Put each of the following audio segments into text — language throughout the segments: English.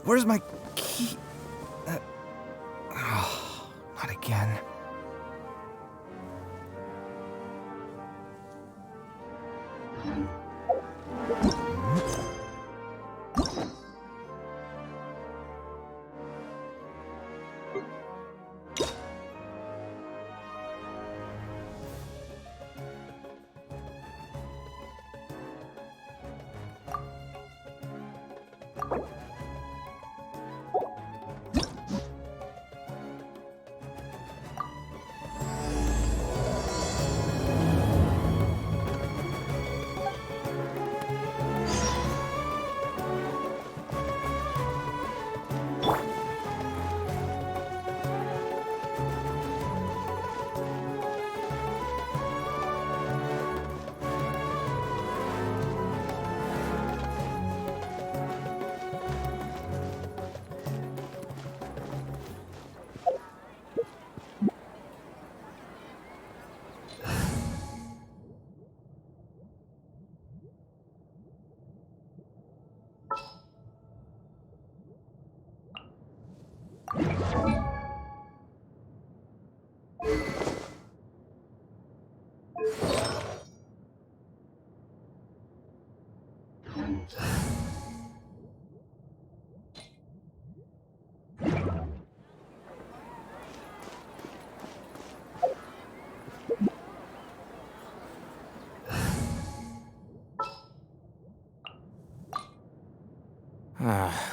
Where's my key? Not again.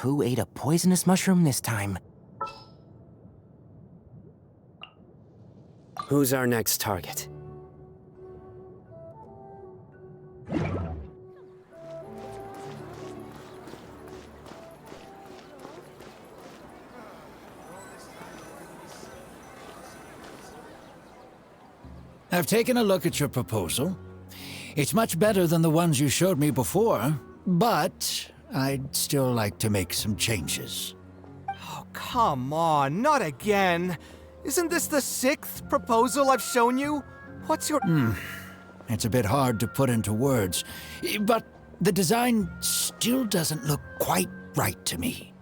Who ate a poisonous mushroom this time? Who's our next target? I've taken a look at your proposal. It's much better than the ones you showed me before, but I'd still like to make some changes. Oh, come on, not again. Isn't this the 6th proposal I've shown you? What's your... It's a bit hard to put into words, but the design still doesn't look quite right to me.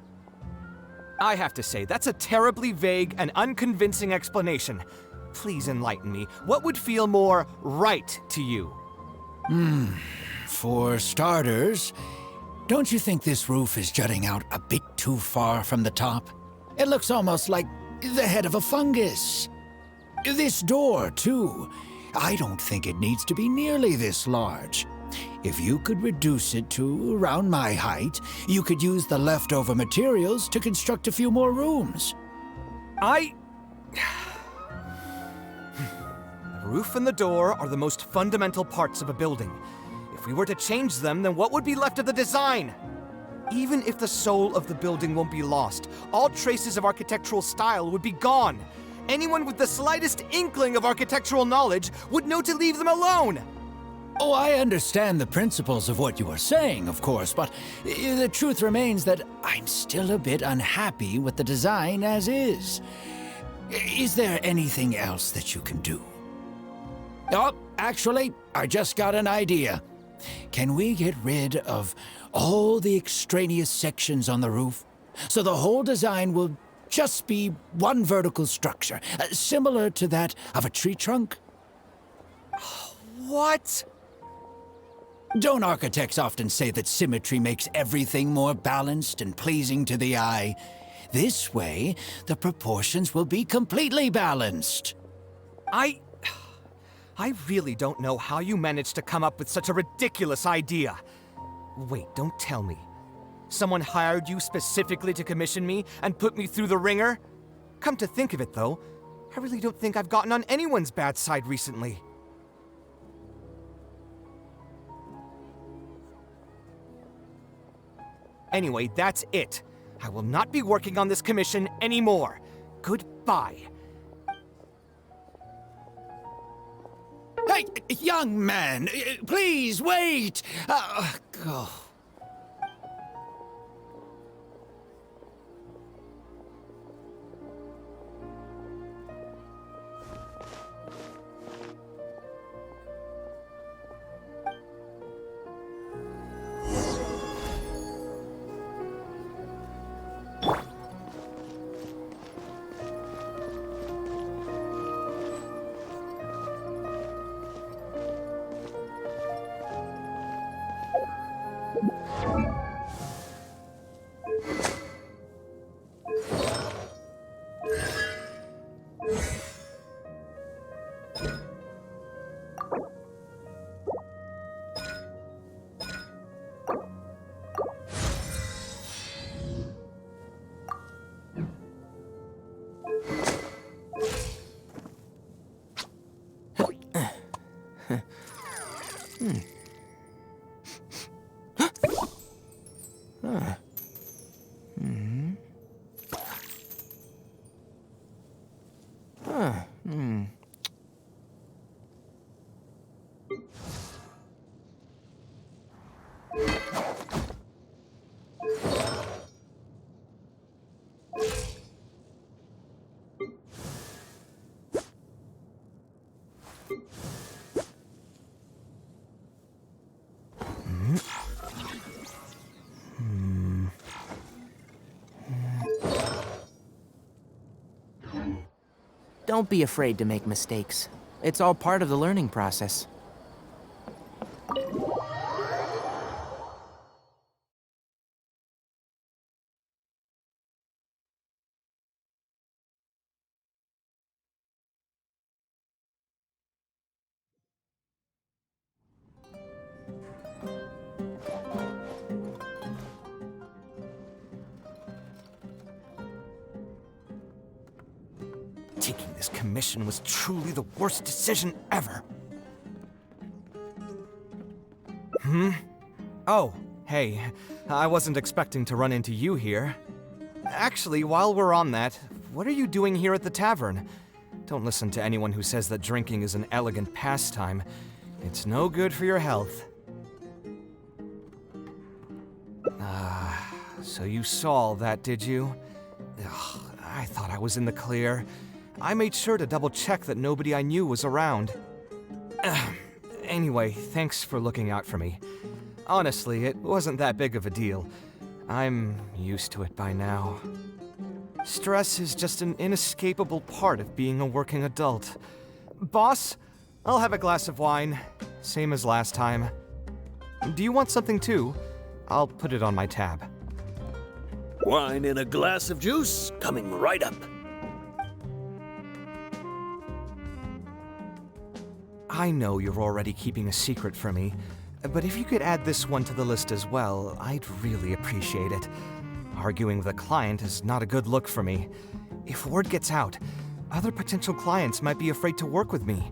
I have to say, that's a terribly vague and unconvincing explanation. Please enlighten me. What would feel more right to you? For starters, don't you think this roof is jutting out a bit too far from the top? It looks almost like the head of a fungus. This door, too. I don't think it needs to be nearly this large. If you could reduce it to around my height, you could use the leftover materials to construct a few more rooms. The roof and the door are the most fundamental parts of a building. If we were to change them, then what would be left of the design? Even if the soul of the building won't be lost, all traces of architectural style would be gone. Anyone with the slightest inkling of architectural knowledge would know to leave them alone. Oh, I understand the principles of what you are saying, of course, but the truth remains that I'm still a bit unhappy with the design as is. Is there anything else that you can do? Oh, actually, I just got an idea. Can we get rid of all the extraneous sections on the roof, so the whole design will just be one vertical structure, similar to that of a tree trunk? What? Don't architects often say that symmetry makes everything more balanced and pleasing to the eye? This way, the proportions will be completely balanced. I really don't know how you managed to come up with such a ridiculous idea. Wait, don't tell me. Someone hired you specifically to commission me and put me through the ringer? Come to think of it, though, I really don't think I've gotten on anyone's bad side recently. Anyway, that's it. I will not be working on this commission anymore. Goodbye. Hey, young man, please wait! Don't be afraid to make mistakes. It's all part of the learning process. Taking this commission was truly the worst decision ever. Oh, hey. I wasn't expecting to run into you here. Actually, while we're on that, what are you doing here at the tavern? Don't listen to anyone who says that drinking is an elegant pastime. It's no good for your health. So you saw all that, did you? Ugh, I thought I was in the clear. I made sure to double-check that nobody I knew was around. Anyway, thanks for looking out for me. Honestly, it wasn't that big of a deal. I'm used to it by now. Stress is just an inescapable part of being a working adult. Boss, I'll have a glass of wine, same as last time. Do you want something too? I'll put it on my tab. Wine and a glass of juice coming right up. I know you're already keeping a secret from me, but if you could add this one to the list as well, I'd really appreciate it. Arguing with a client is not a good look for me. If word gets out, other potential clients might be afraid to work with me.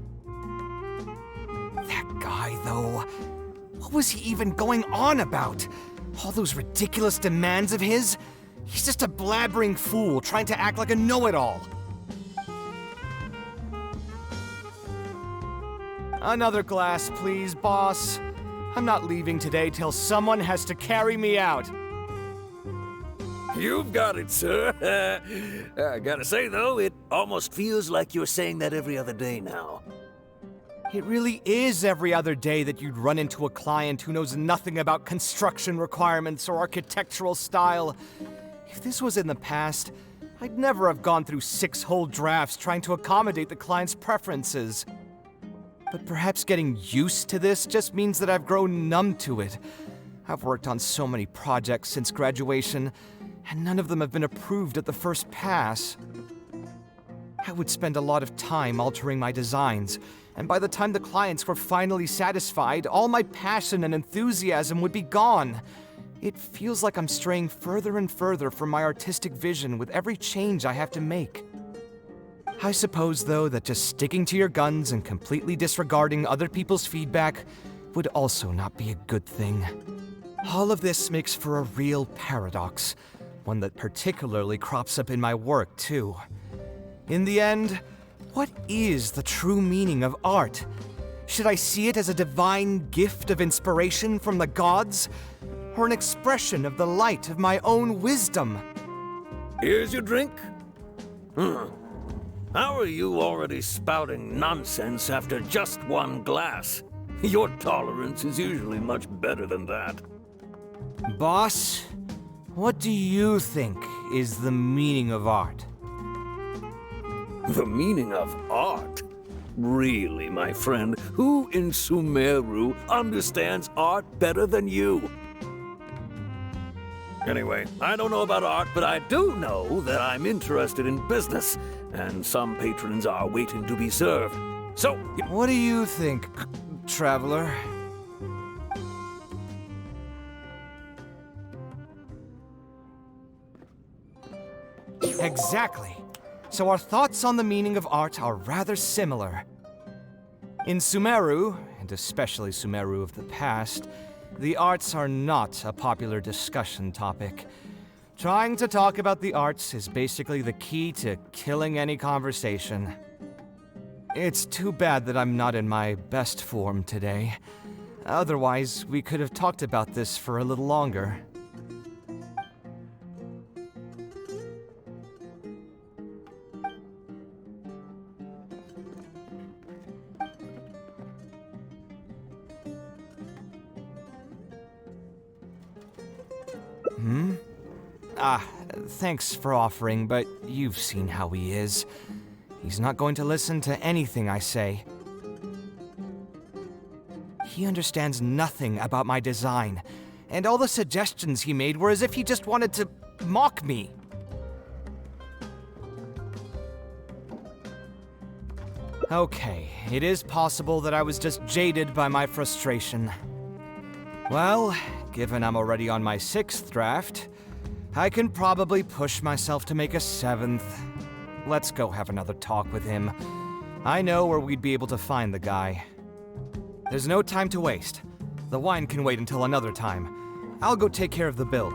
That guy, though, what was he even going on about? All those ridiculous demands of his? He's just a blabbering fool trying to act like a know-it-all. Another glass, please, boss. I'm not leaving today till someone has to carry me out. You've got it, sir. I gotta say, though, it almost feels like you're saying that every other day now. It really is every other day that you'd run into a client who knows nothing about construction requirements or architectural style. If this was in the past, I'd never have gone through 6 whole drafts trying to accommodate the client's preferences. But perhaps getting used to this just means that I've grown numb to it. I've worked on so many projects since graduation, and none of them have been approved at the first pass. I would spend a lot of time altering my designs, and by the time the clients were finally satisfied, all my passion and enthusiasm would be gone. It feels like I'm straying further and further from my artistic vision with every change I have to make. I suppose, though, that just sticking to your guns and completely disregarding other people's feedback would also not be a good thing. All of this makes for a real paradox, one that particularly crops up in my work, too. In the end, what is the true meaning of art? Should I see it as a divine gift of inspiration from the gods, or an expression of the light of my own wisdom? Here's your drink. How are you already spouting nonsense after just one glass? Your tolerance is usually much better than that. Boss, what do you think is the meaning of art? The meaning of art? Really, my friend, who in Sumeru understands art better than you? Anyway, I don't know about art, but I do know that I'm interested in business, and some patrons are waiting to be served. So, What do you think, traveler? Exactly. So our thoughts on the meaning of art are rather similar. In Sumeru, and especially Sumeru of the past, the arts are not a popular discussion topic. Trying to talk about the arts is basically the key to killing any conversation. It's too bad that I'm not in my best form today. Otherwise, we could have talked about this for a little longer. Thanks for offering, but you've seen how he is. He's not going to listen to anything I say. He understands nothing about my design, and all the suggestions he made were as if he just wanted to mock me. Okay, it is possible that I was just jaded by my frustration. Well, given I'm already on my 6th draft, I can probably push myself to make a 7th. Let's go have another talk with him. I know where we'd be able to find the guy. There's no time to waste. The wine can wait until another time. I'll go take care of the bill.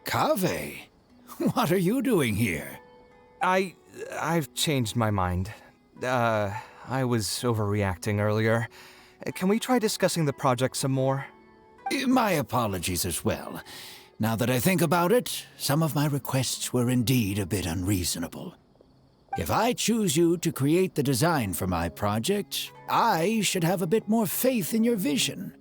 Kaveh, what are you doing here? I've changed my mind. I was overreacting earlier. Can we try discussing the project some more? My apologies as well. Now that I think about it, some of my requests were indeed a bit unreasonable. If I choose you to create the design for my project, I should have a bit more faith in your vision.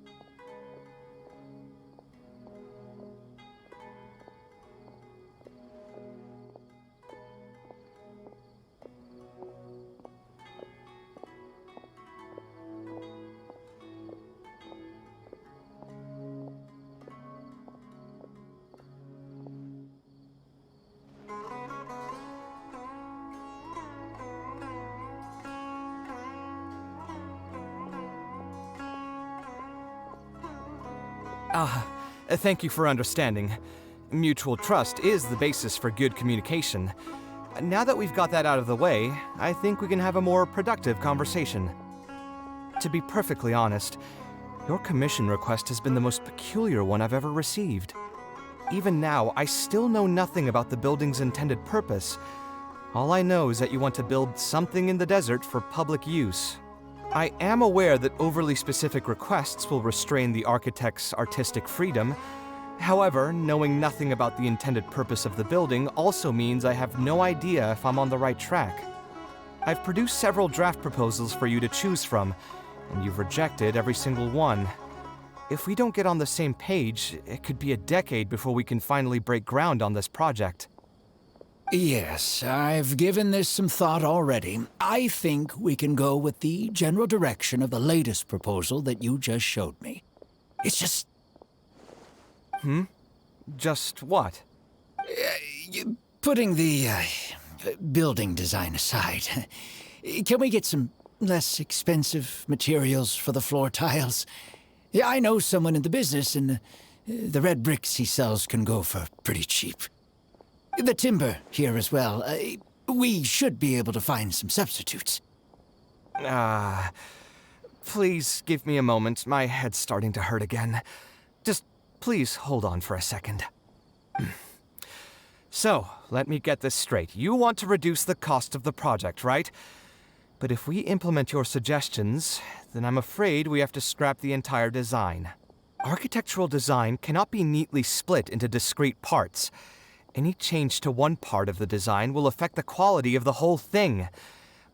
Thank you for understanding. Mutual trust is the basis for good communication. Now that we've got that out of the way, I think we can have a more productive conversation. To be perfectly honest, your commission request has been the most peculiar one I've ever received. Even now, I still know nothing about the building's intended purpose. All I know is that you want to build something in the desert for public use. I am aware that overly specific requests will restrain the architect's artistic freedom. However, knowing nothing about the intended purpose of the building also means I have no idea if I'm on the right track. I've produced several draft proposals for you to choose from, and you've rejected every single one. If we don't get on the same page, it could be a decade before we can finally break ground on this project. Yes, I've given this some thought already. I think we can go with the general direction of the latest proposal that you just showed me. It's just... Just what? putting the building design aside, can we get some less expensive materials for the floor tiles? Yeah, I know someone in the business, and the red bricks he sells can go for pretty cheap. The timber here as well. We should be able to find some substitutes. Please give me a moment. My head's starting to hurt again. Just please hold on for a second. So, let me get this straight. You want to reduce the cost of the project, right? But if we implement your suggestions, then I'm afraid we have to scrap the entire design. Architectural design cannot be neatly split into discrete parts. Any change to one part of the design will affect the quality of the whole thing.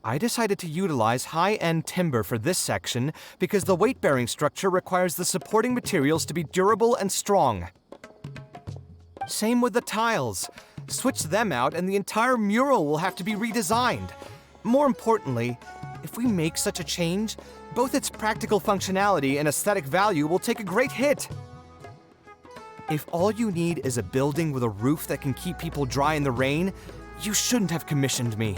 I decided to utilize high-end timber for this section because the weight-bearing structure requires the supporting materials to be durable and strong. Same with the tiles. Switch them out and the entire mural will have to be redesigned. More importantly, if we make such a change, both its practical functionality and aesthetic value will take a great hit. If all you need is a building with a roof that can keep people dry in the rain, you shouldn't have commissioned me.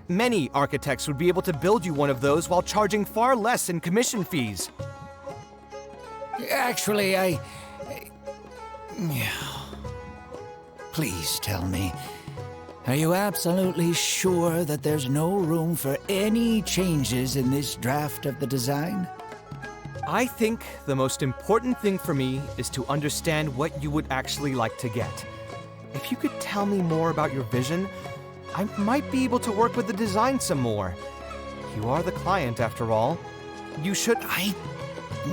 Many architects would be able to build you one of those while charging far less in commission fees. Actually, Please tell me, are you absolutely sure that there's no room for any changes in this draft of the design? I think the most important thing for me is to understand what you would actually like to get. If you could tell me more about your vision, I might be able to work with the design some more. You are the client, after all. You should... I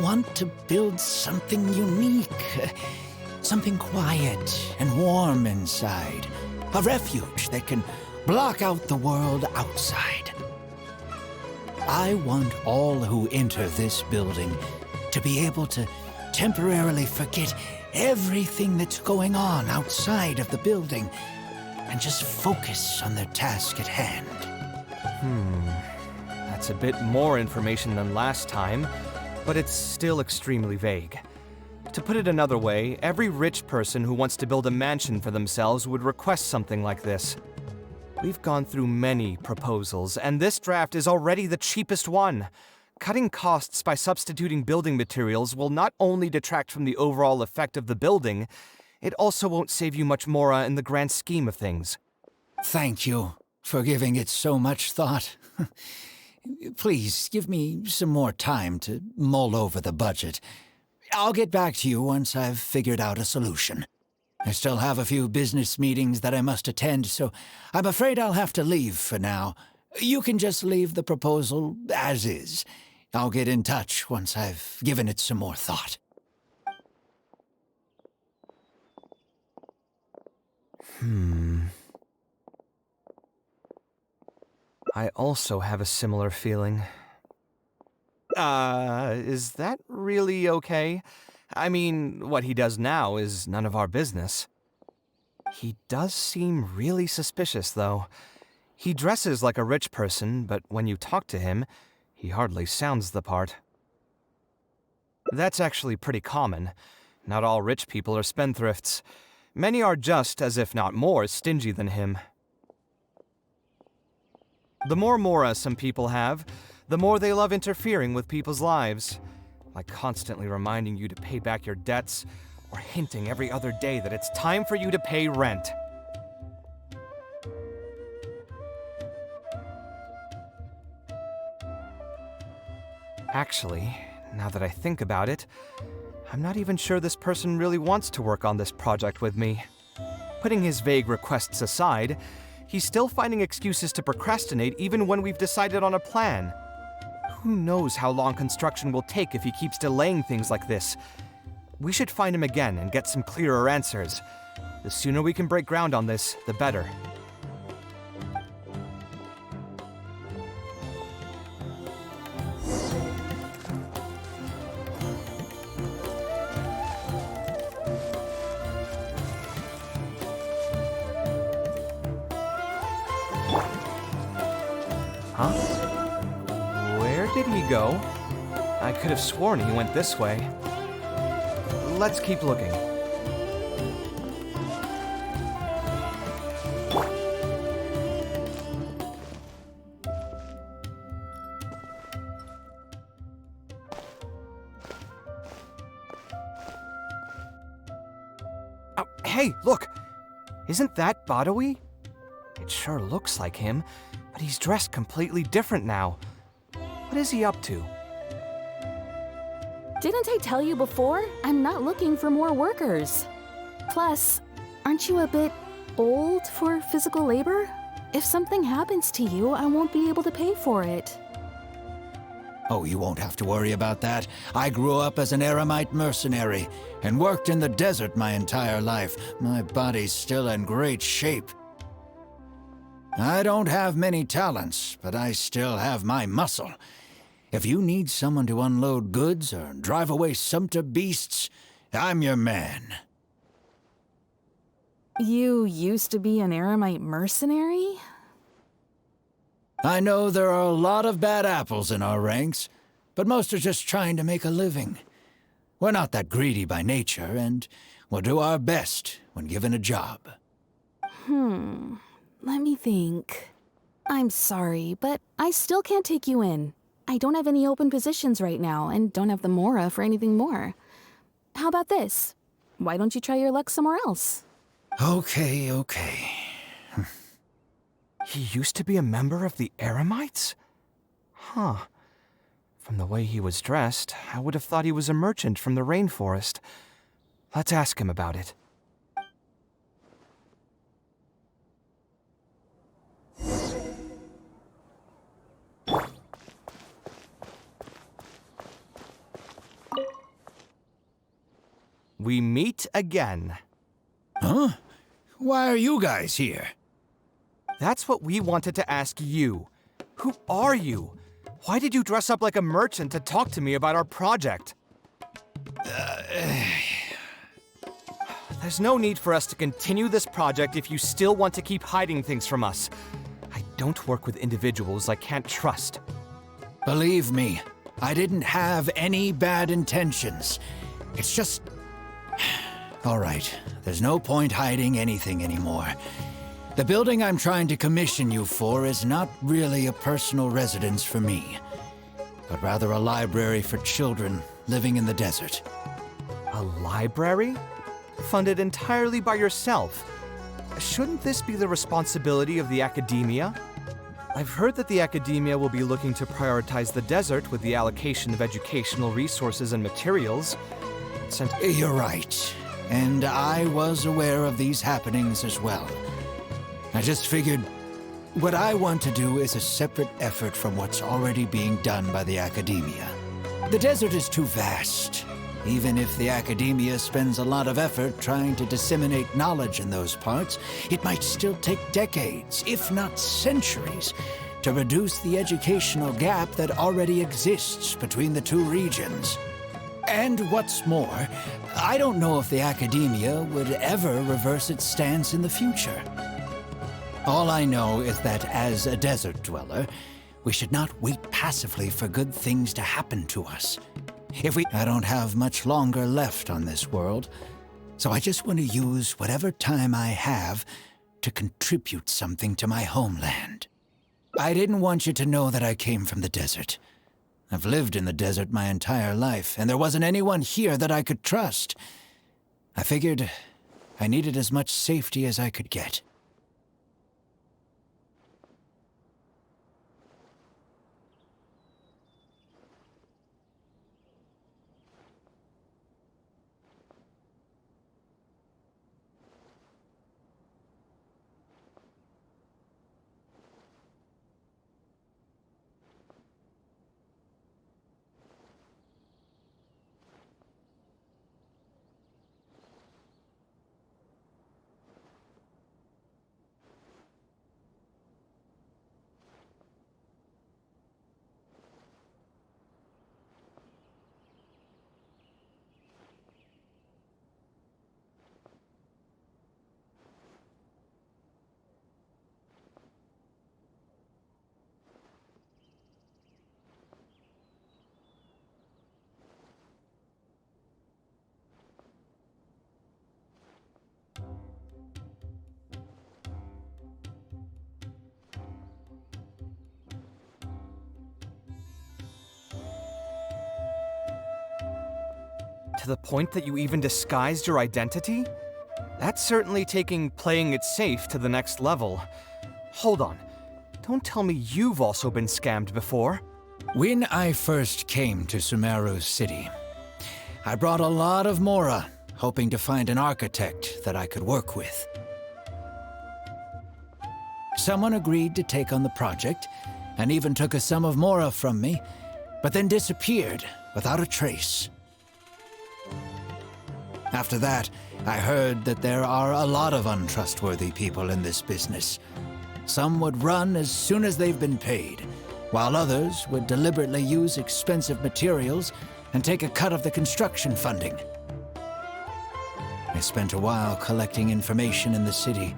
want to build something unique. Something quiet and warm inside. A refuge that can block out the world outside. I want all who enter this building to be able to temporarily forget everything that's going on outside of the building and just focus on their task at hand. That's a bit more information than last time, but it's still extremely vague. To put it another way, every rich person who wants to build a mansion for themselves would request something like this. We've gone through many proposals, and this draft is already the cheapest one. Cutting costs by substituting building materials will not only detract from the overall effect of the building, it also won't save you much more in the grand scheme of things. Thank you for giving it so much thought. Please, give me some more time to mull over the budget. I'll get back to you once I've figured out a solution. I still have a few business meetings that I must attend, so I'm afraid I'll have to leave for now. You can just leave the proposal as is. I'll get in touch once I've given it some more thought. I also have a similar feeling. Is that really okay? I mean, what he does now is none of our business. He does seem really suspicious, though. He dresses like a rich person, but when you talk to him, he hardly sounds the part. That's actually pretty common. Not all rich people are spendthrifts. Many are just, as if not more, stingy than him. The more mora some people have, the more they love interfering with people's lives. Like constantly reminding you to pay back your debts, or hinting every other day that it's time for you to pay rent. Actually, now that I think about it, I'm not even sure this person really wants to work on this project with me. Putting his vague requests aside, he's still finding excuses to procrastinate even when we've decided on a plan. Who knows how long construction will take if he keeps delaying things like this? We should find him again and get some clearer answers. The sooner we can break ground on this, the better. Huh? Where did he go? I could have sworn he went this way. Let's keep looking. Hey, look! Isn't that Badawi? It sure looks like him, but he's dressed completely different now. What is he up to? Didn't I tell you before? I'm not looking for more workers. Plus, aren't you a bit old for physical labor? If something happens to you, I won't be able to pay for it. Oh, you won't have to worry about that. I grew up as an Eremite mercenary and worked in the desert my entire life. My body's still in great shape. I don't have many talents, but I still have my muscle. If you need someone to unload goods or drive away sumpter beasts, I'm your man. You used to be an Eremite mercenary? I know there are a lot of bad apples in our ranks, but most are just trying to make a living. We're not that greedy by nature, and we'll do our best when given a job. Let me think. I'm sorry, but I still can't take you in. I don't have any open positions right now, and don't have the Mora for anything more. How about this? Why don't you try your luck somewhere else? Okay. He used to be a member of the Eremites? Huh. From the way he was dressed, I would have thought he was a merchant from the rainforest. Let's ask him about it. We meet again. Huh? Why are you guys here? That's what we wanted to ask you. Who are you? Why did you dress up like a merchant to talk to me about our project? There's no need for us to continue this project if you still want to keep hiding things from us. I don't work with individuals I can't trust. Believe me, I didn't have any bad intentions. It's just... All right, there's no point hiding anything anymore. The building I'm trying to commission you for is not really a personal residence for me, but rather a library for children living in the desert. A library? Funded entirely by yourself? Shouldn't this be the responsibility of the academia? I've heard that the academia will be looking to prioritize the desert with the allocation of educational resources and materials. Since You're right, and I was aware of these happenings as well. I just figured what I want to do is a separate effort from what's already being done by the academia. The desert is too vast. Even if the academia spends a lot of effort trying to disseminate knowledge in those parts, it might still take decades, if not centuries, to reduce the educational gap that already exists between the two regions. And what's more, I don't know if the academia would ever reverse its stance in the future. All I know is that as a desert dweller, we should not wait passively for good things to happen to us. I don't have much longer left on this world, so I just want to use whatever time I have to contribute something to my homeland. I didn't want you to know that I came from the desert. I've lived in the desert my entire life, and there wasn't anyone here that I could trust. I figured I needed as much safety as I could get. To the point that you even disguised your identity? That's certainly taking playing it safe to the next level. Hold on. Don't tell me you've also been scammed before. When I first came to Sumeru City, I brought a lot of Mora, hoping to find an architect that I could work with. Someone agreed to take on the project, and even took a sum of Mora from me, but then disappeared without a trace. After that, I heard that there are a lot of untrustworthy people in this business. Some would run as soon as they've been paid, while others would deliberately use expensive materials and take a cut of the construction funding. I spent a while collecting information in the city,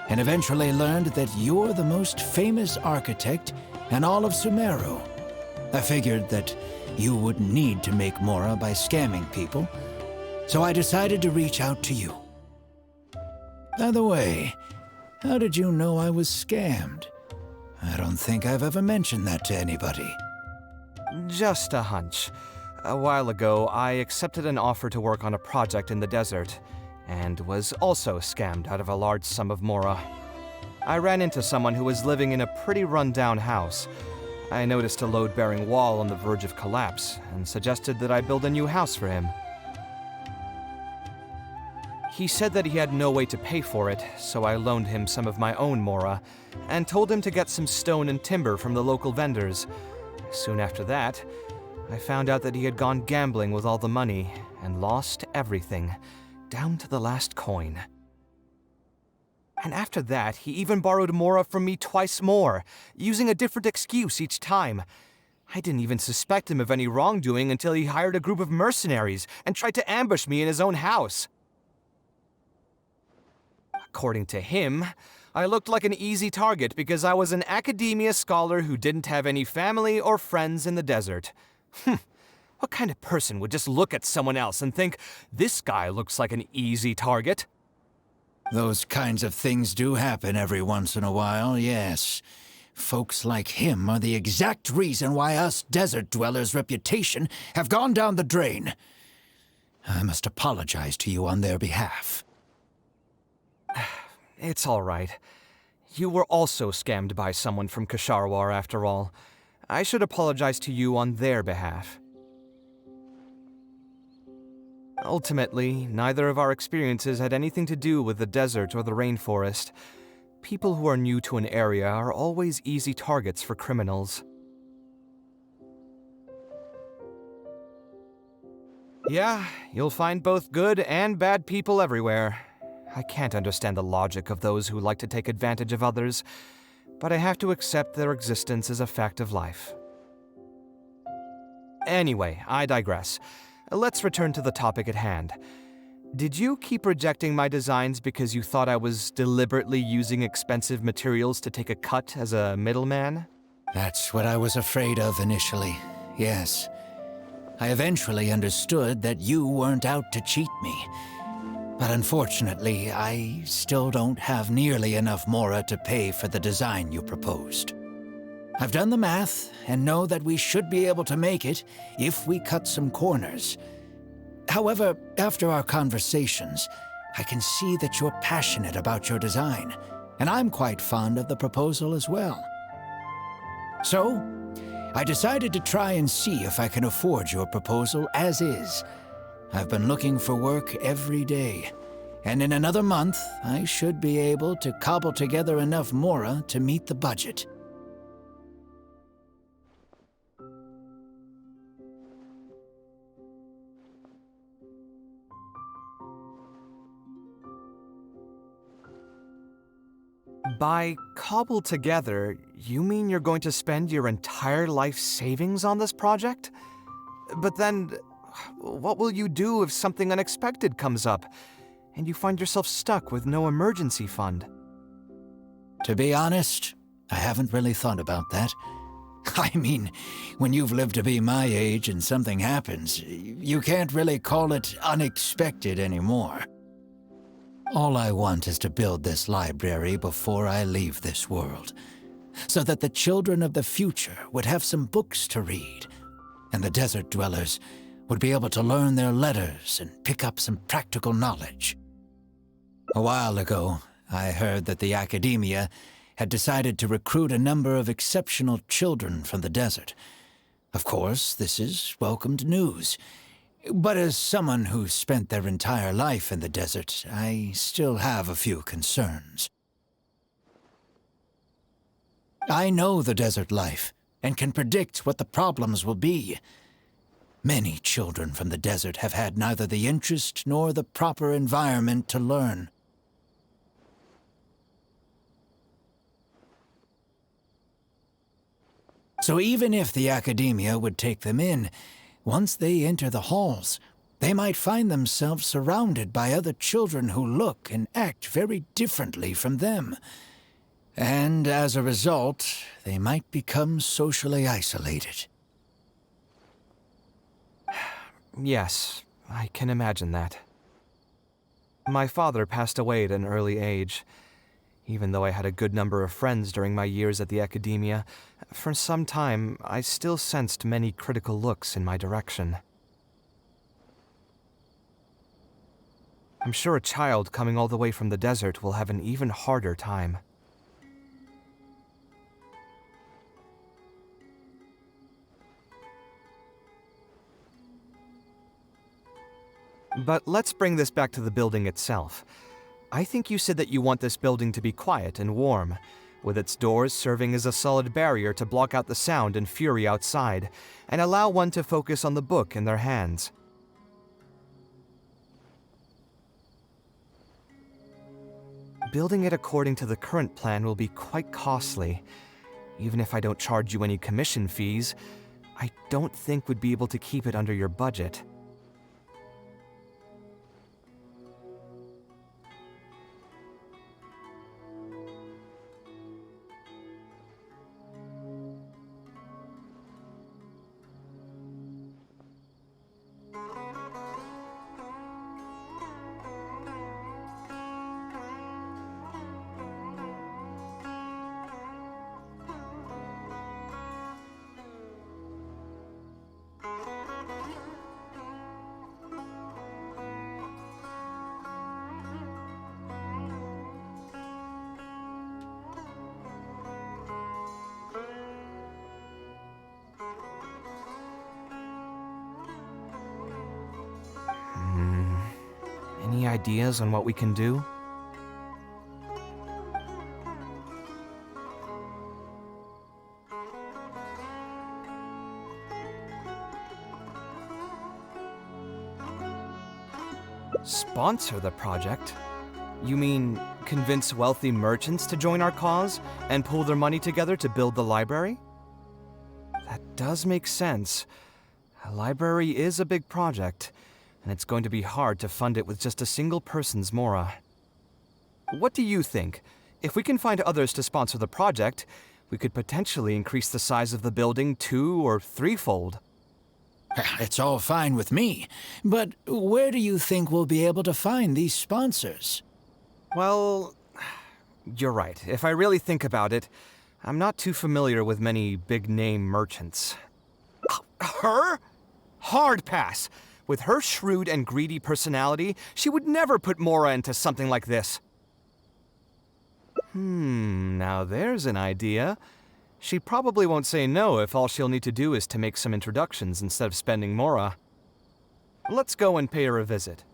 and eventually learned that you're the most famous architect in all of Sumeru. I figured that you wouldn't need to make Mora by scamming people, so I decided to reach out to you. By the way, how did you know I was scammed? I don't think I've ever mentioned that to anybody. Just a hunch. A while ago, I accepted an offer to work on a project in the desert, and was also scammed out of a large sum of Mora. I ran into someone who was living in a pretty run-down house. I noticed a load-bearing wall on the verge of collapse, and suggested that I build a new house for him. He said that he had no way to pay for it, so I loaned him some of my own Mora, and told him to get some stone and timber from the local vendors. Soon after that, I found out that he had gone gambling with all the money, and lost everything, down to the last coin. And after that, he even borrowed Mora from me twice more, using a different excuse each time. I didn't even suspect him of any wrongdoing until he hired a group of mercenaries and tried to ambush me in his own house. According to him, I looked like an easy target because I was an academia scholar who didn't have any family or friends in the desert. What kind of person would just look at someone else and think, this guy looks like an easy target? Those kinds of things do happen every once in a while, yes. Folks like him are the exact reason why us desert dwellers' reputation have gone down the drain. I must apologize to you on their behalf. It's all right. You were also scammed by someone from Kasharwar, after all. I should apologize to you on their behalf. Ultimately, neither of our experiences had anything to do with the desert or the rainforest. People who are new to an area are always easy targets for criminals. Yeah, you'll find both good and bad people everywhere. I can't understand the logic of those who like to take advantage of others, but I have to accept their existence as a fact of life. Anyway, I digress. Let's return to the topic at hand. Did you keep rejecting my designs because you thought I was deliberately using expensive materials to take a cut as a middleman? That's what I was afraid of initially, yes. I eventually understood that you weren't out to cheat me. But unfortunately, I still don't have nearly enough Mora to pay for the design you proposed. I've done the math and know that we should be able to make it if we cut some corners. However, after our conversations, I can see that you're passionate about your design, and I'm quite fond of the proposal as well. So, I decided to try and see if I can afford your proposal as is. I've been looking for work every day, and in another month, I should be able to cobble together enough Mora to meet the budget. By cobble together, you mean you're going to spend your entire life savings on this project? But then, what will you do if something unexpected comes up, and you find yourself stuck with no emergency fund? To be honest, I haven't really thought about that. I mean, when you've lived to be my age and something happens, you can't really call it unexpected anymore. All I want is to build this library before I leave this world, so that the children of the future would have some books to read, and the desert dwellers would be able to learn their letters and pick up some practical knowledge. A while ago, I heard that the Academia had decided to recruit a number of exceptional children from the desert. Of course, this is welcomed news. But as someone who spent their entire life in the desert, I still have a few concerns. I know the desert life, and can predict what the problems will be. Many children from the desert have had neither the interest nor the proper environment to learn. So even if the Academia would take them in, once they enter the halls, they might find themselves surrounded by other children who look and act very differently from them. And as a result, they might become socially isolated. Yes, I can imagine that. My father passed away at an early age. Even though I had a good number of friends during my years at the Academia, for some time I still sensed many critical looks in my direction. I'm sure a child coming all the way from the desert will have an even harder time. But let's bring this back to the building itself. I think you said that you want this building to be quiet and warm, with its doors serving as a solid barrier to block out the sound and fury outside, and allow one to focus on the book in their hands. Building it according to the current plan will be quite costly. Even if I don't charge you any commission fees, I don't think we'd be able to keep it under your budget. Any ideas on what we can do? Sponsor the project? You mean convince wealthy merchants to join our cause and pool their money together to build the library? That does make sense. A library is a big project, and it's going to be hard to fund it with just a single person's mora. What do you think? If we can find others to sponsor the project, we could potentially increase the size of the building 2- or 3-fold. It's all fine with me, but where do you think we'll be able to find these sponsors? Well, you're right. If I really think about it, I'm not too familiar with many big-name merchants. Her? Hard pass. With her shrewd and greedy personality, she would never put Mora into something like this. Now there's an idea. She probably won't say no if all she'll need to do is to make some introductions instead of spending Mora. Let's go and pay her a visit.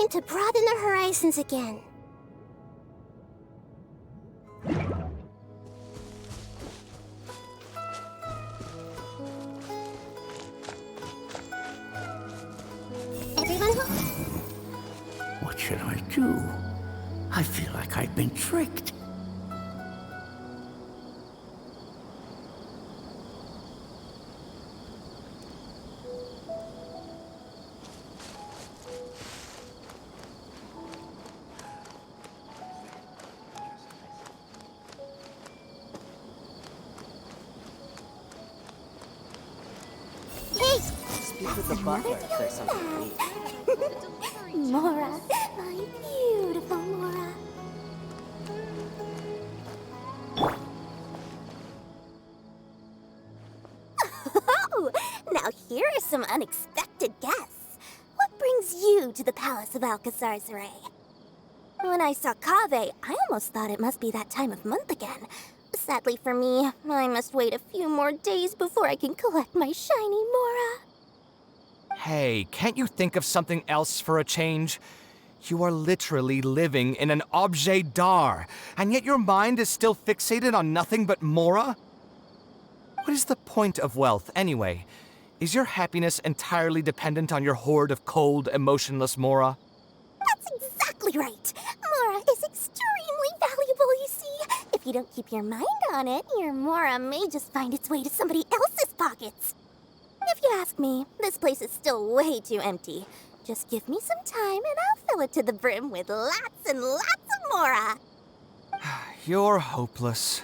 time to broaden the horizons again. Everyone What should I do? I feel like I've been tricked. Speak with the butler if there's something to eat. Mora, my beautiful Mora. Oh, now here are some unexpected guests. What brings you to the Palace of Alcazar's Ray? When I saw Kaveh, I almost thought it must be that time of month again. Sadly for me, I must wait a few more days before I can collect my shiny Mora. Hey, can't you think of something else for a change? You are literally living in an objet d'art, and yet your mind is still fixated on nothing but Mora? What is the point of wealth, anyway? Is your happiness entirely dependent on your hoard of cold, emotionless Mora? That's exactly right. Mora is extremely valuable, you see. If you don't keep your mind on it, your Mora may just find its way to somebody else's pockets. If you ask me, this place is still way too empty. Just give me some time and I'll fill it to the brim with lots and lots of Mora. You're hopeless.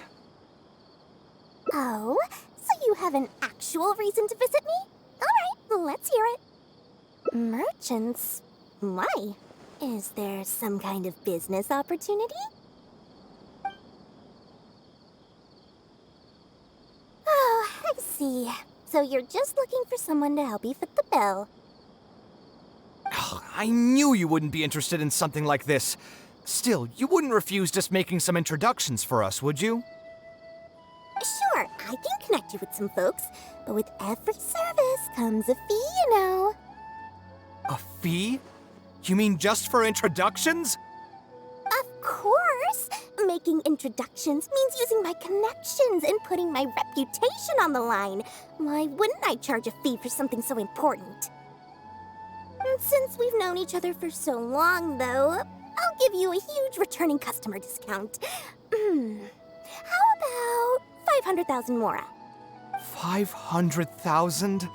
Oh, so you have an actual reason to visit me? All right, let's hear it. Merchants? Why? Is there some kind of business opportunity? Oh, I see. So you're just looking for someone to help you fit the bill. I knew you wouldn't be interested in something like this. Still, you wouldn't refuse just making some introductions for us, would you? Sure, I can connect you with some folks, but with every service comes a fee, you know. A fee? You mean just for introductions? Of course! Making introductions means using my connections and putting my reputation on the line. Why wouldn't I charge a fee for something so important? And since we've known each other for so long, though, I'll give you a huge returning customer discount. How about 500,000 Mora? 500,000?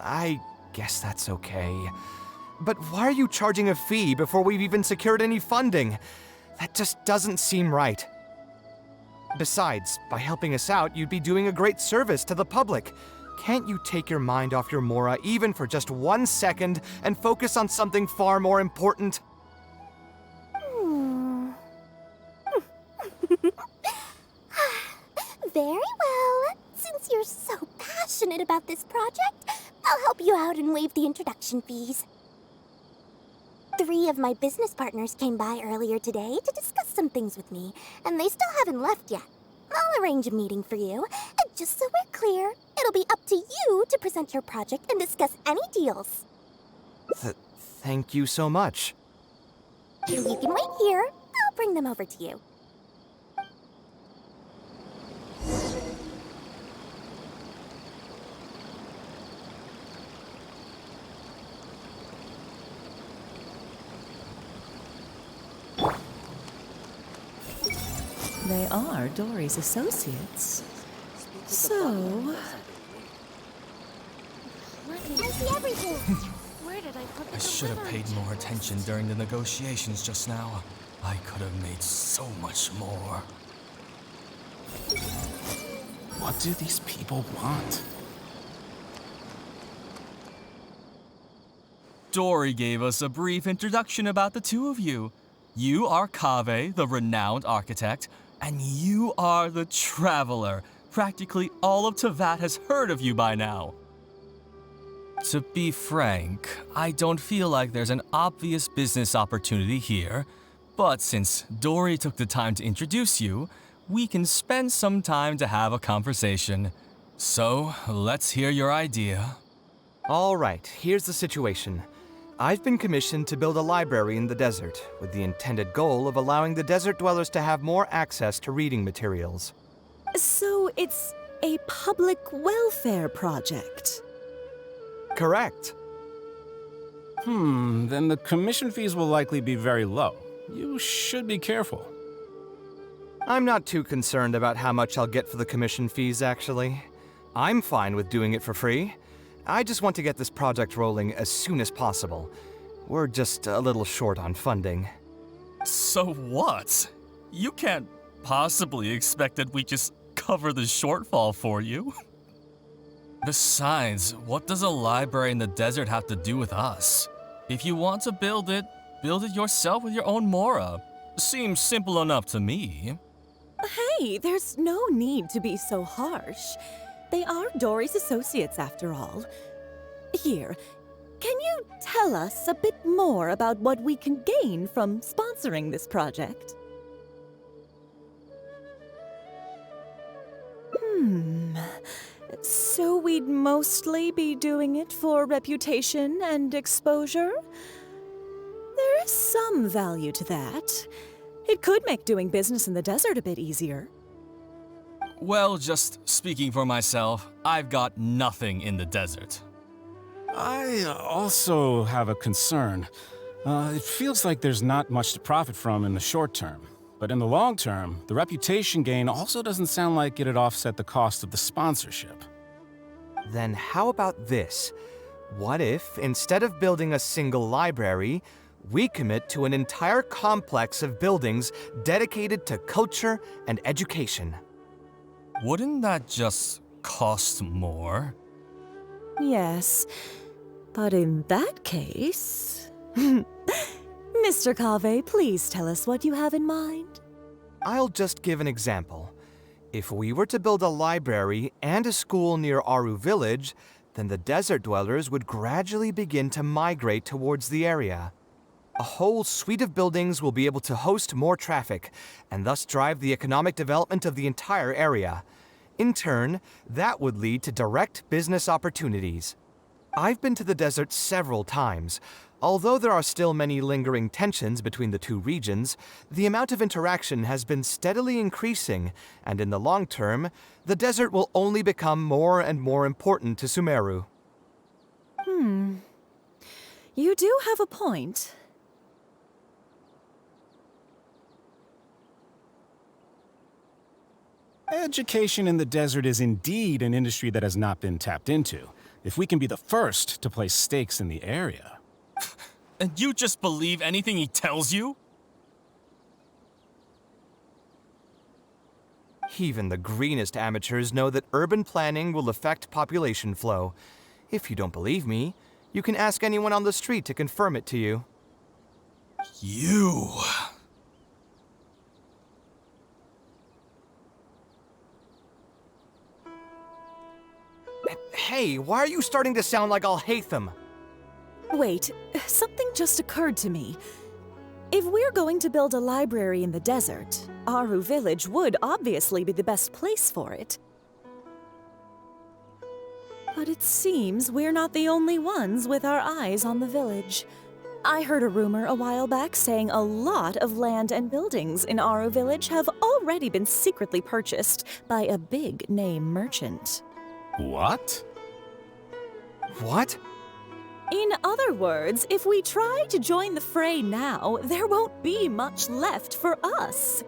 I guess that's okay. But why are you charging a fee before we've even secured any funding? That just doesn't seem right. Besides, by helping us out, you'd be doing a great service to the public. Can't you take your mind off your Mora even for just 1 second and focus on something far more important? Very well. Since you're so passionate about this project, I'll help you out and waive the introduction fees. 3 of my business partners came by earlier today to discuss some things with me, and they still haven't left yet. I'll arrange a meeting for you, and just so we're clear, it'll be up to you to present your project and discuss any deals. Thank you so much. You can wait here. I'll bring them over to you. They are Dory's associates. So... I see everything. Where did I put the I should have paid more attention during the negotiations just now. I could have made so much more. What do these people want? Dory gave us a brief introduction about the two of you. You are Kaveh, the renowned architect, and you are the traveler. Practically all of Teyvat has heard of you by now. To be frank, I don't feel like there's an obvious business opportunity here, but since Dory took the time to introduce you, we can spend some time to have a conversation. So, let's hear your idea. All right, here's the situation. I've been commissioned to build a library in the desert, with the intended goal of allowing the desert dwellers to have more access to reading materials. So it's a public welfare project. Correct. Then the commission fees will likely be very low. You should be careful. I'm not too concerned about how much I'll get for the commission fees, actually. I'm fine with doing it for free. I just want to get this project rolling as soon as possible. We're just a little short on funding. So what? You can't possibly expect that we just cover the shortfall for you. Besides, what does a library in the desert have to do with us? If you want to build it yourself with your own Mora. Seems simple enough to me. Hey, there's no need to be so harsh. They are Dory's associates, after all. Here, can you tell us a bit more about what we can gain from sponsoring this project? So we'd mostly be doing it for reputation and exposure? There is some value to that. It could make doing business in the desert a bit easier. Well, just speaking for myself, I've got nothing in the desert. I also have a concern. It feels like there's not much to profit from in the short term. But in the long term, the reputation gain also doesn't sound like it'd offset the cost of the sponsorship. Then how about this? What if, instead of building a single library, we commit to an entire complex of buildings dedicated to culture and education? Wouldn't that just cost more? Yes, but in that case... Mr. Kaveh, please tell us what you have in mind. I'll just give an example. If we were to build a library and a school near Aru Village, then the desert dwellers would gradually begin to migrate towards the area. A whole suite of buildings will be able to host more traffic, and thus drive the economic development of the entire area. In turn, that would lead to direct business opportunities. I've been to the desert several times. Although there are still many lingering tensions between the two regions, the amount of interaction has been steadily increasing, and in the long term, the desert will only become more and more important to Sumeru. You do have a point. Education in the desert is indeed an industry that has not been tapped into. If we can be the first to place stakes in the area... And you just believe anything he tells you? Even the greenest amateurs know that urban planning will affect population flow. If you don't believe me, you can ask anyone on the street to confirm it to you. You... Hey, why are you starting to sound like I'll hate them? Wait, something just occurred to me. If we're going to build a library in the desert, Aru Village would obviously be the best place for it. But it seems we're not the only ones with our eyes on the village. I heard a rumor a while back saying a lot of land and buildings in Aru Village have already been secretly purchased by a big-name merchant. What? What? In other words, if we try to join the fray now, there won't be much left for us.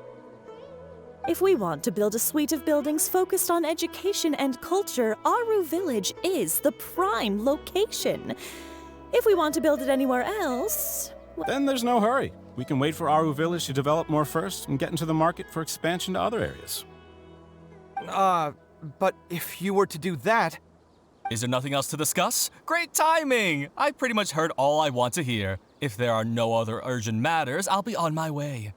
If we want to build a suite of buildings focused on education and culture, Aru Village is the prime location. If we want to build it anywhere else... Then there's no hurry. We can wait for Aru Village to develop more first and get into the market for expansion to other areas. But if you were to do that... Is there nothing else to discuss? Great timing! I pretty much heard all I want to hear. If there are no other urgent matters, I'll be on my way.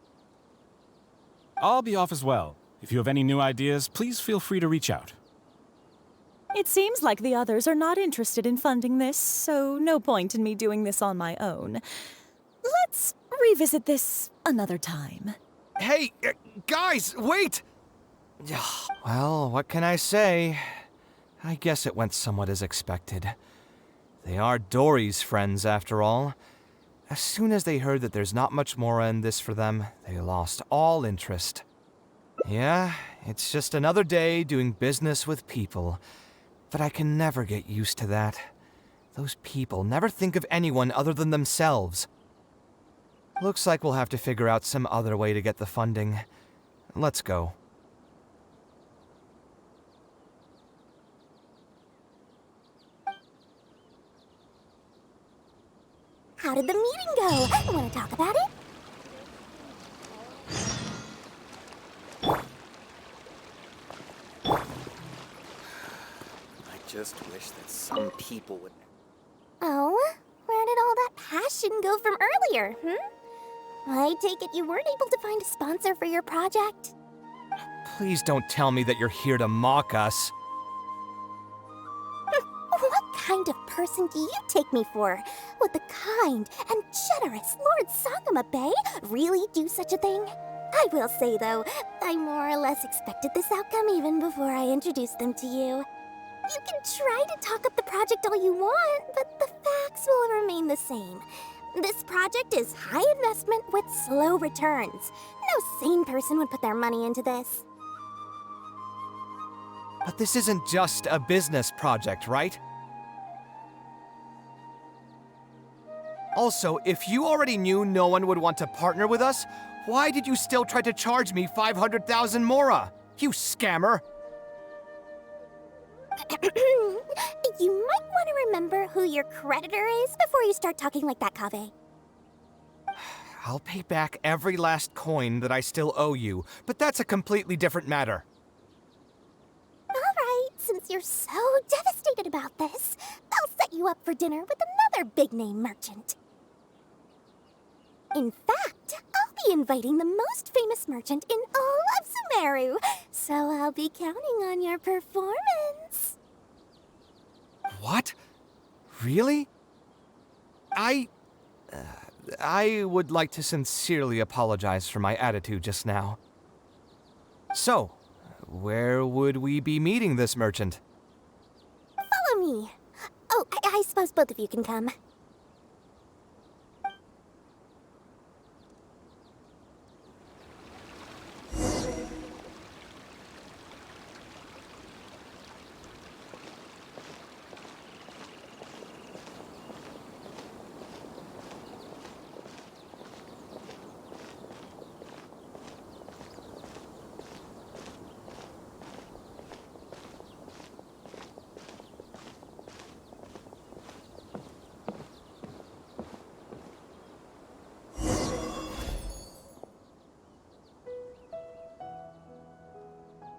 I'll be off as well. If you have any new ideas, please feel free to reach out. It seems like the others are not interested in funding this, so no point in me doing this on my own. Let's revisit this another time. Hey, guys, wait! Well, what can I say? I guess it went somewhat as expected. They are Dory's friends, after all. As soon as they heard that there's not much more in this for them, they lost all interest. Yeah, it's just another day doing business with people. But I can never get used to that. Those people never think of anyone other than themselves. Looks like we'll have to figure out some other way to get the funding. Let's go. How did the meeting go? Want to talk about it? I just wish that some people would... Oh? Where did all that passion go from earlier, I take it you weren't able to find a sponsor for your project? Please don't tell me that you're here to mock us. What kind of person do you take me for? Would the kind and generous Lord Sangama Bay really do such a thing? I will say, though, I more or less expected this outcome even before I introduced them to you. You can try to talk up the project all you want, but the facts will remain the same. This project is high investment with slow returns. No sane person would put their money into this. But this isn't just a business project, right? Also, if you already knew no one would want to partner with us, why did you still try to charge me 500,000 mora? You scammer! You might want to remember who your creditor is before you start talking like that, Kaveh. I'll pay back every last coin that I still owe you, but that's a completely different matter. Alright, since you're so devastated about this, I'll set you up for dinner with another big-name merchant. In fact, I'll be inviting the most famous merchant in all of Sumeru, so I'll be counting on your performance. What? Really? I would like to sincerely apologize for my attitude just now. So, where would we be meeting this merchant? Follow me. Oh, I suppose both of you can come.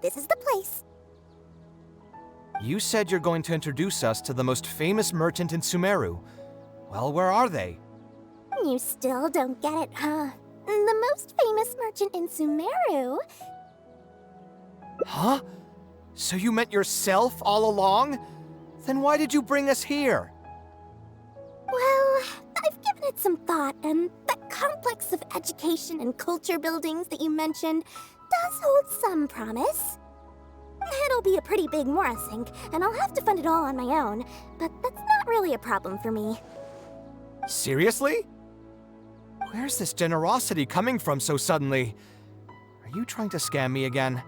This is the place. You said you're going to introduce us to the most famous merchant in Sumeru. Well, where are they? You still don't get it, huh? The most famous merchant in Sumeru? Huh? So you meant yourself all along? Then why did you bring us here? Well, I've given it some thought, and that complex of education and culture buildings that you mentioned does hold some promise. It'll be a pretty big Mora sink, and I'll have to fund it all on my own, but that's not really a problem for me. Seriously? Where's this generosity coming from so suddenly? Are you trying to scam me again?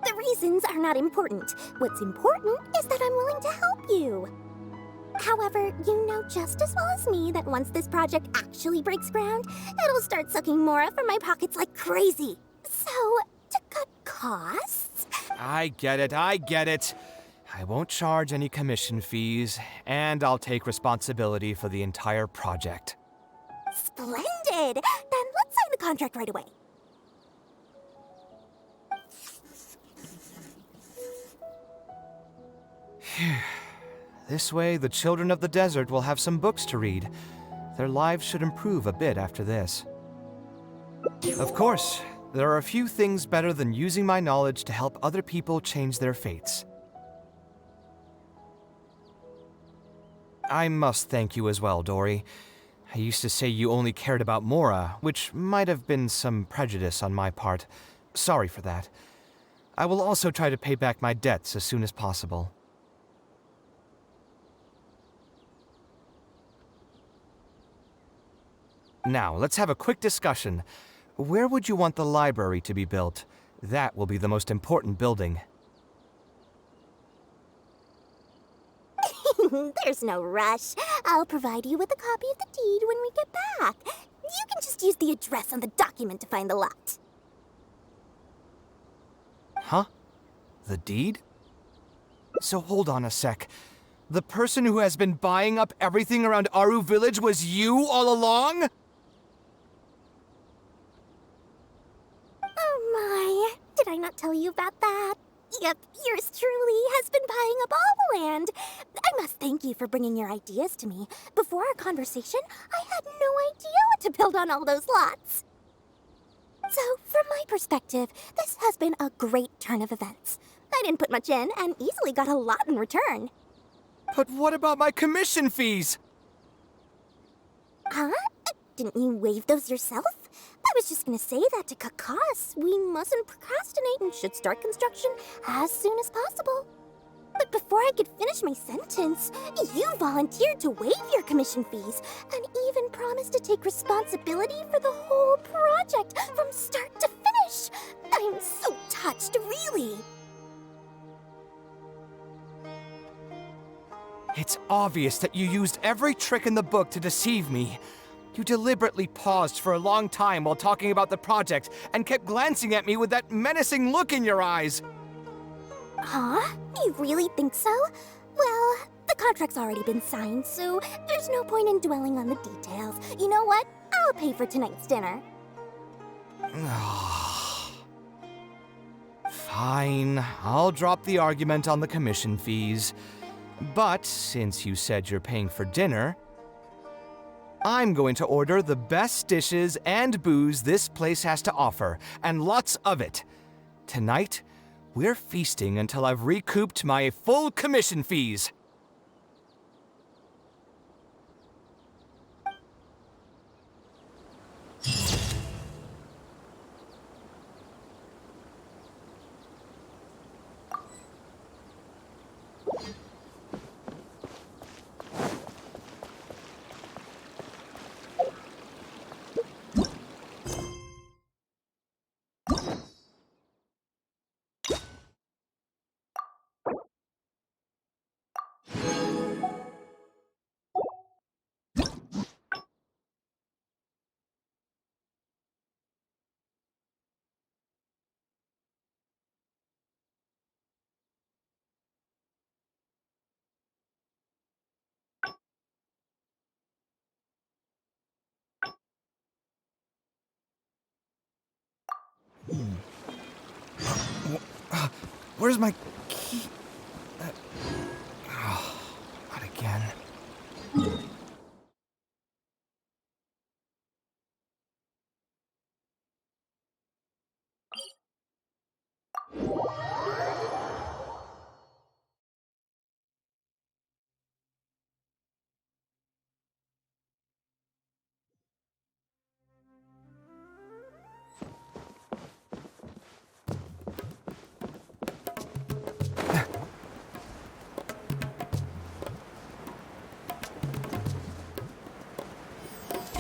The reasons are not important. What's important is that I'm willing to help you. However, you know just as well as me that once this project actually breaks ground, it'll start sucking Mora from my pockets like crazy. So, to cut costs... I get it. I won't charge any commission fees, and I'll take responsibility for the entire project. Splendid! Then let's sign the contract right away. This way, the children of the desert will have some books to read. Their lives should improve a bit after this. Of course, there are a few things better than using my knowledge to help other people change their fates. I must thank you as well, Dory. I used to say you only cared about Mora, which might have been some prejudice on my part. Sorry for that. I will also try to pay back my debts as soon as possible. Now, let's have a quick discussion. Where would you want the library to be built? That will be the most important building. There's no rush. I'll provide you with a copy of the deed when we get back. You can just use the address on the document to find the lot. Huh? The deed? So hold on a sec. The person who has been buying up everything around Aru Village was you all along? Oh my, did I not tell you about that? Yep, yours truly has been buying up all the land. I must thank you for bringing your ideas to me. Before our conversation, I had no idea what to build on all those lots. So, from my perspective, this has been a great turn of events. I didn't put much in and easily got a lot in return. But what about my commission fees? Huh? Didn't you waive those yourself? I was just gonna say that to cut costs. We mustn't procrastinate and should start construction as soon as possible. But before I could finish my sentence, you volunteered to waive your commission fees and even promised to take responsibility for the whole project from start to finish. I'm so touched, really. It's obvious that you used every trick in the book to deceive me. You deliberately paused for a long time while talking about the project and kept glancing at me with that menacing look in your eyes. Huh? You really think so? Well, the contract's already been signed, so there's no point in dwelling on the details. You know what? I'll pay for tonight's dinner. Fine, I'll drop the argument on the commission fees. But since you said you're paying for dinner, I'm going to order the best dishes and booze this place has to offer, and lots of it. Tonight, we're feasting until I've recouped my full commission fees. Where's my key? Not again.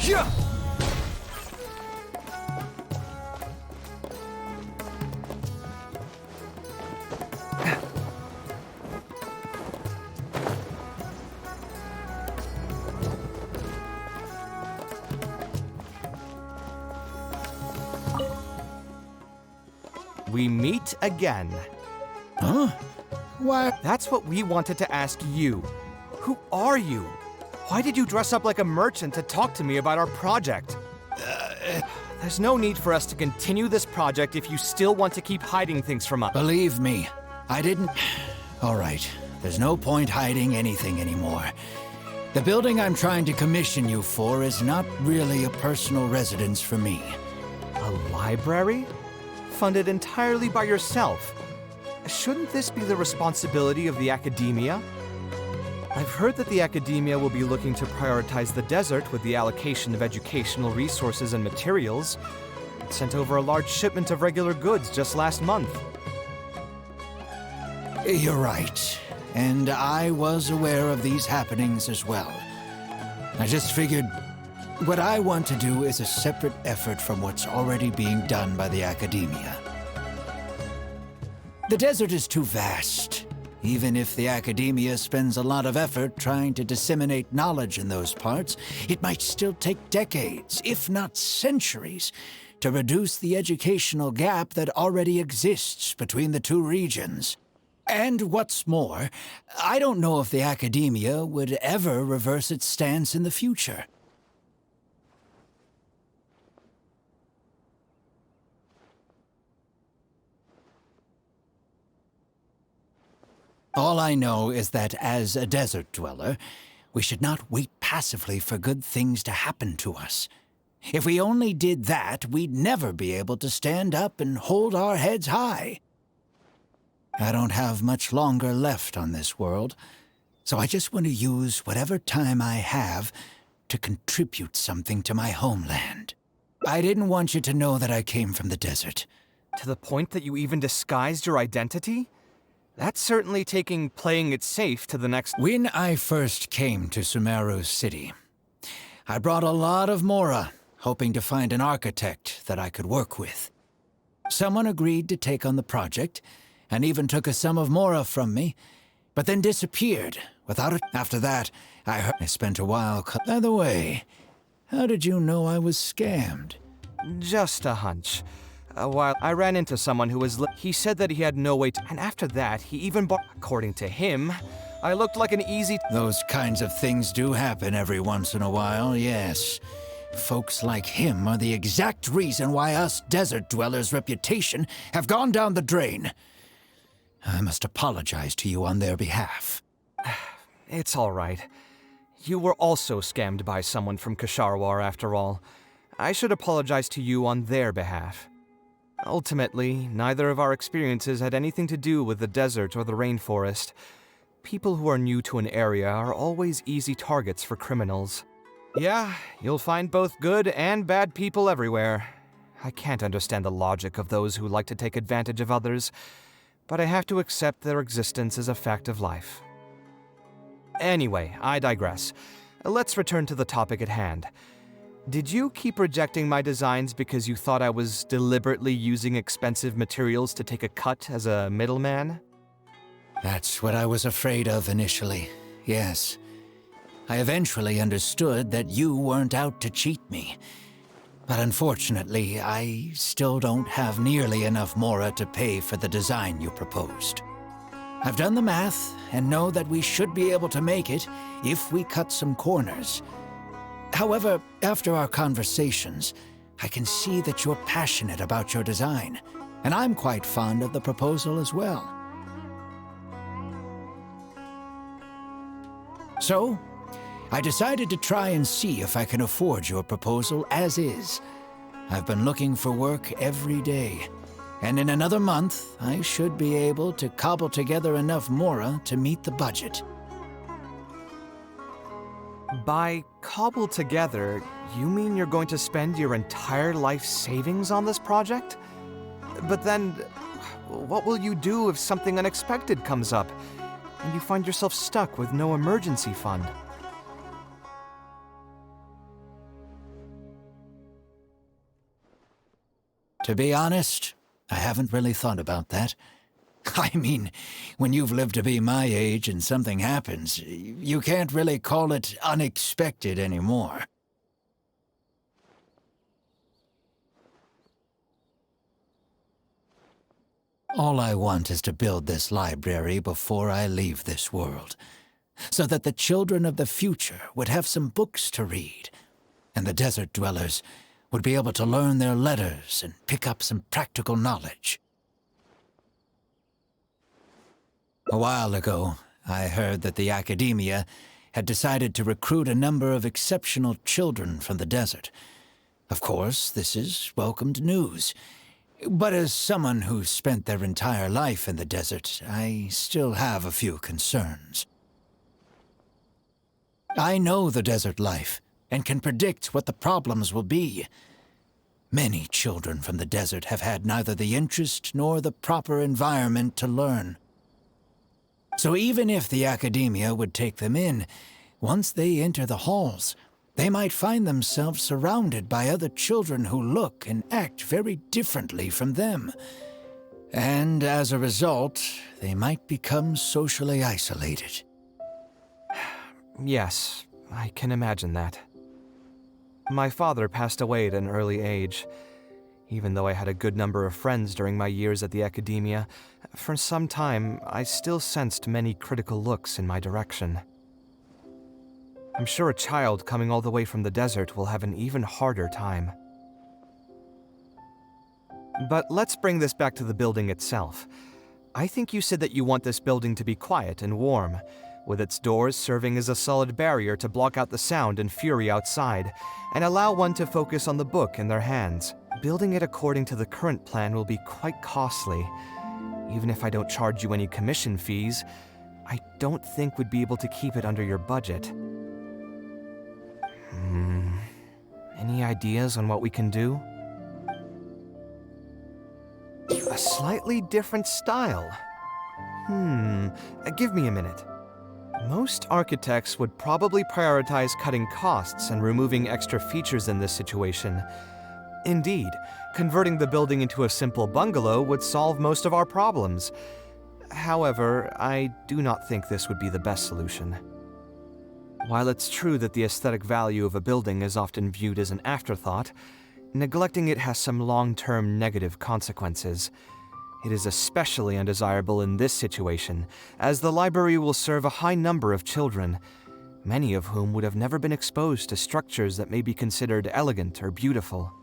Yeah! We meet again. Huh? Why? That's what we wanted to ask you. Who are you? Why did you dress up like a merchant to talk to me about our project? There's no need for us to continue this project if you still want to keep hiding things from us. Believe me, I didn't... All right, there's no point hiding anything anymore. The building I'm trying to commission you for is not really a personal residence for me. A library? Funded entirely by yourself. Shouldn't this be the responsibility of the academia? I've heard that the academia will be looking to prioritize the desert with the allocation of educational resources and materials. It sent over a large shipment of regular goods just last month. You're right, and I was aware of these happenings as well. I just figured What I want to do is a separate effort from what's already being done by the academia. The desert is too vast. Even if the academia spends a lot of effort trying to disseminate knowledge in those parts, it might still take decades, if not centuries, to reduce the educational gap that already exists between the two regions. And what's more, I don't know if the academia would ever reverse its stance in the future. All I know is that as a desert dweller, we should not wait passively for good things to happen to us. If we only did that, we'd never be able to stand up and hold our heads high. I don't have much longer left on this world, so I just want to use whatever time I have to contribute something to my homeland. I didn't want you to know that I came from the desert. To the point that you even disguised your identity? That's certainly taking playing it safe to the next... When I first came to Sumeru City, I brought a lot of Mora, hoping to find an architect that I could work with. Someone agreed to take on the project, and even took a sum of Mora from me, but then disappeared without it. After that, I spent a while... By the way, how did you know I was scammed? Just a hunch. While I ran into someone who was... He said that he had no way to... And after that, he even bought... According to him, I looked like an easy... Those kinds of things do happen every once in a while, yes. Folks like him are the exact reason why us desert dwellers' reputation have gone down the drain. I must apologize to you on their behalf. It's all right. You were also scammed by someone from Kasharwar, after all. I should apologize to you on their behalf. Ultimately, neither of our experiences had anything to do with the desert or the rainforest. People who are new to an area are always easy targets for criminals. Yeah, you'll find both good and bad people everywhere. I can't understand the logic of those who like to take advantage of others, but I have to accept their existence as a fact of life. Anyway, I digress. Let's return to the topic at hand. Did you keep rejecting my designs because you thought I was deliberately using expensive materials to take a cut as a middleman? That's what I was afraid of initially, yes. I eventually understood that you weren't out to cheat me. But unfortunately, I still don't have nearly enough Mora to pay for the design you proposed. I've done the math and know that we should be able to make it if we cut some corners. However, after our conversations, I can see that you're passionate about your design, and I'm quite fond of the proposal as well. So, I decided to try and see if I can afford your proposal as is. I've been looking for work every day, and in another month, I should be able to cobble together enough Mora to meet the budget. By cobble together, you mean you're going to spend your entire life savings on this project? But then, what will you do if something unexpected comes up, and you find yourself stuck with no emergency fund? To be honest, I haven't really thought about that. I mean, when you've lived to be my age and something happens, you can't really call it unexpected anymore. All I want is to build this library before I leave this world, so that the children of the future would have some books to read, and the desert dwellers would be able to learn their letters and pick up some practical knowledge. A while ago, I heard that the academia had decided to recruit a number of exceptional children from the desert. Of course, this is welcomed news. But as someone who spent their entire life in the desert, I still have a few concerns. I know the desert life and can predict what the problems will be. Many children from the desert have had neither the interest nor the proper environment to learn. So even if the academia would take them in, once they enter the halls, they might find themselves surrounded by other children who look and act very differently from them. And as a result, they might become socially isolated. Yes, I can imagine that. My father passed away at an early age. Even though I had a good number of friends during my years at the academia, for some time I still sensed many critical looks in my direction. I'm sure a child coming all the way from the desert will have an even harder time. But let's bring this back to the building itself. I think you said that you want this building to be quiet and warm, with its doors serving as a solid barrier to block out the sound and fury outside, and allow one to focus on the book in their hands. Building it according to the current plan will be quite costly. Even if I don't charge you any commission fees, I don't think we'd be able to keep it under your budget. Any ideas on what we can do? A slightly different style. Give me a minute. Most architects would probably prioritize cutting costs and removing extra features in this situation. Indeed, converting the building into a simple bungalow would solve most of our problems. However, I do not think this would be the best solution. While it's true that the aesthetic value of a building is often viewed as an afterthought, neglecting it has some long-term negative consequences. It is especially undesirable in this situation, as the library will serve a high number of children, many of whom would have never been exposed to structures that may be considered elegant or beautiful.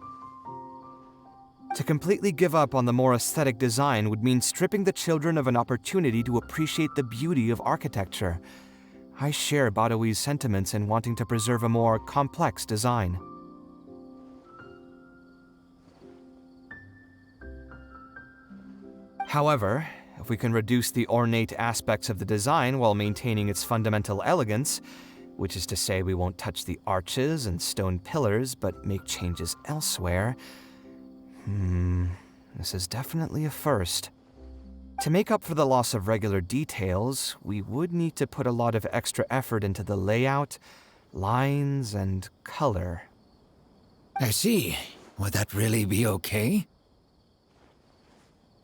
To completely give up on the more aesthetic design would mean stripping the children of an opportunity to appreciate the beauty of architecture. I share Badawi's sentiments in wanting to preserve a more complex design. However, if we can reduce the ornate aspects of the design while maintaining its fundamental elegance, which is to say we won't touch the arches and stone pillars but make changes elsewhere, this is definitely a first. To make up for the loss of regular details, we would need to put a lot of extra effort into the layout, lines, and color. I see. Would that really be okay?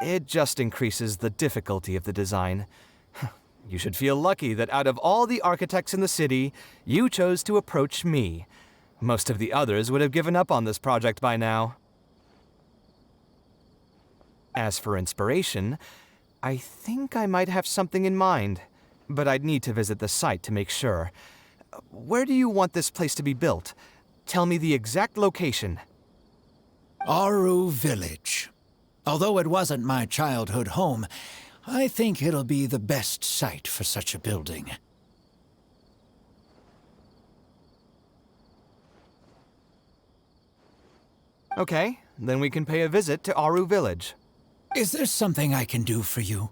It just increases the difficulty of the design. You should feel lucky that out of all the architects in the city, you chose to approach me. Most of the others would have given up on this project by now. As for inspiration, I think I might have something in mind, but I'd need to visit the site to make sure. Where do you want this place to be built? Tell me the exact location. Aru Village. Although it wasn't my childhood home, I think it'll be the best site for such a building. Okay, then we can pay a visit to Aru Village. Is there something I can do for you?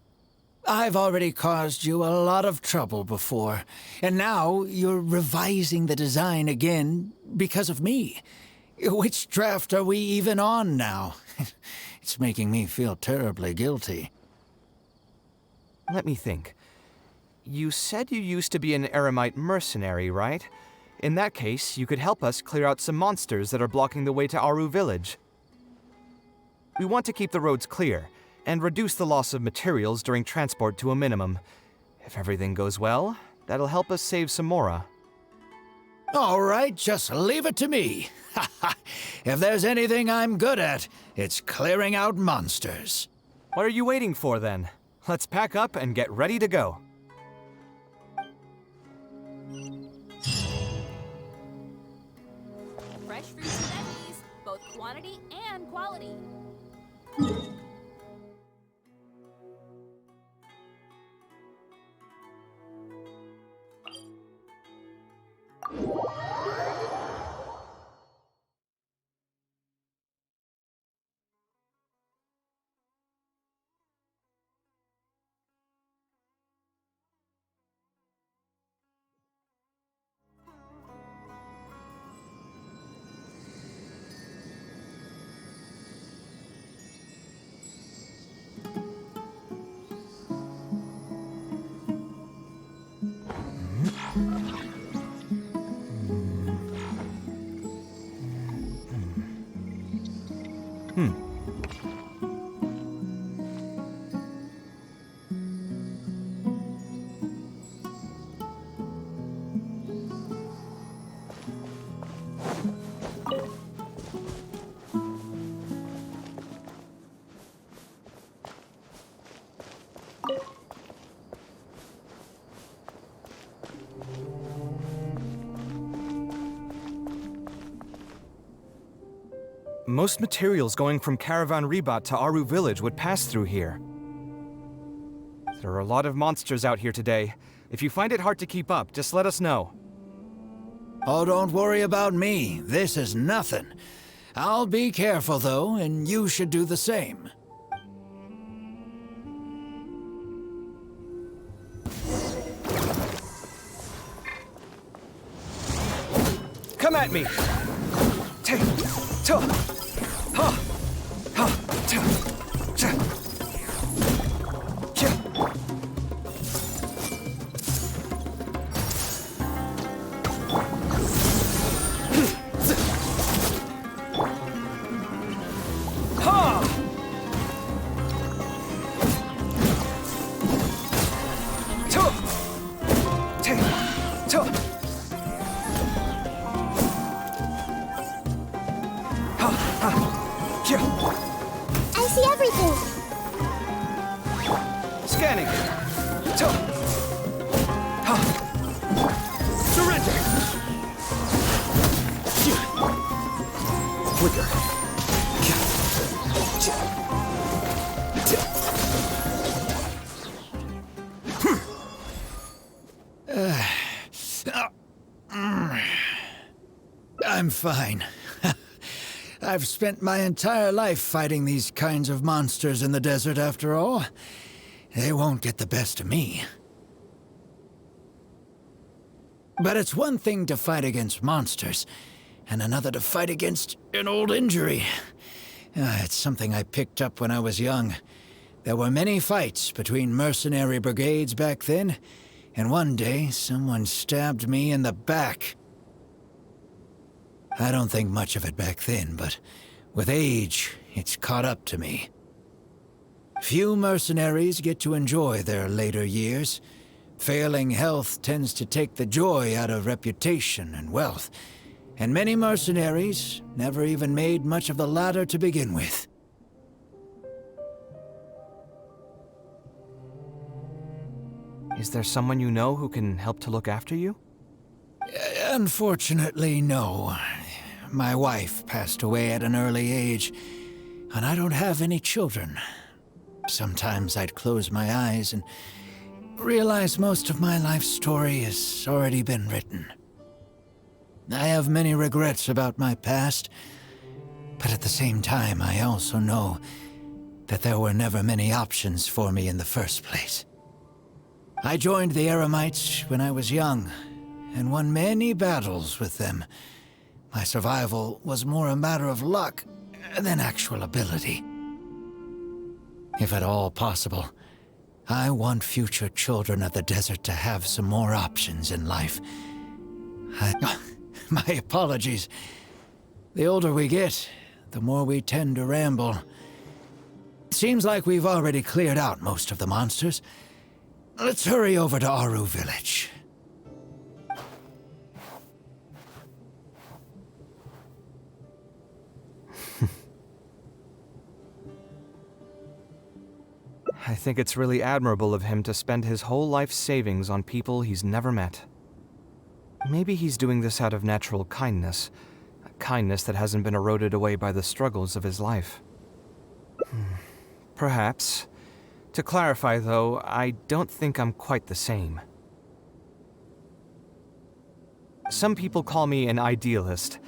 I've already caused you a lot of trouble before, and now you're revising the design again because of me. Which draft are we even on now? It's making me feel terribly guilty. Let me think. You said you used to be an Eremite mercenary, right? In that case, you could help us clear out some monsters that are blocking the way to Aru Village. We want to keep the roads clear, and reduce the loss of materials during transport to a minimum. If everything goes well, that'll help us save some Mora. All right, just leave it to me. If there's anything I'm good at, it's clearing out monsters. What are you waiting for, then? Let's pack up and get ready to go. Fresh fruits and veggies, both quantity and quality. Most materials going from Caravan Ribat to Aru Village would pass through here. There are a lot of monsters out here today. If you find it hard to keep up, just let us know. Oh, don't worry about me. This is nothing. I'll be careful, though, and you should do the same. Come at me! I see everything. Scanning. Surrender. Quicker. I'm fine. I've spent my entire life fighting these kinds of monsters in the desert, after all. They won't get the best of me. But it's one thing to fight against monsters, and another to fight against an old injury. It's something I picked up when I was young. There were many fights between mercenary brigades back then, and one day someone stabbed me in the back. I don't think much of it back then, but with age, it's caught up to me. Few mercenaries get to enjoy their later years. Failing health tends to take the joy out of reputation and wealth, and many mercenaries never even made much of the ladder to begin with. Is there someone you know who can help to look after you? Unfortunately, no. My wife passed away at an early age, and I don't have any children. Sometimes I'd close my eyes and realize most of my life story has already been written. I have many regrets about my past, but at the same time, I also know that there were never many options for me in the first place. I joined the Eremites when I was young, and won many battles with them. My survival was more a matter of luck than actual ability. If at all possible, I want future children of the desert to have some more options in life. My apologies. The older we get, the more we tend to ramble. Seems like we've already cleared out most of the monsters. Let's hurry over to Aru Village. I think it's really admirable of him to spend his whole life's savings on people he's never met. Maybe he's doing this out of natural kindness, a kindness that hasn't been eroded away by the struggles of his life. Perhaps. To clarify, though, I don't think I'm quite the same. Some people call me an idealist.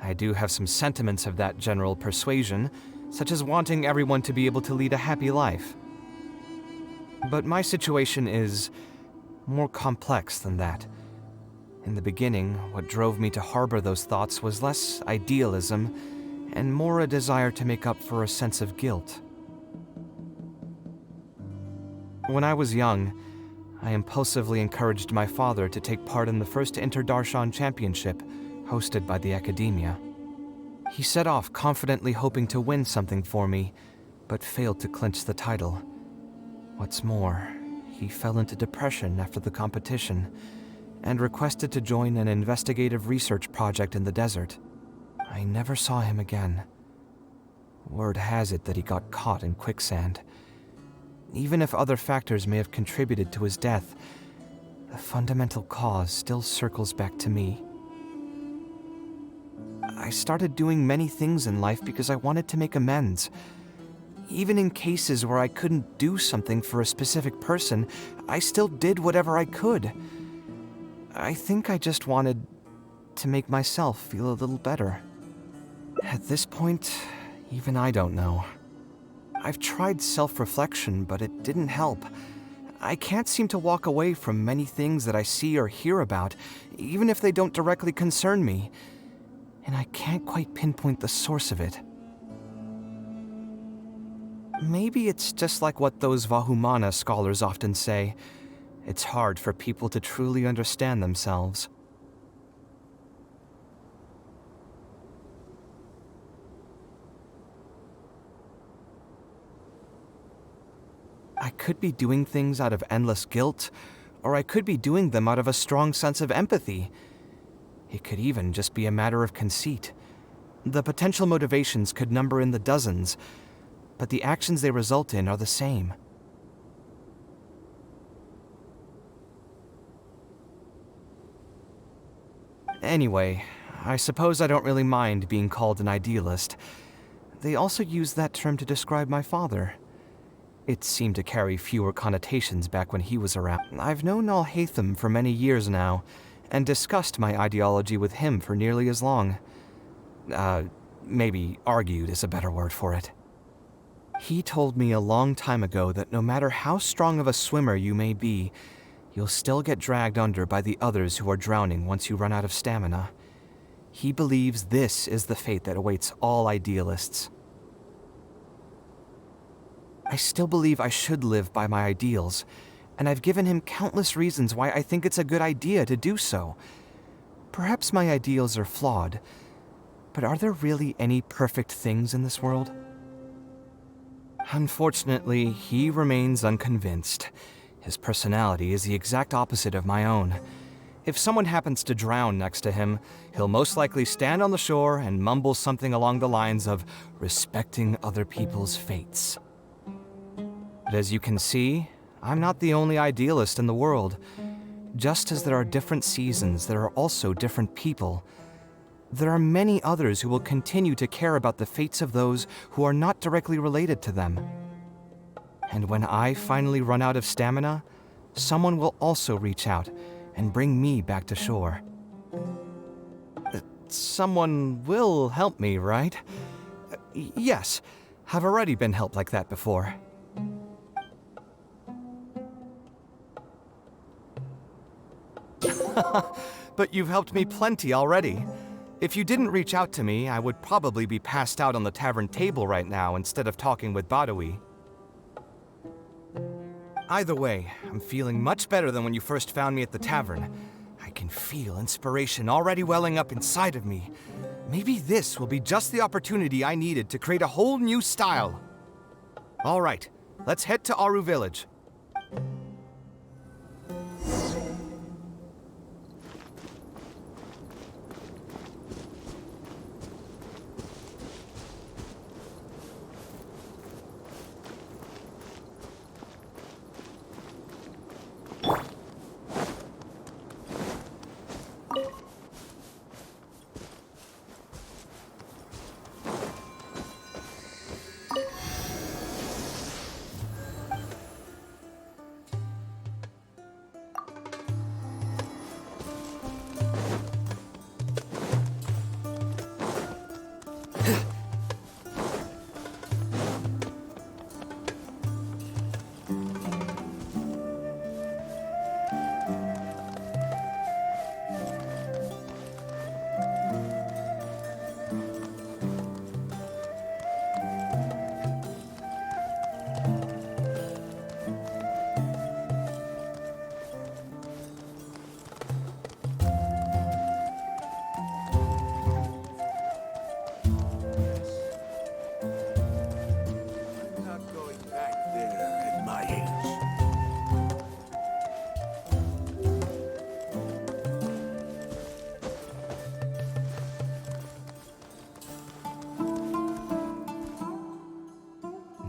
I do have some sentiments of that general persuasion, such as wanting everyone to be able to lead a happy life. But my situation is more complex than that. In the beginning, what drove me to harbor those thoughts was less idealism and more a desire to make up for a sense of guilt. When I was young, I impulsively encouraged my father to take part in the first Inter-Darshan Championship hosted by the Academia. He set off confidently hoping to win something for me, but failed to clinch the title. What's more, he fell into depression after the competition and requested to join an investigative research project in the desert. I never saw him again. Word has it that he got caught in quicksand. Even if other factors may have contributed to his death, the fundamental cause still circles back to me. I started doing many things in life because I wanted to make amends. Even in cases where I couldn't do something for a specific person, I still did whatever I could. I think I just wanted to make myself feel a little better. At this point, even I don't know. I've tried self-reflection, but it didn't help. I can't seem to walk away from many things that I see or hear about, even if they don't directly concern me. And I can't quite pinpoint the source of it. Maybe it's just like what those Vahumana scholars often say. It's hard for people to truly understand themselves. I could be doing things out of endless guilt, or I could be doing them out of a strong sense of empathy. It could even just be a matter of conceit. The potential motivations could number in the dozens, but the actions they result in are the same. Anyway, I suppose I don't really mind being called an idealist. They also used that term to describe my father. It seemed to carry fewer connotations back when he was around. I've known Al-Haytham for many years now, and discussed my ideology with him for nearly as long. Maybe argued is a better word for it. He told me a long time ago that no matter how strong of a swimmer you may be, you'll still get dragged under by the others who are drowning once you run out of stamina. He believes this is the fate that awaits all idealists. I still believe I should live by my ideals, and I've given him countless reasons why I think it's a good idea to do so. Perhaps my ideals are flawed, but are there really any perfect things in this world? Unfortunately, he remains unconvinced. His personality is the exact opposite of my own. If someone happens to drown next to him, he'll most likely stand on the shore and mumble something along the lines of respecting other people's fates. But as you can see, I'm not the only idealist in the world. Just as there are different seasons, there are also different people. There are many others who will continue to care about the fates of those who are not directly related to them. And when I finally run out of stamina, someone will also reach out and bring me back to shore. Someone will help me, right? Yes, I've already been helped like that before. But you've helped me plenty already. If you didn't reach out to me, I would probably be passed out on the tavern table right now instead of talking with Badawi. Either way, I'm feeling much better than when you first found me at the tavern. I can feel inspiration already welling up inside of me. Maybe this will be just the opportunity I needed to create a whole new style. All right, let's head to Aru Village.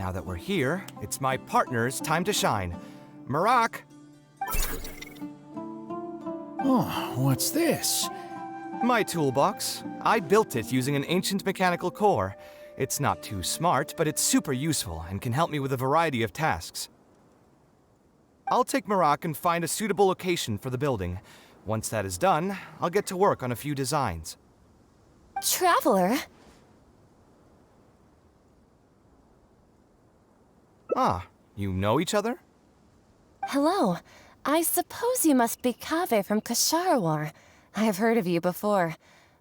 Now that we're here, it's my partner's time to shine. Marak! Oh, what's this? My toolbox. I built it using an ancient mechanical core. It's not too smart, but it's super useful and can help me with a variety of tasks. I'll take Marak and find a suitable location for the building. Once that is done, I'll get to work on a few designs. Traveler? Ah, you know each other? Hello. I suppose you must be Kaveh from Kasharawar. I have heard of you before.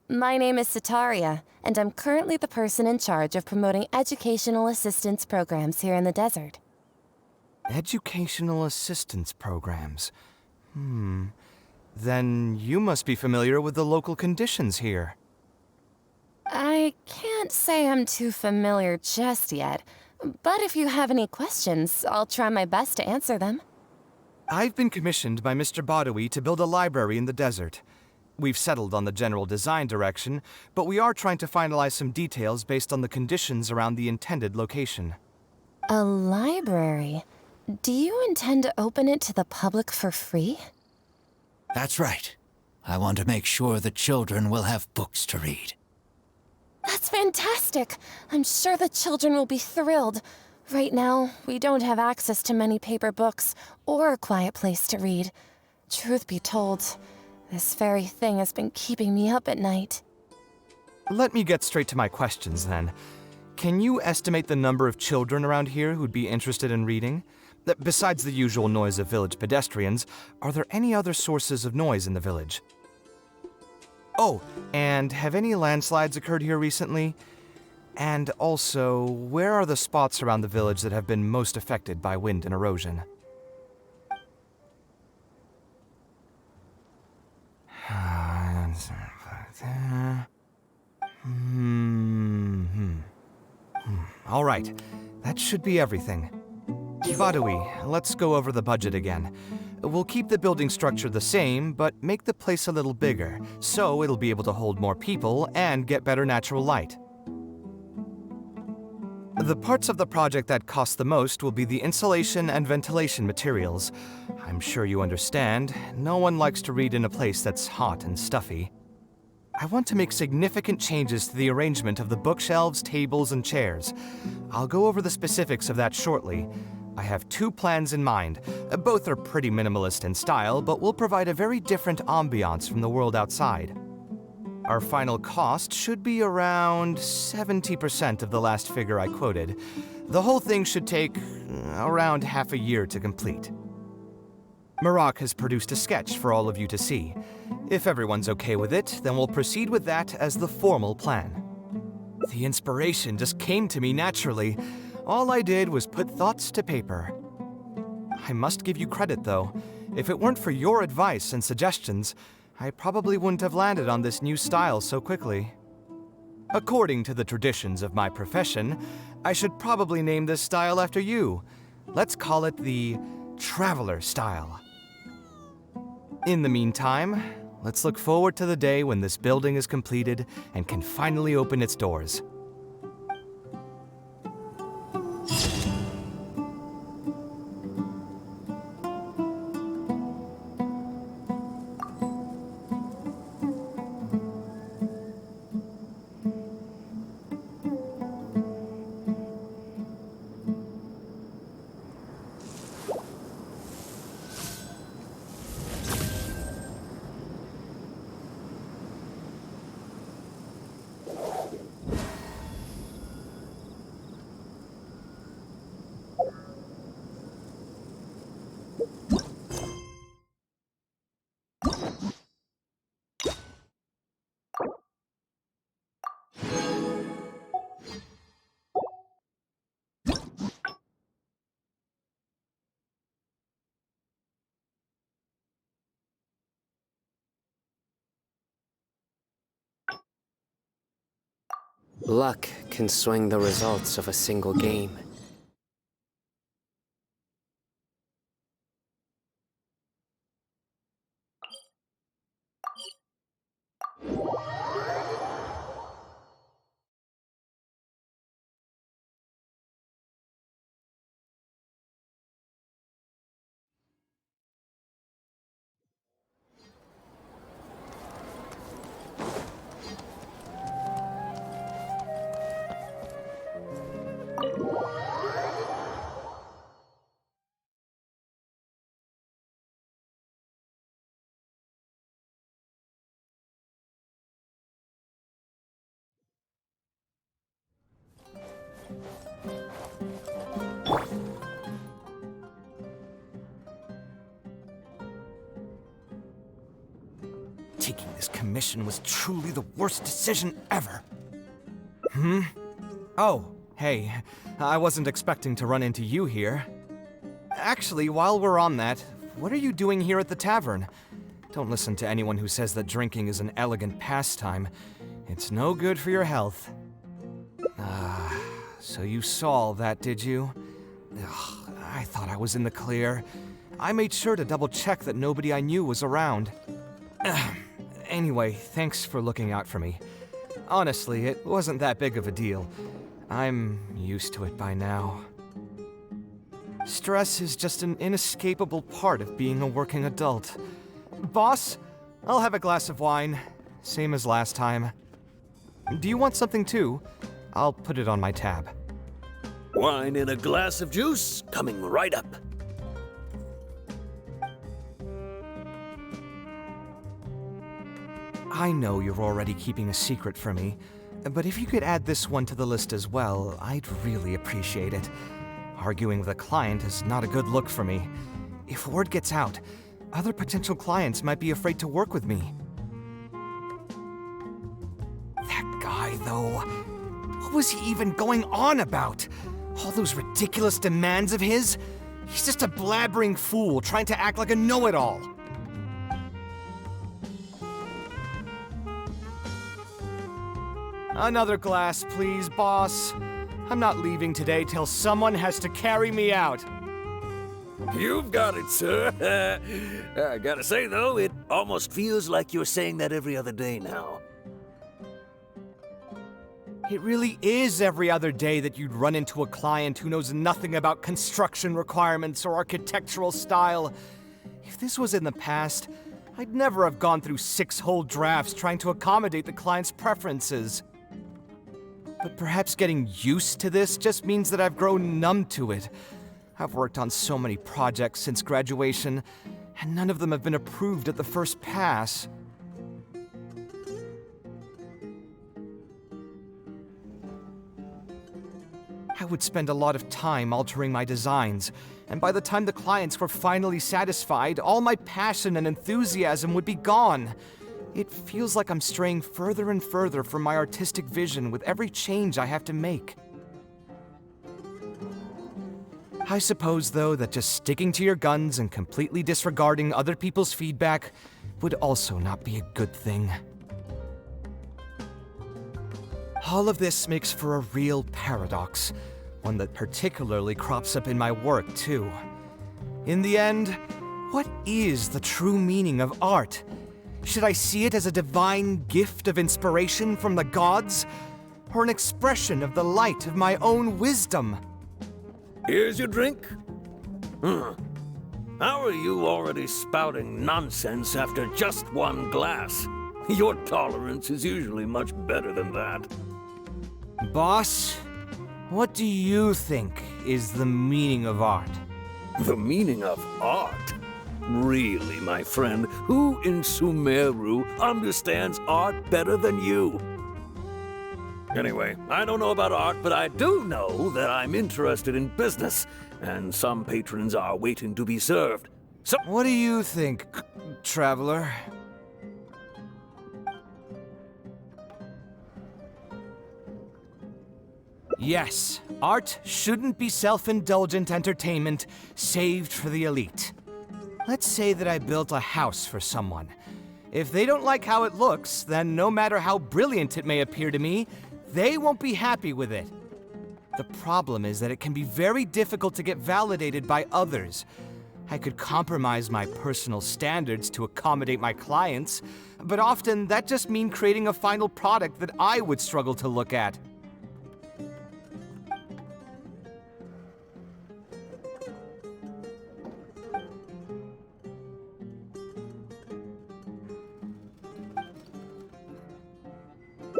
My name is Sitaria, and I'm currently the person in charge of promoting educational assistance programs here in the desert. Educational assistance programs. Then you must be familiar with the local conditions here. I can't say I'm too familiar just yet, but if you have any questions, I'll try my best to answer them. I've been commissioned by Mr. Badawi to build a library in the desert. We've settled on the general design direction, but we are trying to finalize some details based on the conditions around the intended location. A library? Do you intend to open it to the public for free? That's right. I want to make sure the children will have books to read. That's fantastic! I'm sure the children will be thrilled. Right now, we don't have access to many paper books or a quiet place to read. Truth be told, this very thing has been keeping me up at night. Let me get straight to my questions then. Can you estimate the number of children around here who'd be interested in reading? Besides the usual noise of village pedestrians, are there any other sources of noise in the village? Oh, and have any landslides occurred here recently? And also, where are the spots around the village that have been most affected by wind and erosion? All right, that should be everything. Badawi, let's go over the budget again. We'll keep the building structure the same, but make the place a little bigger, so it'll be able to hold more people and get better natural light. The parts of the project that cost the most will be the insulation and ventilation materials. I'm sure you understand, no one likes to read in a place that's hot and stuffy. I want to make significant changes to the arrangement of the bookshelves, tables, and chairs. I'll go over the specifics of that shortly. I have two plans in mind. Both are pretty minimalist in style, but will provide a very different ambiance from the world outside. Our final cost should be around 70% of the last figure I quoted. The whole thing should take around half a year to complete. Marak has produced a sketch for all of you to see. If everyone's okay with it, then we'll proceed with that as the formal plan. The inspiration just came to me naturally. All I did was put thoughts to paper. I must give you credit, though. If it weren't for your advice and suggestions, I probably wouldn't have landed on this new style so quickly. According to the traditions of my profession, I should probably name this style after you. Let's call it the Traveler style. In the meantime, let's look forward to the day when this building is completed and can finally open its doors. Luck can swing the results of a single game. Taking this commission was truly the worst decision ever. Oh, hey, I wasn't expecting to run into you here. Actually, while we're on that, what are you doing here at the tavern? Don't listen to anyone who says that drinking is an elegant pastime. It's no good for your health. So you saw all that, did you? Ugh, I thought I was in the clear. I made sure to double-check that nobody I knew was around. Anyway, thanks for looking out for me. Honestly, it wasn't that big of a deal. I'm used to it by now. Stress is just an inescapable part of being a working adult. Boss, I'll have a glass of wine, same as last time. Do you want something too? I'll put it on my tab. Wine in a glass of juice, coming right up. I know you're already keeping a secret from me, but if you could add this one to the list as well, I'd really appreciate it. Arguing with a client is not a good look for me. If word gets out, other potential clients might be afraid to work with me. That guy, though, what was he even going on about? All those ridiculous demands of his? He's just a blabbering fool trying to act like a know-it-all. Another glass, please, boss. I'm not leaving today till someone has to carry me out. You've got it, sir. I gotta say, though, it almost feels like you're saying that every other day now. It really is every other day that you'd run into a client who knows nothing about construction requirements or architectural style. If this was in the past, I'd never have gone through 6 whole drafts trying to accommodate the client's preferences. But perhaps getting used to this just means that I've grown numb to it. I've worked on so many projects since graduation, and none of them have been approved at the first pass. I would spend a lot of time altering my designs, and by the time the clients were finally satisfied, all my passion and enthusiasm would be gone. It feels like I'm straying further and further from my artistic vision with every change I have to make. I suppose, though, that just sticking to your guns and completely disregarding other people's feedback would also not be a good thing. All of this makes for a real paradox, one that particularly crops up in my work, too. In the end, what is the true meaning of art? Should I see it as a divine gift of inspiration from the gods, or an expression of the light of my own wisdom? Here's your drink. How are you already spouting nonsense after just one glass? Your tolerance is usually much better than that. Boss, what do you think is the meaning of art? The meaning of art? Really, my friend, who in Sumeru understands art better than you? Anyway, I don't know about art, but I do know that I'm interested in business, and some patrons are waiting to be served. So, what do you think, traveler? Yes, art shouldn't be self-indulgent entertainment saved for the elite. Let's say that I built a house for someone. If they don't like how it looks, then no matter how brilliant it may appear to me, they won't be happy with it. The problem is that it can be very difficult to get validated by others. I could compromise my personal standards to accommodate my clients, but often that just means creating a final product that I would struggle to look at.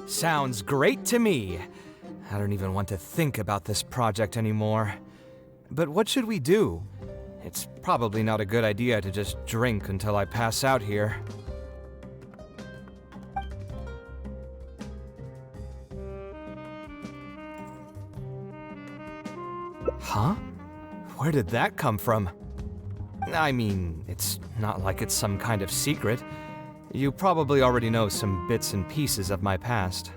Sounds great to me. I don't even want to think about this project anymore. But what should we do? It's probably not a good idea to just drink until I pass out here. Huh? Where did that come from? I mean, it's not like it's some kind of secret. You probably already know some bits and pieces of my past.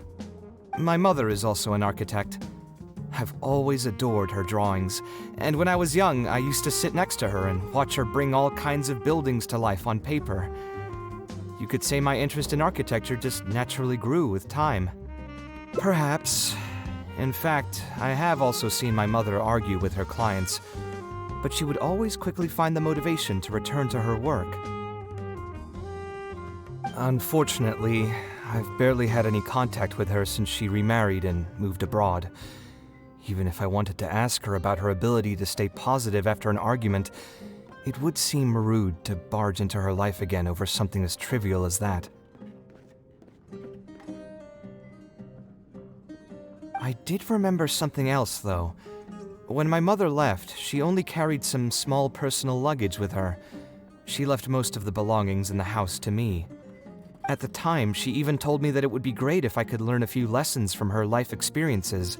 My mother is also an architect. I've always adored her drawings, and when I was young, I used to sit next to her and watch her bring all kinds of buildings to life on paper. You could say my interest in architecture just naturally grew with time. Perhaps. In fact, I have also seen my mother argue with her clients, but she would always quickly find the motivation to return to her work. Unfortunately, I've barely had any contact with her since she remarried and moved abroad. Even if I wanted to ask her about her ability to stay positive after an argument, it would seem rude to barge into her life again over something as trivial as that. I did remember something else, though. When my mother left, she only carried some small personal luggage with her. She left most of the belongings in the house to me. At the time, she even told me that it would be great if I could learn a few lessons from her life experiences,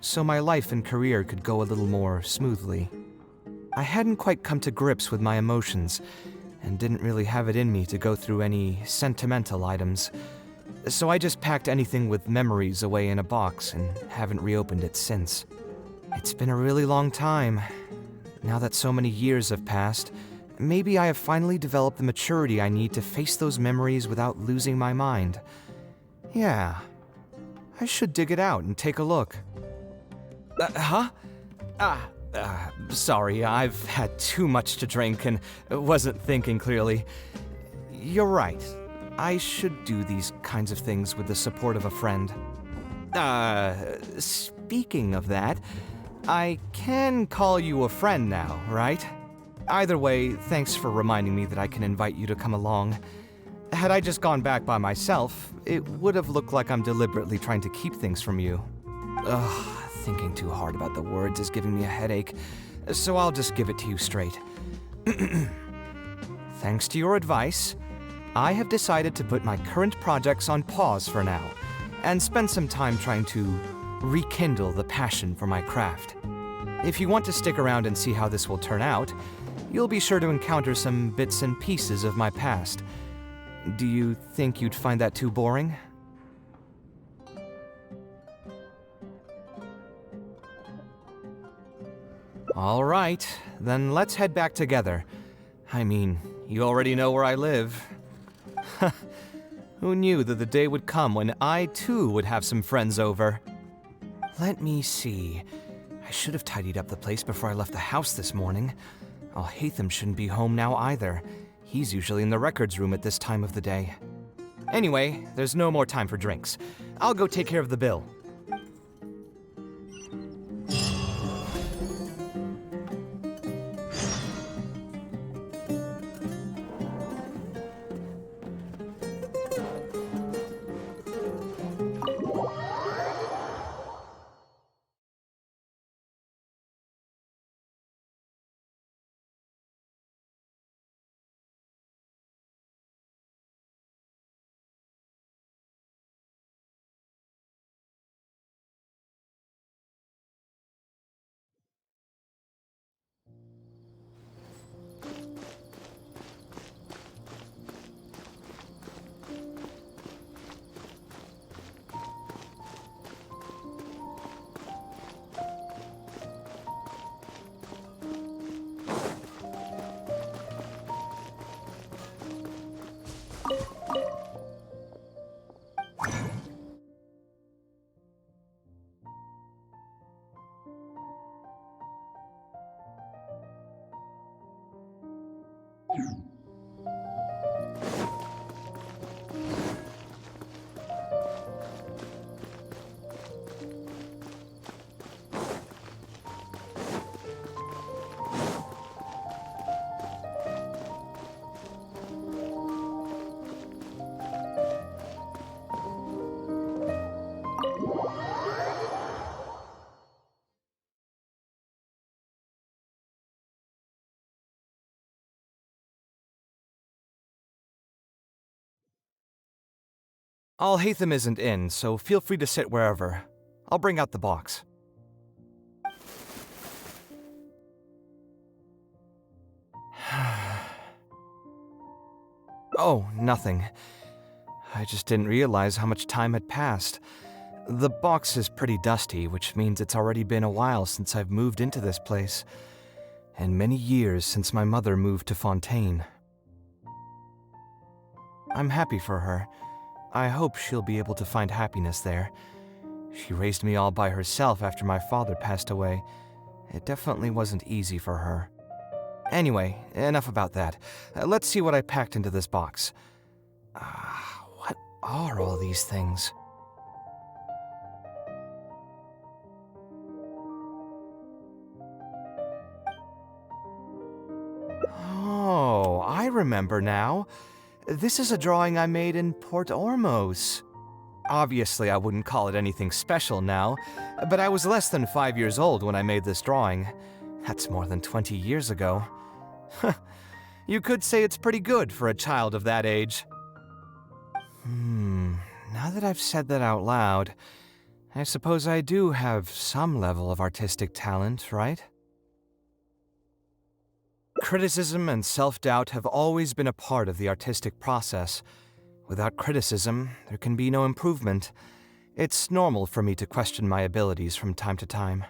so my life and career could go a little more smoothly. I hadn't quite come to grips with my emotions, and didn't really have it in me to go through any sentimental items, so I just packed anything with memories away in a box and haven't reopened it since. It's been a really long time. Now that so many years have passed, maybe I have finally developed the maturity I need to face those memories without losing my mind. Yeah, I should dig it out and take a look. Sorry, I've had too much to drink and wasn't thinking clearly. You're right. I should do these kinds of things with the support of a friend. Speaking of that, I can call you a friend now, right? Either way, thanks for reminding me that I can invite you to come along. Had I just gone back by myself, it would have looked like I'm deliberately trying to keep things from you. Ugh, thinking too hard about the words is giving me a headache, so I'll just give it to you straight. Thanks to your advice, I have decided to put my current projects on pause for now, and spend some time trying to rekindle the passion for my craft. If you want to stick around and see how this will turn out, you'll be sure to encounter some bits and pieces of my past. Do you think you'd find that too boring? All right, then let's head back together. I mean, you already know where I live. Who knew that the day would come when I too would have some friends over? Let me see. I should have tidied up the place before I left the house this morning. Alhaitham shouldn't be home now either. He's usually in the records room at this time of the day. Anyway, there's no more time for drinks. I'll go take care of the bill. Alhaitham isn't in, so feel free to sit wherever. I'll bring out the box. Oh, nothing. I just didn't realize how much time had passed. The box is pretty dusty, which means it's already been a while since I've moved into this place, and many years since my mother moved to Fontaine. I'm happy for her. I hope she'll be able to find happiness there. She raised me all by herself after my father passed away. It definitely wasn't easy for her. Anyway, enough about that. Let's see what I packed into this box. What are all these things? Oh, I remember now. This is a drawing I made in Port Ormos. Obviously, I wouldn't call it anything special now, but I was less than 5 years old when I made this drawing. That's more than 20 years ago. You could say it's pretty good for a child of that age. Now that I've said that out loud, I suppose I do have some level of artistic talent, right? Criticism and self-doubt have always been a part of the artistic process. Without criticism, there can be no improvement. It's normal for me to question my abilities from time to time.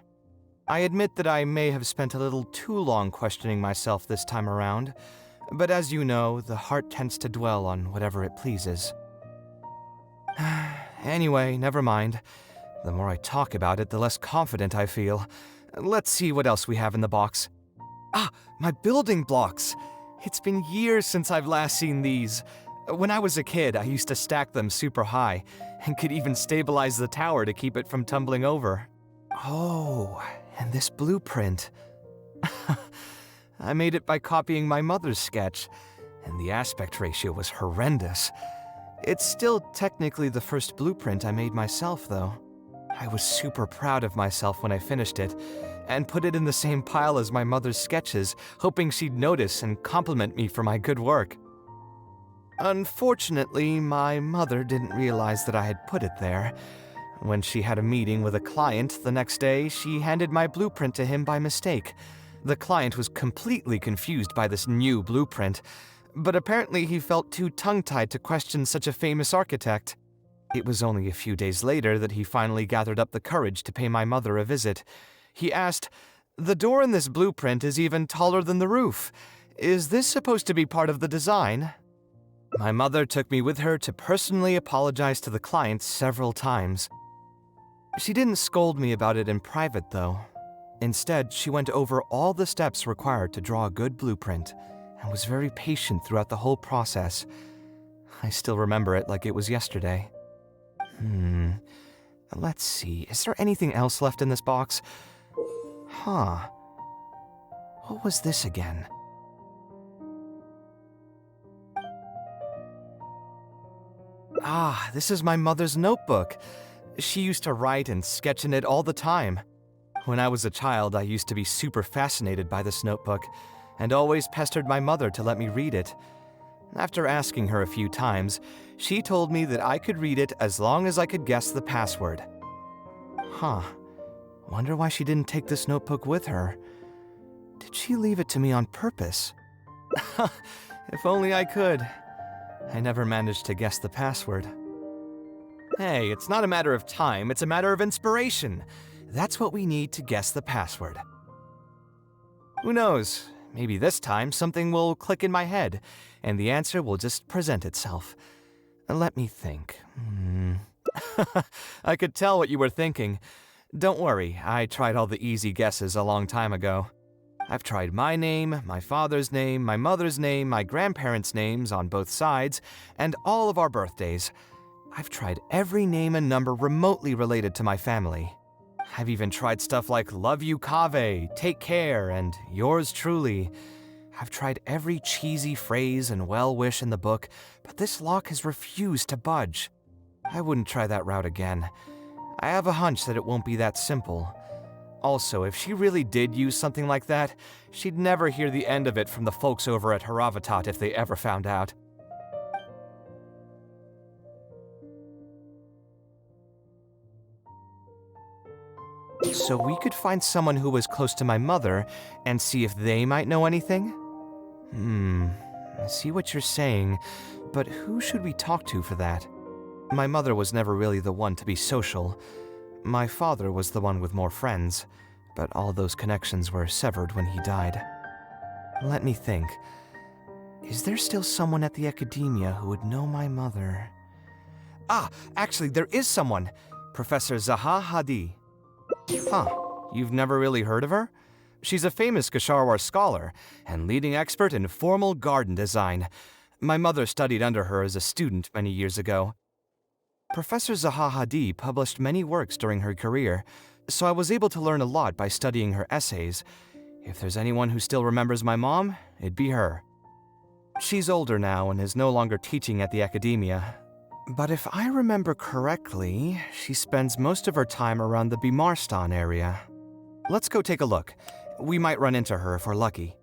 I admit that I may have spent a little too long questioning myself this time around, but as you know, the heart tends to dwell on whatever it pleases. Anyway, never mind. The more I talk about it, the less confident I feel. Let's see what else we have in the box. My building blocks! It's been years since I've last seen these. When I was a kid, I used to stack them super high, and could even stabilize the tower to keep it from tumbling over. Oh, and this blueprint. I made it by copying my mother's sketch, and the aspect ratio was horrendous. It's still technically the first blueprint I made myself, though. I was super proud of myself when I finished it, and put it in the same pile as my mother's sketches, hoping she'd notice and compliment me for my good work. Unfortunately, my mother didn't realize that I had put it there. When she had a meeting with a client the next day, she handed my blueprint to him by mistake. The client was completely confused by this new blueprint, but apparently he felt too tongue-tied to question such a famous architect. It was only a few days later that he finally gathered up the courage to pay my mother a visit. He asked, "The door in this blueprint is even taller than the roof. Is this supposed to be part of the design?" My mother took me with her to personally apologize to the client several times. She didn't scold me about it in private, though. Instead, she went over all the steps required to draw a good blueprint, and was very patient throughout the whole process. I still remember it like it was yesterday. Let's see, is there anything else left in this box? What was this again? This is my mother's notebook. She used to write and sketch in it all the time. When I was a child, I used to be super fascinated by this notebook, and always pestered my mother to let me read it. After asking her a few times, she told me that I could read it as long as I could guess the password. Wonder why she didn't take this notebook with her. Did she leave it to me on purpose? If only I could. I never managed to guess the password. Hey, it's not a matter of time, it's a matter of inspiration. That's what we need to guess the password. Who knows? Maybe this time something will click in my head, and the answer will just present itself. Let me think. I could tell what you were thinking. Don't worry, I tried all the easy guesses a long time ago. I've tried my name, my father's name, my mother's name, my grandparents' names on both sides, and all of our birthdays. I've tried every name and number remotely related to my family. I've even tried stuff like love you Kaveh, take care, and yours truly. I've tried every cheesy phrase and well-wish in the book, but this lock has refused to budge. I wouldn't try that route again. I have a hunch that it won't be that simple. Also, if she really did use something like that, she'd never hear the end of it from the folks over at Haravatat if they ever found out. So we could find someone who was close to my mother and see if they might know anything? I see what you're saying, but who should we talk to for that? My mother was never really the one to be social. My father was the one with more friends, but all those connections were severed when he died. Let me think. Is there still someone at the academia who would know my mother? Ah, actually, there is someone. Professor Zaha Hadi. Huh, you've never really heard of her? She's a famous Gasharwar scholar and leading expert in formal garden design. My mother studied under her as a student many years ago. Professor Zaha Hadi published many works during her career, so I was able to learn a lot by studying her essays. If there's anyone who still remembers my mom, it'd be her. She's older now and is no longer teaching at the academia. But if I remember correctly, she spends most of her time around the Bimarstan area. Let's go take a look. We might run into her if we're lucky.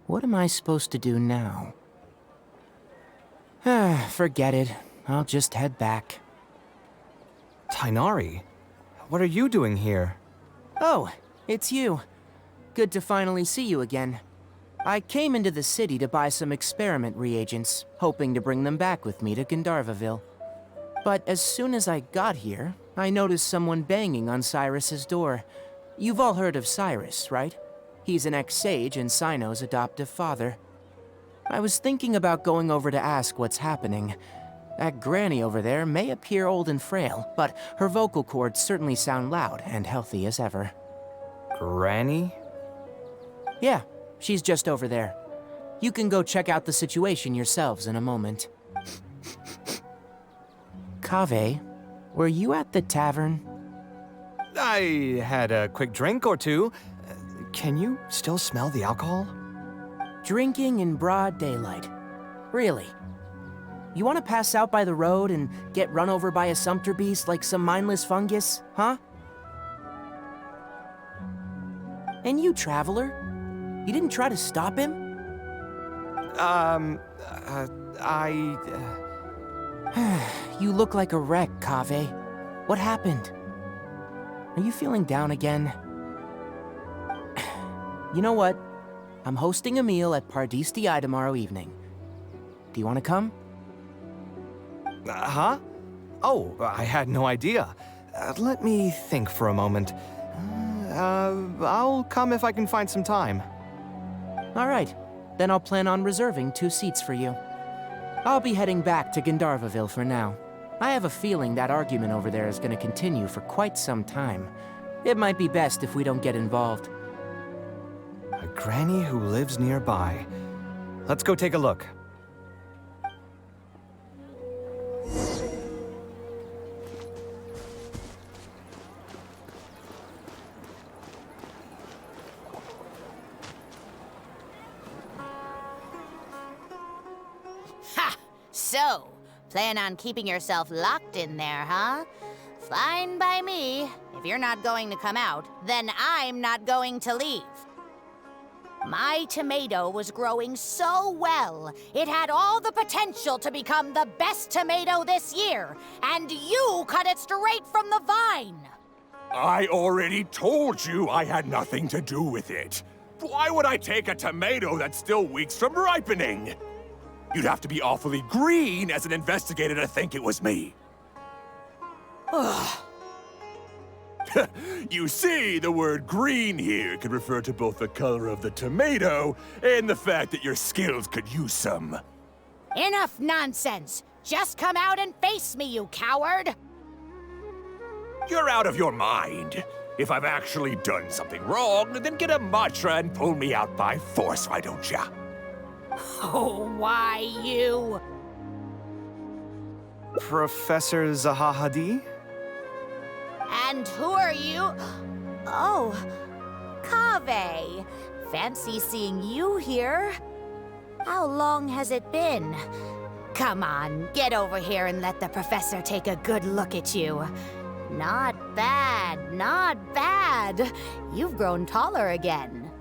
What am I supposed to do now? Forget it. I'll just head back. Tainari, what are you doing here? Oh, it's you. Good to finally see you again. I came into the city to buy some experiment reagents, hoping to bring them back with me to Gandharvaville. But as soon as I got here, I noticed someone banging on Cyrus's door. You've all heard of Cyrus, right? He's an ex-sage and Sino's adoptive father. I was thinking about going over to ask what's happening. That granny over there may appear old and frail, but her vocal cords certainly sound loud and healthy as ever. Granny? Yeah, she's just over there. You can go check out the situation yourselves in a moment. Kaveh, were you at the tavern? I had a quick drink or two. Can you still smell the alcohol? Drinking in broad daylight. Really? You want to pass out by the road and get run over by a sumpter beast like some mindless fungus, huh? And you, traveler? You didn't try to stop him? You look like a wreck, Kaveh. What happened? Are you feeling down again? You know what? I'm hosting a meal at Pardis Di tomorrow evening. Do you want to come? Huh? Oh, I had no idea. Let me think for a moment. I'll come if I can find some time. All right. Then I'll plan on reserving 2 seats for you. I'll be heading back to Gandharvaville for now. I have a feeling that argument over there is going to continue for quite some time. It might be best if we don't get involved. A granny who lives nearby. Let's go take a look. Ha! So, plan on keeping yourself locked in there, huh? Fine by me. If you're not going to come out, then I'm not going to leave. My tomato was growing so well, it had all the potential to become the best tomato this year, and you cut it straight from the vine. I already told you I had nothing to do with it. Why would I take a tomato that's still weeks from ripening? You'd have to be awfully green as an investigator to think it was me. Ugh. You see, the word green here could refer to both the color of the tomato and the fact that your skills could use some. Enough nonsense! Just come out and face me, you coward! You're out of your mind. If I've actually done something wrong, then get a mantra and pull me out by force, why don't ya? Oh, why you? Professor Zahahadi? And who are you? Oh, Kaveh. Fancy seeing you here. How long has it been? Come on, get over here and let the professor take a good look at you. Not bad, not bad. You've grown taller again.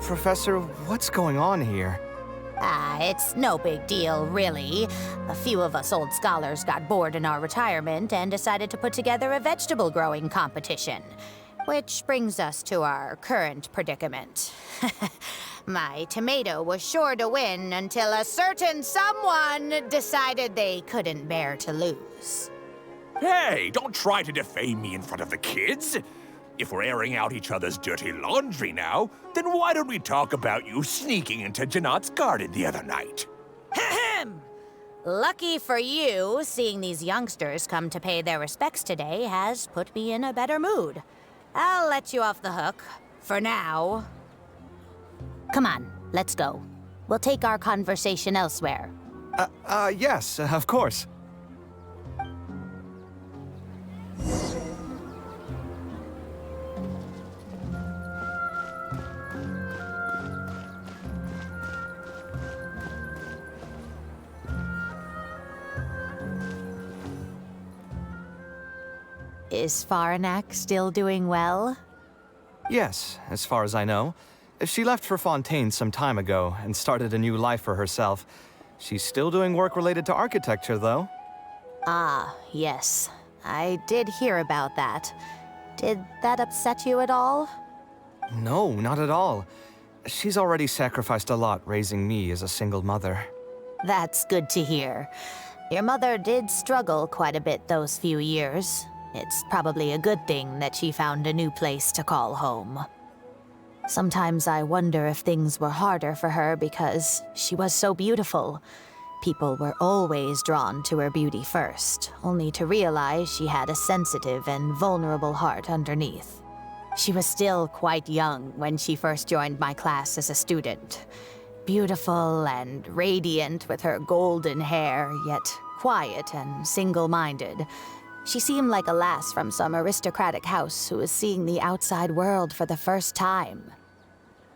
Professor, what's going on here? It's no big deal, really. A few of us old scholars got bored in our retirement and decided to put together a vegetable growing competition. Which brings us to our current predicament. My tomato was sure to win until a certain someone decided they couldn't bear to lose. Hey, don't try to defame me in front of the kids. If we're airing out each other's dirty laundry now, then why don't we talk about you sneaking into Janat's garden the other night? Ahem! Lucky for you, seeing these youngsters come to pay their respects today has put me in a better mood. I'll let you off the hook, for now. Come on, let's go. We'll take our conversation elsewhere. Yes, of course. Is Faranak still doing well? Yes, as far as I know. She left for Fontaine some time ago and started a new life for herself. She's still doing work related to architecture, though. Ah, yes. I did hear about that. Did that upset you at all? No, not at all. She's already sacrificed a lot raising me as a single mother. That's good to hear. Your mother did struggle quite a bit those few years. It's probably a good thing that she found a new place to call home. Sometimes I wonder if things were harder for her because she was so beautiful. People were always drawn to her beauty first, only to realize she had a sensitive and vulnerable heart underneath. She was still quite young when she first joined my class as a student. Beautiful and radiant with her golden hair, yet quiet and single-minded. She seemed like a lass from some aristocratic house who was seeing the outside world for the first time.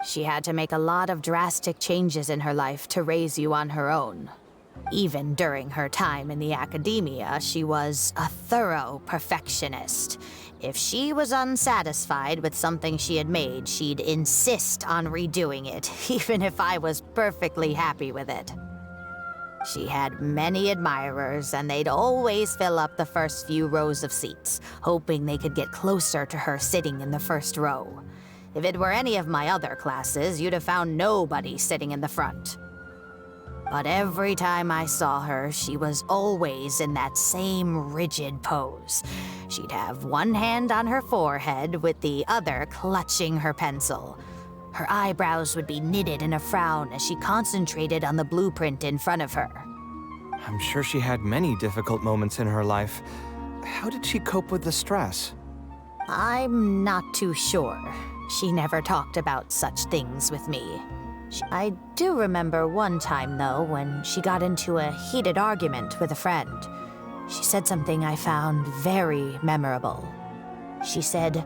She had to make a lot of drastic changes in her life to raise you on her own. Even during her time in the academia, she was a thorough perfectionist. If she was unsatisfied with something she had made, she'd insist on redoing it, even if I was perfectly happy with it. She had many admirers, and they'd always fill up the first few rows of seats, hoping they could get closer to her sitting in the first row. If it were any of my other classes, you'd have found nobody sitting in the front. But every time I saw her, she was always in that same rigid pose. She'd have one hand on her forehead with the other clutching her pencil. Her eyebrows would be knitted in a frown as she concentrated on the blueprint in front of her. I'm sure she had many difficult moments in her life. How did she cope with the stress? I'm not too sure. She never talked about such things with me. I do remember one time, though, when she got into a heated argument with a friend. She said something I found very memorable. She said,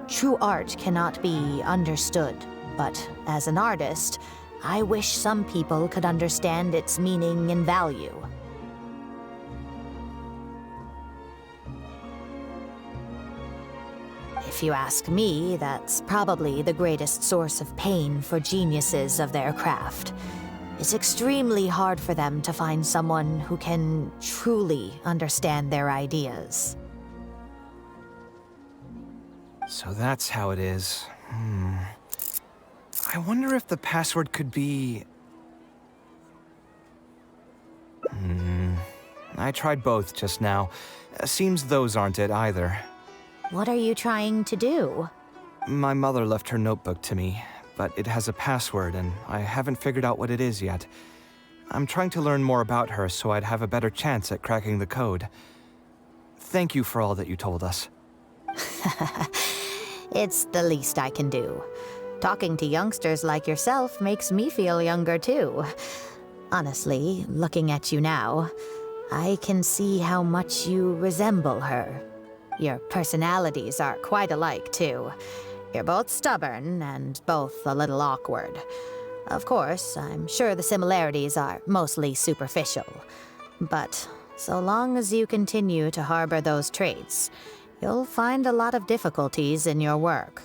"True art cannot be understood, but as an artist, I wish some people could understand its meaning and value." If you ask me, that's probably the greatest source of pain for geniuses of their craft. It's extremely hard for them to find someone who can truly understand their ideas. So that's how it is. I wonder if the password could be... I tried both just now. Seems those aren't it either. What are you trying to do? My mother left her notebook to me, but it has a password and I haven't figured out what it is yet. I'm trying to learn more about her so I'd have a better chance at cracking the code. Thank you for all that you told us. It's the least I can do. Talking to youngsters like yourself makes me feel younger too. Honestly, looking at you now, I can see how much you resemble her. Your personalities are quite alike too. You're both stubborn and both a little awkward. Of course, I'm sure the similarities are mostly superficial. But so long as you continue to harbor those traits, you'll find a lot of difficulties in your work.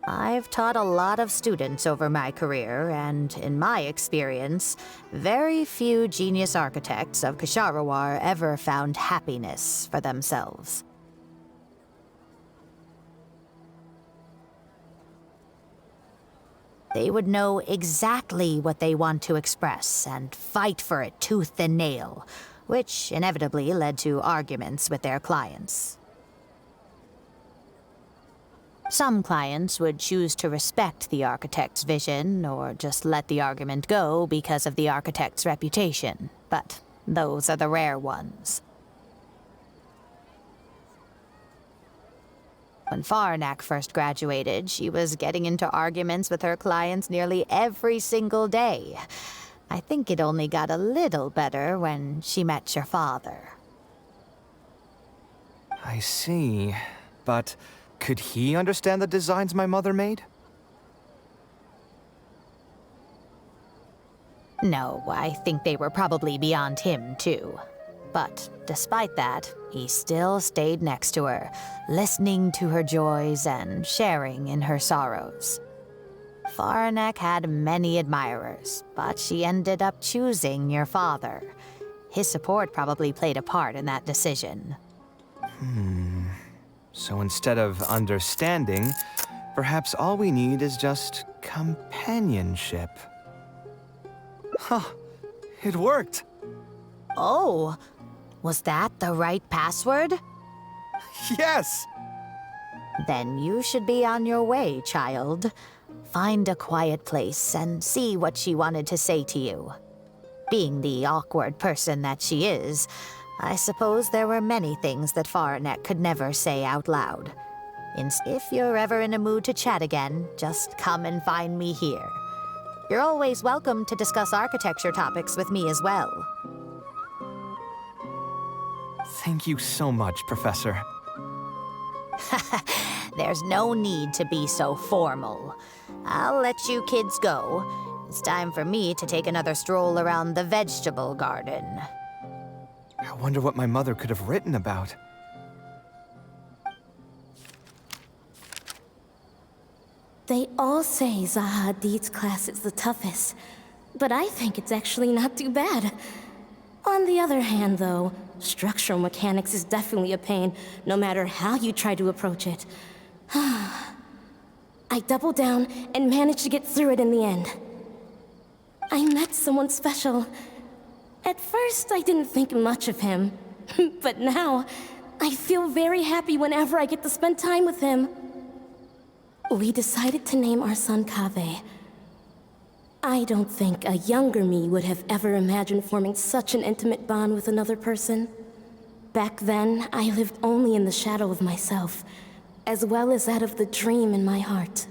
I've taught a lot of students over my career, and in my experience, very few genius architects of Ksharawar ever found happiness for themselves. They would know exactly what they want to express and fight for it tooth and nail, which inevitably led to arguments with their clients. Some clients would choose to respect the architect's vision or just let the argument go because of the architect's reputation, but those are the rare ones. When Faranak first graduated, she was getting into arguments with her clients nearly every single day. I think it only got a little better when she met your father. I see. But could he understand the designs my mother made? No, I think they were probably beyond him, too. But despite that, he still stayed next to her, listening to her joys and sharing in her sorrows. Faranek had many admirers, but she ended up choosing your father. His support probably played a part in that decision. So instead of understanding, perhaps all we need is just companionship. Huh. It worked! Oh, was that the right password? Yes! Then you should be on your way, child. Find a quiet place and see what she wanted to say to you. Being the awkward person that she is, I suppose there were many things that Faranek could never say out loud. If you're ever in a mood to chat again, just come and find me here. You're always welcome to discuss architecture topics with me as well. Thank you so much, Professor. There's no need to be so formal. I'll let you kids go. It's time for me to take another stroll around the vegetable garden. I wonder what my mother could have written about. They all say Zaha Hadid's class is the toughest, but I think it's actually not too bad. On the other hand, though, structural mechanics is definitely a pain, no matter how you try to approach it. I doubled down and managed to get through it in the end. I met someone special. At first, I didn't think much of him, but now, I feel very happy whenever I get to spend time with him. We decided to name our son Kaveh. I don't think a younger me would have ever imagined forming such an intimate bond with another person. Back then, I lived only in the shadow of myself, as well as that of the dream in my heart.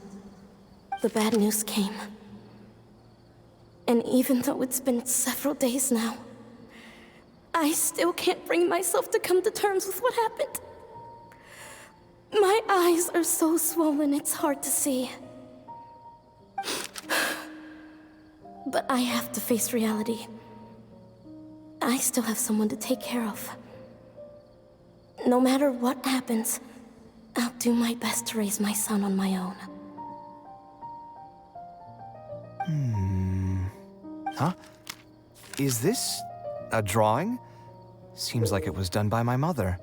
The bad news came. And even though it's been several days now, I still can't bring myself to come to terms with what happened. My eyes are so swollen it's hard to see. But I have to face reality. I still have someone to take care of. No matter what happens, I'll do my best to raise my son on my own. Huh? Is this a drawing? Seems like it was done by my mother.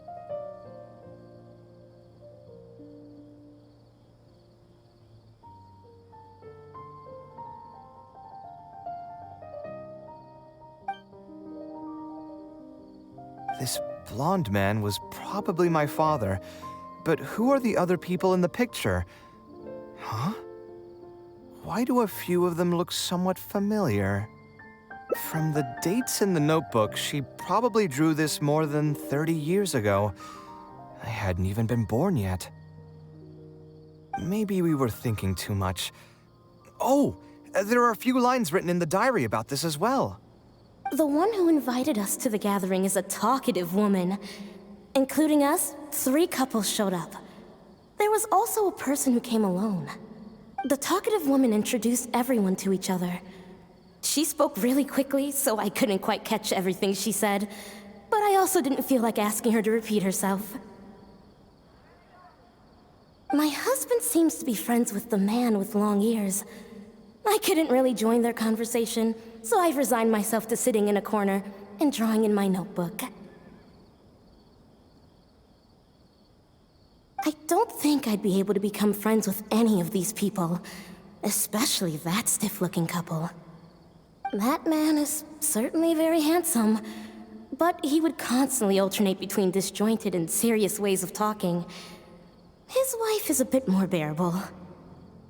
This blonde man was probably my father, But who are the other people in the picture? Huh? Why do a few of them look somewhat familiar? From the dates in the notebook, she probably drew this more than 30 years ago. I hadn't even been born yet. Maybe we were thinking too much. Oh, there are a few lines written in the diary about this as well. The one who invited us to the gathering is a talkative woman. Including us, 3 couples showed up. There was also a person who came alone. The talkative woman introduced everyone to each other. She spoke really quickly, so I couldn't quite catch everything she said, but I also didn't feel like asking her to repeat herself. My husband seems to be friends with the man with long ears. I couldn't really join their conversation, so I've resigned myself to sitting in a corner and drawing in my notebook. I don't think I'd be able to become friends with any of these people, especially that stiff-looking couple. That man is certainly very handsome, but he would constantly alternate between disjointed and serious ways of talking. His wife is a bit more bearable.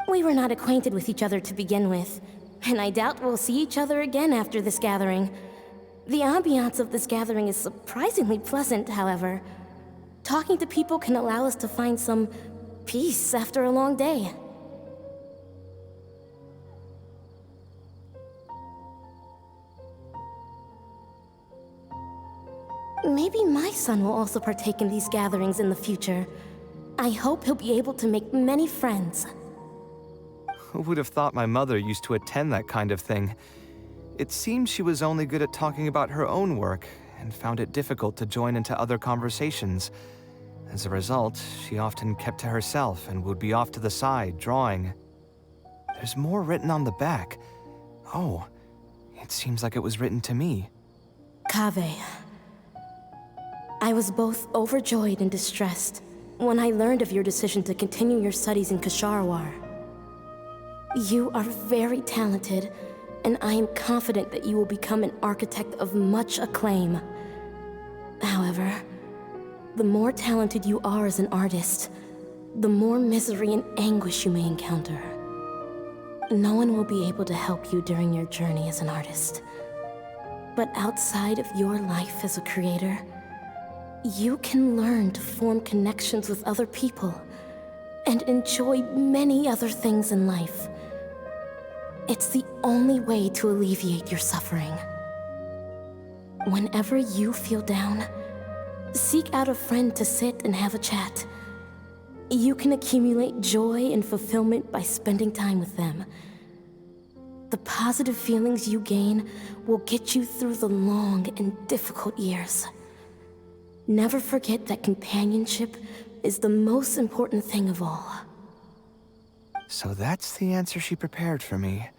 We were not acquainted with each other to begin with, and I doubt we'll see each other again after this gathering. The ambiance of this gathering is surprisingly pleasant, however. Talking to people can allow us to find some peace after a long day. Maybe my son will also partake in these gatherings in the future. I hope he'll be able to make many friends. Who would have thought my mother used to attend that kind of thing? It seems she was only good at talking about her own work, and found it difficult to join into other conversations. As a result, she often kept to herself and would be off to the side, drawing. There's more written on the back. Oh, it seems like it was written to me. Kaveh. I was both overjoyed and distressed when I learned of your decision to continue your studies in Kasharwar. You are very talented, and I am confident that you will become an architect of much acclaim. However, the more talented you are as an artist, the more misery and anguish you may encounter. No one will be able to help you during your journey as an artist. But outside of your life as a creator, you can learn to form connections with other people and enjoy many other things in life. It's the only way to alleviate your suffering. Whenever you feel down, seek out a friend to sit and have a chat. You can accumulate joy and fulfillment by spending time with them. The positive feelings you gain will get you through the long and difficult years. Never forget that companionship is the most important thing of all. So that's the answer she prepared for me.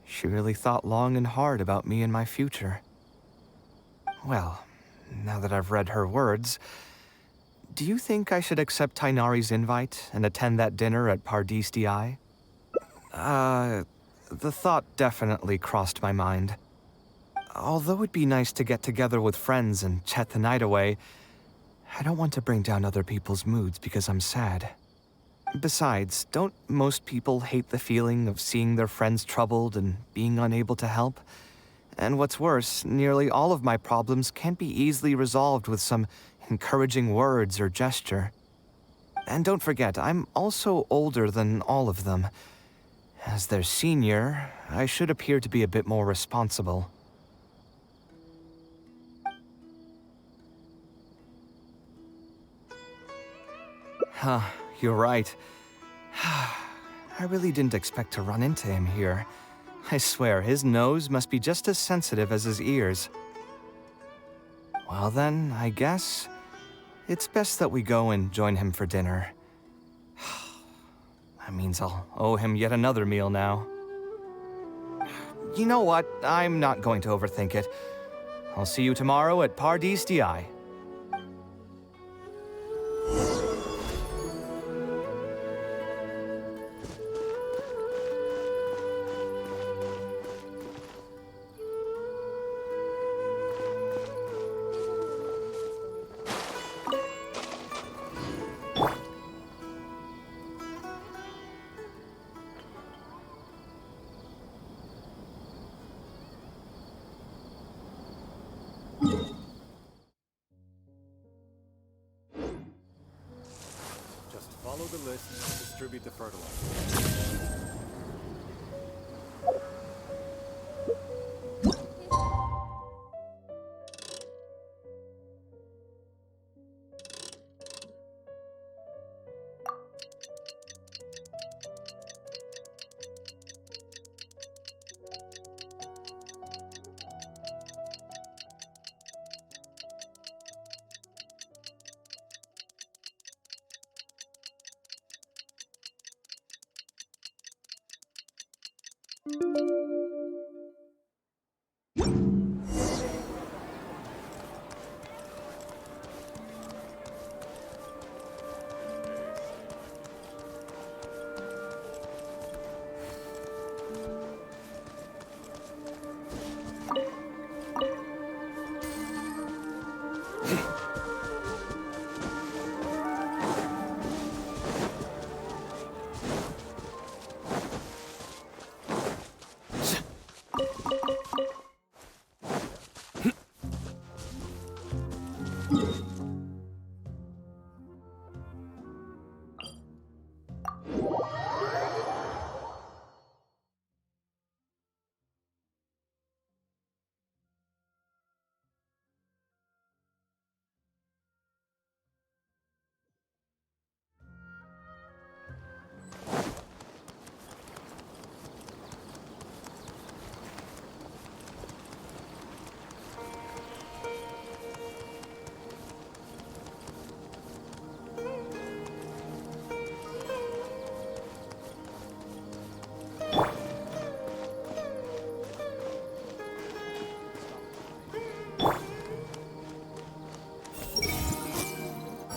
She really thought long and hard about me and my future. Well, now that I've read her words, do you think I should accept Tainari's invite and attend that dinner at Pardis Di? The thought definitely crossed my mind. Although it'd be nice to get together with friends and chat the night away, I don't want to bring down other people's moods because I'm sad. Besides, don't most people hate the feeling of seeing their friends troubled and being unable to help? And what's worse, nearly all of my problems can't be easily resolved with some encouraging words or gesture. And don't forget, I'm also older than all of them. As their senior, I should appear to be a bit more responsible. Huh, you're right. I really didn't expect to run into him here. I swear, his nose must be just as sensitive as his ears. Well then, I guess it's best that we go and join him for dinner. That means I'll owe him yet another meal now. You know what? I'm not going to overthink it. I'll see you tomorrow at Pardis Di. follow the list and distribute the fertilizer.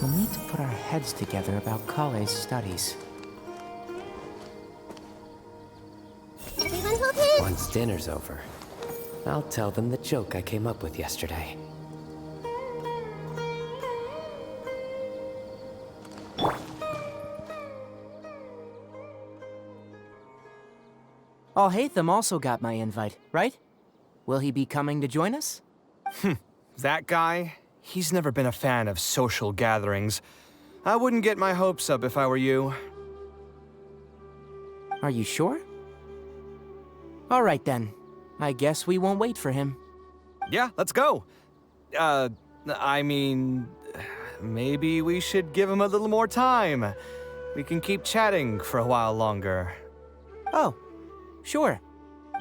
We'll need to put our heads together about Kaveh's studies. Everyone's okay? Once dinner's over, I'll tell them the joke I came up with yesterday. Alhaitham also got my invite, right? Will he be coming to join us? That guy? He's never been a fan of social gatherings. I wouldn't get my hopes up if I were you. Are you sure? All right then. I guess we won't wait for him. Yeah, let's go. I mean, maybe we should give him a little more time. We can keep chatting for a while longer. Oh, sure.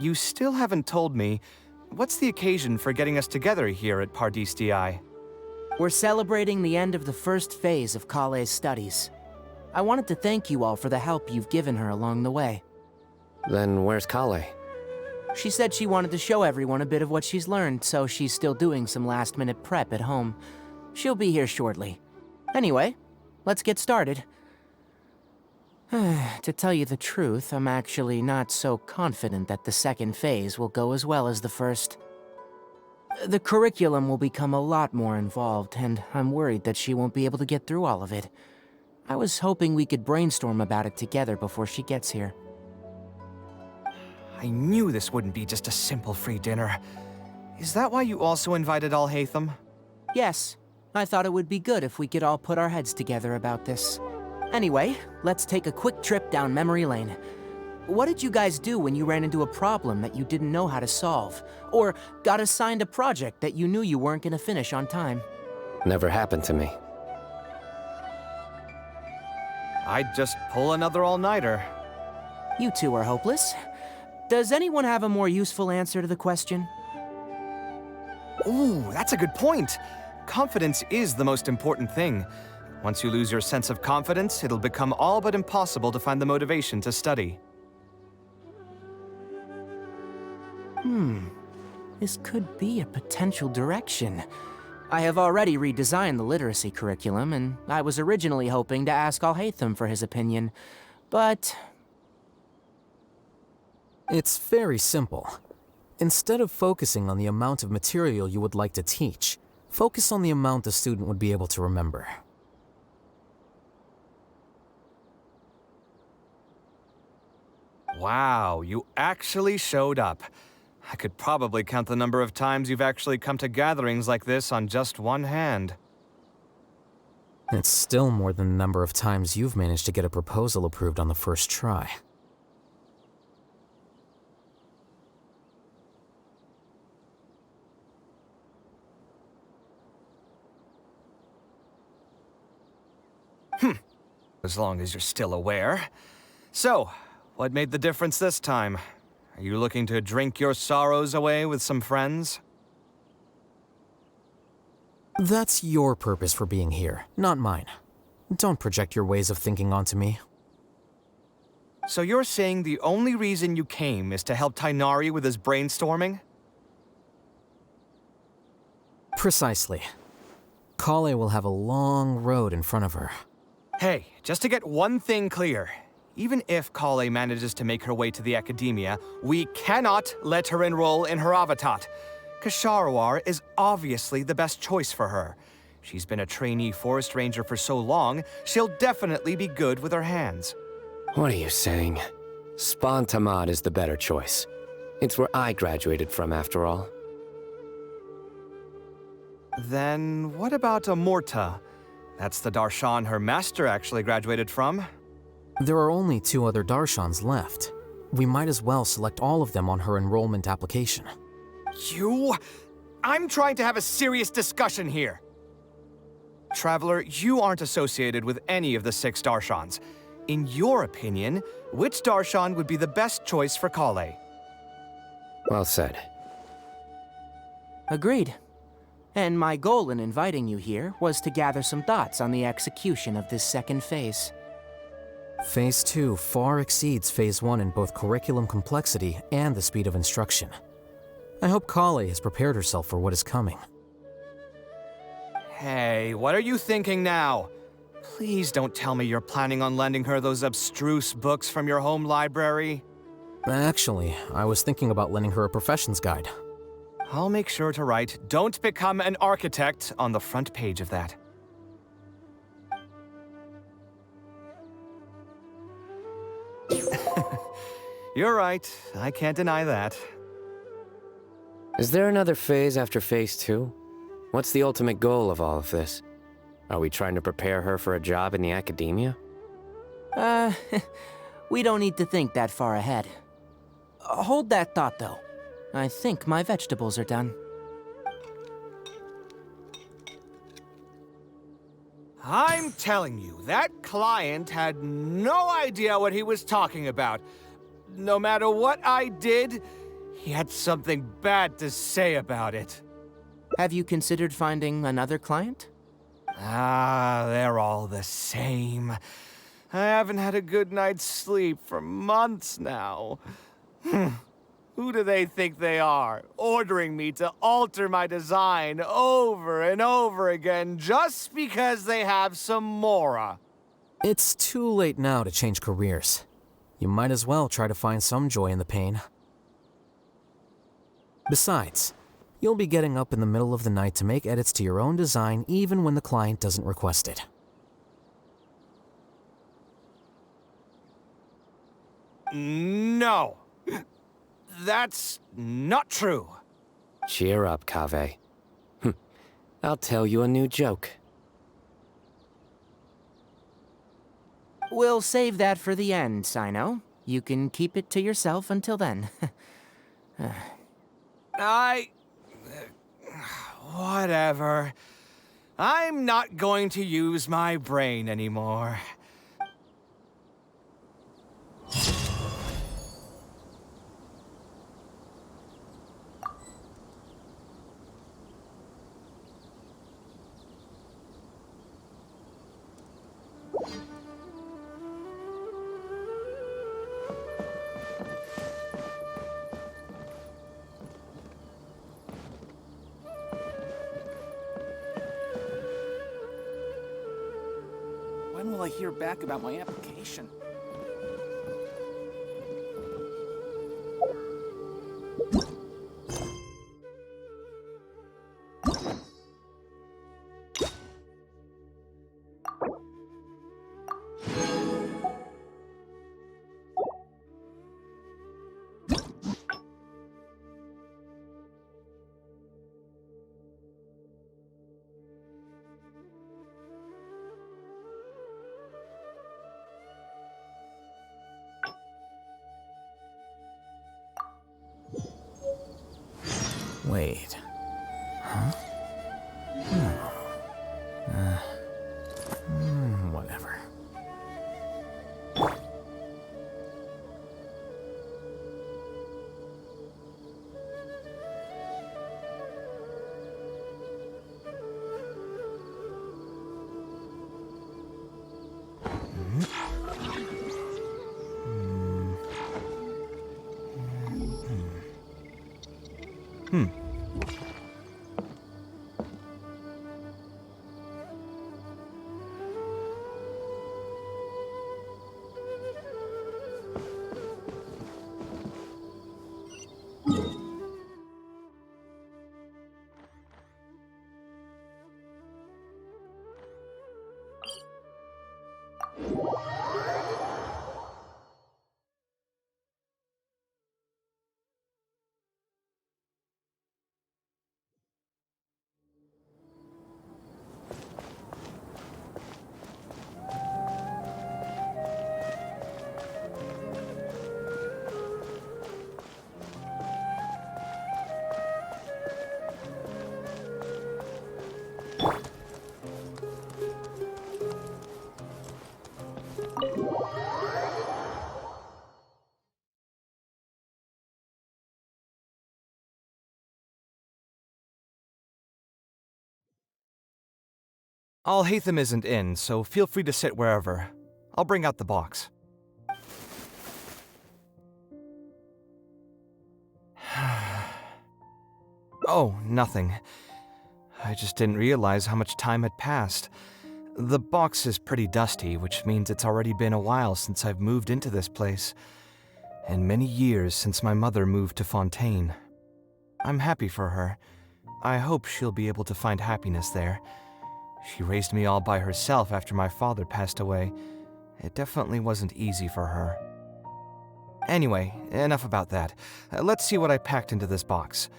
You still haven't told me, what's the occasion for getting us together here at Pardistii? We're celebrating the end of the first phase of Kaveh's studies. I wanted to thank you all for the help you've given her along the way. Then where's Kaveh? She said she wanted to show everyone a bit of what she's learned, so she's still doing some last-minute prep at home. She'll be here shortly. Anyway, let's get started. To tell you the truth, I'm actually not so confident that the second phase will go as well as the first. The curriculum will become a lot more involved, and I'm worried that she won't be able to get through all of it. I was hoping we could brainstorm about it together before she gets here. I knew this wouldn't be just a simple free dinner. Is that why you also invited Alhaitham? Yes, I thought it would be good if we could all put our heads together about this. Anyway, let's take a quick trip down memory lane. What did you guys do when you ran into a problem that you didn't know how to solve? Or got assigned a project that you knew you weren't going to finish on time? Never happened to me. I'd just pull another all-nighter. You two are hopeless. Does anyone have a more useful answer to the question? Ooh, that's a good point. Confidence is the most important thing. Once you lose your sense of confidence, it'll become all but impossible to find the motivation to study. This could be a potential direction. I have already redesigned the literacy curriculum, and I was originally hoping to ask Alhaitham for his opinion, but... It's very simple. Instead of focusing on the amount of material you would like to teach, focus on the amount the student would be able to remember. Wow, you actually showed up. I could probably count the number of times you've actually come to gatherings like this on just one hand. It's still more than the number of times you've managed to get a proposal approved on the first try. As long as you're still aware. So, what made the difference this time? Are you looking to drink your sorrows away with some friends? That's your purpose for being here, not mine. Don't project your ways of thinking onto me. So you're saying the only reason you came is to help Tainari with his brainstorming? Precisely. Kaveh will have a long road in front of her. Hey, just to get one thing clear. Even if Kaveh manages to make her way to the academia, we cannot let her enroll in Haravatat. Ksharawar is obviously the best choice for her. She's been a trainee forest ranger for so long, she'll definitely be good with her hands. What are you saying? Spawn Tamad is the better choice. It's where I graduated from, after all. Then what about Amorta? That's the Darshan her master actually graduated from. There are only 2 other Darshans left. We might as well select all of them on her enrollment application. I'm trying to have a serious discussion here. Traveler, you aren't associated with any of the 6 Darshans. In your opinion, which Darshan would be the best choice for Kaveh? Well said. Agreed. And my goal in inviting you here was to gather some thoughts on the execution of this second phase. Phase 2 far exceeds Phase 1 in both curriculum complexity and the speed of instruction. I hope Kaveh has prepared herself for what is coming. Hey, what are you thinking now? Please don't tell me you're planning on lending her those abstruse books from your home library. Actually, I was thinking about lending her a professions guide. I'll make sure to write, "Don't become an architect" on the front page of that. You're right, I can't deny that. Is there another phase after Phase 2? What's the ultimate goal of all of this? Are we trying to prepare her for a job in the academia? We don't need to think that far ahead. Hold that thought, though. I think my vegetables are done. I'm telling you, that client had no idea what he was talking about. No matter what I did, he had something bad to say about it. Have you considered finding another client? They're all the same. I haven't had a good night's sleep for months now. Who do they think they are, ordering me to alter my design over and over again just because they have some Mora? It's too late now to change careers. You might as well try to find some joy in the pain. Besides, you'll be getting up in the middle of the night to make edits to your own design even when the client doesn't request it. No. That's not true. Cheer up, Kaveh. I'll tell you a new joke. We'll save that for the end, Sino. You can keep it to yourself until then. Whatever. I'm not going to use my brain anymore. When will I hear back about my application? Wait. Huh? Whatever. Alhaitham isn't in, so feel free to sit wherever. I'll bring out the box. Oh, nothing. I just didn't realize how much time had passed. The box is pretty dusty, which means it's already been a while since I've moved into this place, and many years since my mother moved to Fontaine. I'm happy for her. I hope she'll be able to find happiness there. She raised me all by herself after my father passed away. It definitely wasn't easy for her. Anyway, enough about that. Let's see what I packed into this box.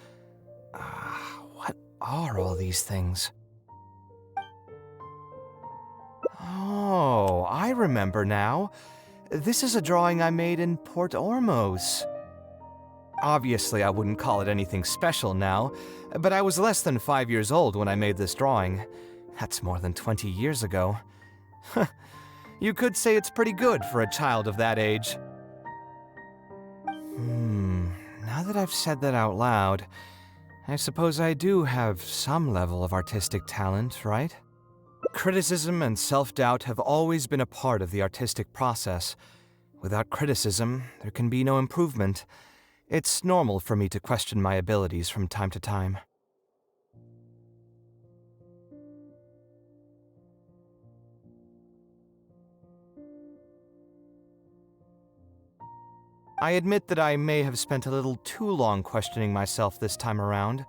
What are all these things? Oh, I remember now. This is a drawing I made in Port Ormos. Obviously, I wouldn't call it anything special now, but I was less than 5 years old when I made this drawing. That's more than 20 years ago. You could say it's pretty good for a child of that age. Now that I've said that out loud, I suppose I do have some level of artistic talent, right? Criticism and self-doubt have always been a part of the artistic process. Without criticism, there can be no improvement. It's normal for me to question my abilities from time to time. I admit that I may have spent a little too long questioning myself this time around,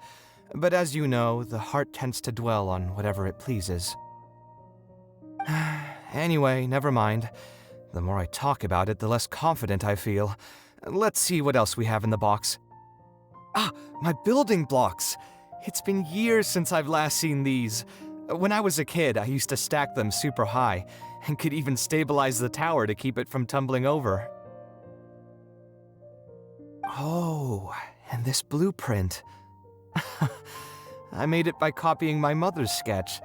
but as you know, the heart tends to dwell on whatever it pleases. Anyway, never mind. The more I talk about it, the less confident I feel. Let's see what else we have in the box. My building blocks! It's been years since I've last seen these. When I was a kid, I used to stack them super high, and could even stabilize the tower to keep it from tumbling over. Oh, and this blueprint. I made it by copying my mother's sketch,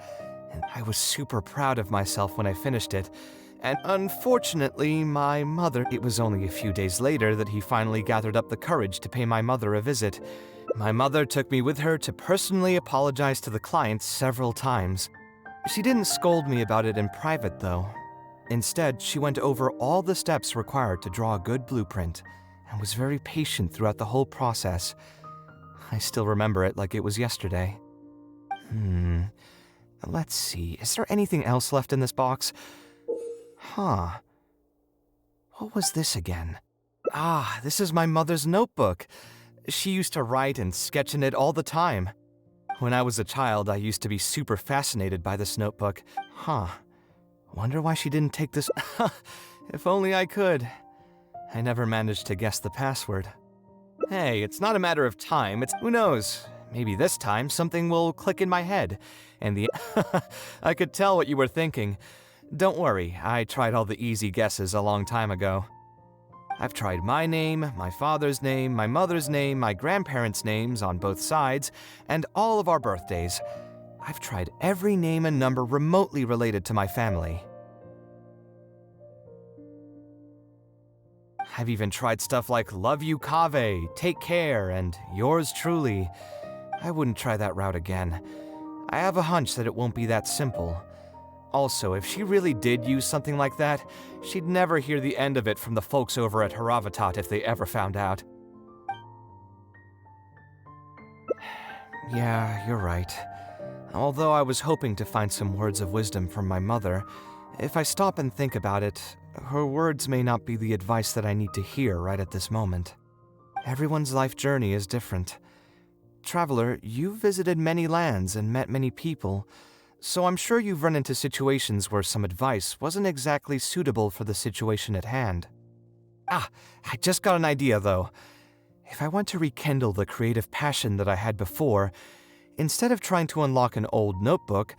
and I was super proud of myself when I finished it. And unfortunately, my mother... It was only a few days later that he finally gathered up the courage to pay my mother a visit. My mother took me with her to personally apologize to the client several times. She didn't scold me about it in private, though. Instead, she went over all the steps required to draw a good blueprint, and was very patient throughout the whole process. I still remember it like it was yesterday. Let's see, is there anything else left in this box? What was this again? This is my mother's notebook. She used to write and sketch in it all the time. When I was a child, I used to be super fascinated by this notebook. Wonder why she didn't take this... If only I could. I never managed to guess the password. Hey, it's not a matter of time, it's... Who knows? Maybe this time something will click in my head, and the... I could tell what you were thinking. Don't worry, I tried all the easy guesses a long time ago. I've tried my name, my father's name, my mother's name, my grandparents' names on both sides, and all of our birthdays. I've tried every name and number remotely related to my family. I've even tried stuff like love you Kaveh, take care, and yours truly. I wouldn't try that route again. I have a hunch that it won't be that simple. Also, if she really did use something like that, she'd never hear the end of it from the folks over at Haravatat if they ever found out. Yeah, you're right. Although I was hoping to find some words of wisdom from my mother, if I stop and think about it, her words may not be the advice that I need to hear right at this moment. Everyone's life journey is different. Traveler, you've visited many lands and met many people, so I'm sure you've run into situations where some advice wasn't exactly suitable for the situation at hand. Ah, I just got an idea though. If I want to rekindle the creative passion that I had before, instead of trying to unlock an old notebook,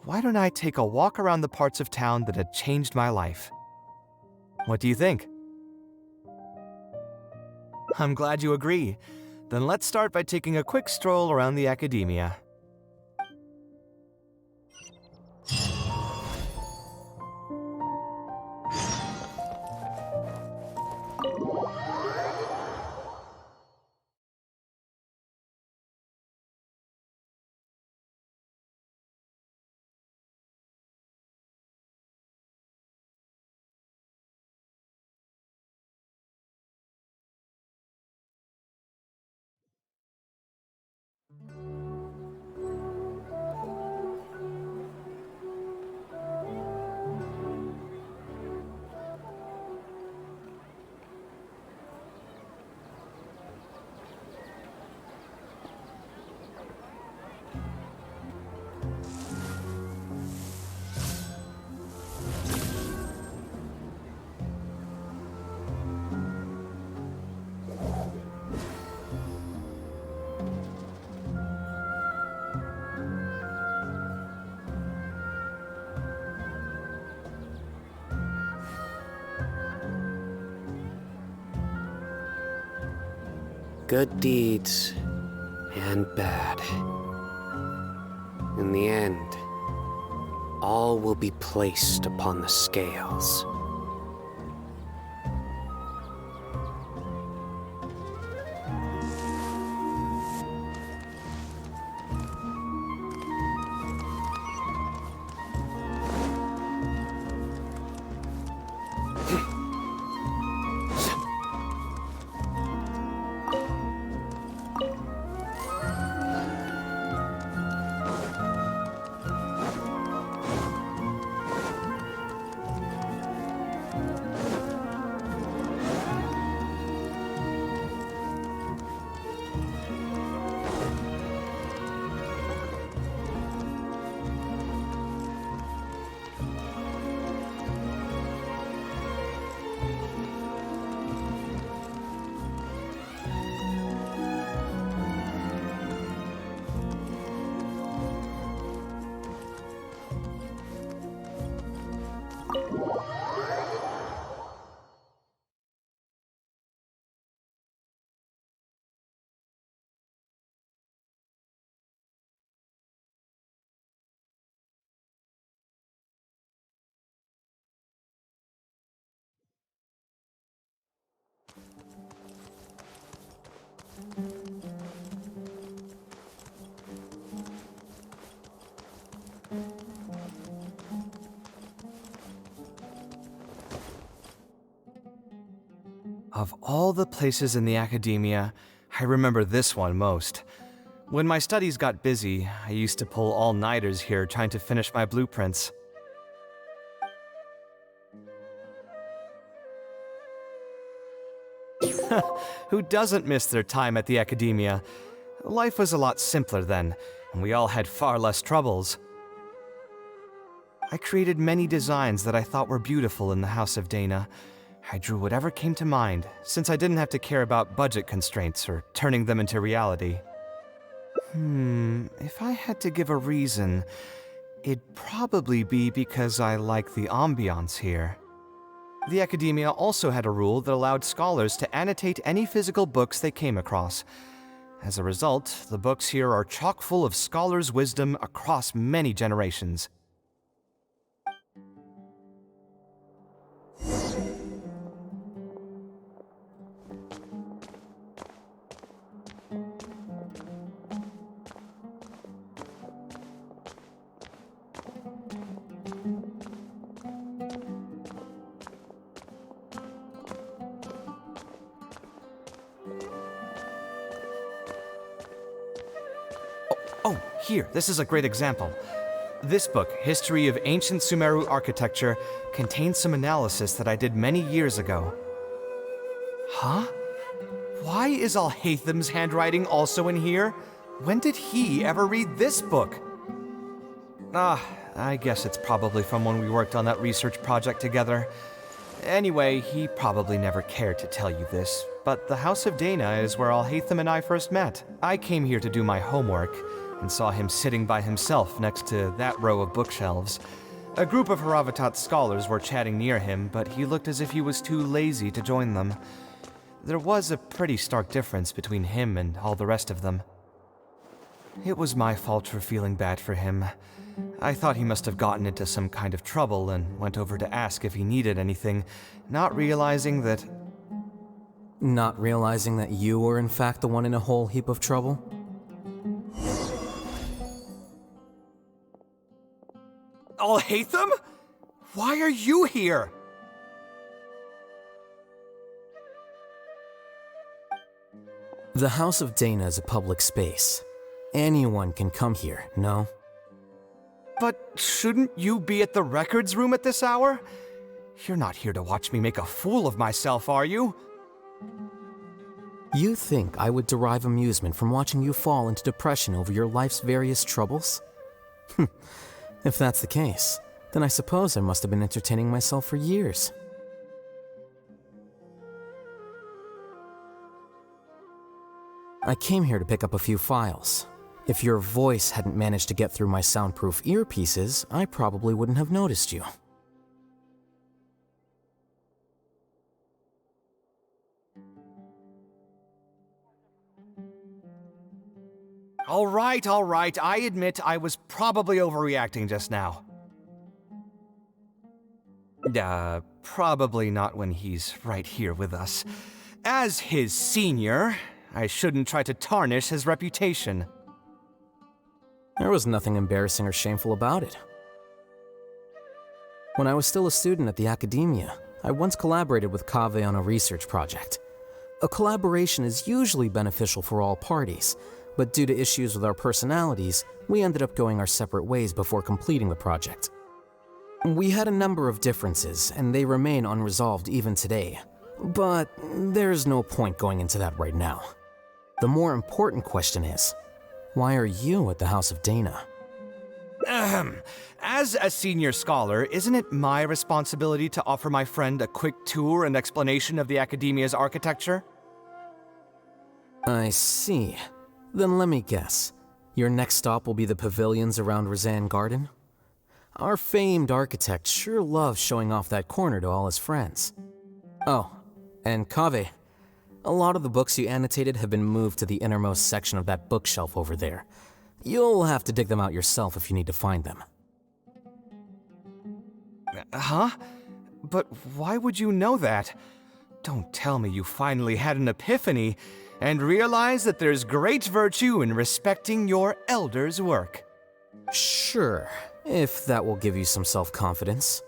why don't I take a walk around the parts of town that had changed my life? What do you think? I'm glad you agree. Then let's start by taking a quick stroll around the academia. Good deeds and bad. In the end, all will be placed upon the scales. Of all the places in the academia, I remember this one most. When my studies got busy, I used to pull all-nighters here trying to finish my blueprints. Who doesn't miss their time at the academia? Life was a lot simpler then, and we all had far less troubles. I created many designs that I thought were beautiful in the House of Dana. I drew whatever came to mind, since I didn't have to care about budget constraints or turning them into reality. If I had to give a reason, it'd probably be because I like the ambiance here. The Academia also had a rule that allowed scholars to annotate any physical books they came across. As a result, the books here are chock full of scholars' wisdom across many generations. Oh, here, this is a great example. This book, History of Ancient Sumeru Architecture, contains some analysis that I did many years ago. Huh? Why is Alhatham's handwriting also in here? When did he ever read this book? I guess it's probably from when we worked on that research project together. Anyway, he probably never cared to tell you this, but the House of Dana is where Alhatham and I first met. I came here to do my homework, and saw him sitting by himself next to that row of bookshelves. A group of Haravatat scholars were chatting near him, but he looked as if he was too lazy to join them. There was a pretty stark difference between him and all the rest of them. It was my fault for feeling bad for him. I thought he must have gotten into some kind of trouble and went over to ask if he needed anything, not realizing that... Not realizing that you were in fact the one in a whole heap of trouble? Alhatham? Why are you here? The House of Dana is a public space. Anyone can come here, no? But shouldn't you be at the records room at this hour? You're not here to watch me make a fool of myself, are you? You think I would derive amusement from watching you fall into depression over your life's various troubles? If that's the case, then I suppose I must have been entertaining myself for years. I came here to pick up a few files. If your voice hadn't managed to get through my soundproof earpieces, I probably wouldn't have noticed you. All right, I admit I was probably overreacting just now. Probably not when he's right here with us. As his senior, I shouldn't try to tarnish his reputation. There was nothing embarrassing or shameful about it. When I was still a student at the Academia, I once collaborated with Kaveh on a research project. A collaboration is usually beneficial for all parties, but due to issues with our personalities, we ended up going our separate ways before completing the project. We had a number of differences, and they remain unresolved even today. But there's no point going into that right now. The more important question is, why are you at the House of Dana? As a senior scholar, isn't it my responsibility to offer my friend a quick tour and explanation of the Academia's architecture? I see. Then let me guess. Your next stop will be the pavilions around Razan Garden? Our famed architect sure loves showing off that corner to all his friends. Oh, and Kaveh, a lot of the books you annotated have been moved to the innermost section of that bookshelf over there. You'll have to dig them out yourself if you need to find them. Huh? But why would you know that? Don't tell me you finally had an epiphany and realized that there's great virtue in respecting your elders' work. Sure, if that will give you some self-confidence.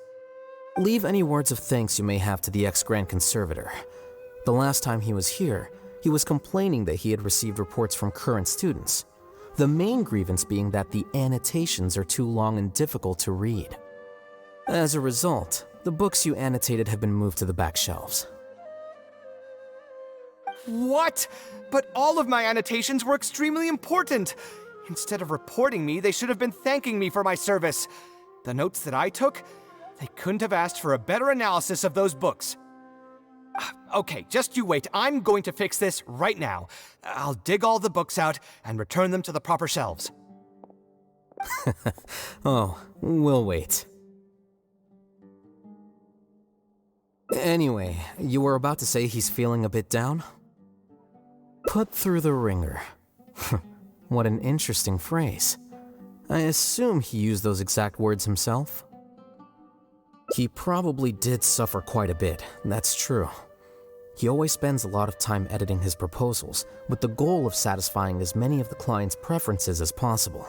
Leave any words of thanks you may have to the ex-Grand Conservator. The last time he was here, he was complaining that he had received reports from current students. The main grievance being that the annotations are too long and difficult to read. As a result, the books you annotated have been moved to the back shelves. What? But all of my annotations were extremely important. Instead of reporting me, they should have been thanking me for my service. The notes that I took, they couldn't have asked for a better analysis of those books. Okay, just you wait. I'm going to fix this right now. I'll dig all the books out and return them to the proper shelves. Oh, we'll wait. Anyway, you were about to say he's feeling a bit down? Put through the ringer. What an interesting phrase. I assume he used those exact words himself? He probably did suffer quite a bit, that's true. He always spends a lot of time editing his proposals, with the goal of satisfying as many of the client's preferences as possible.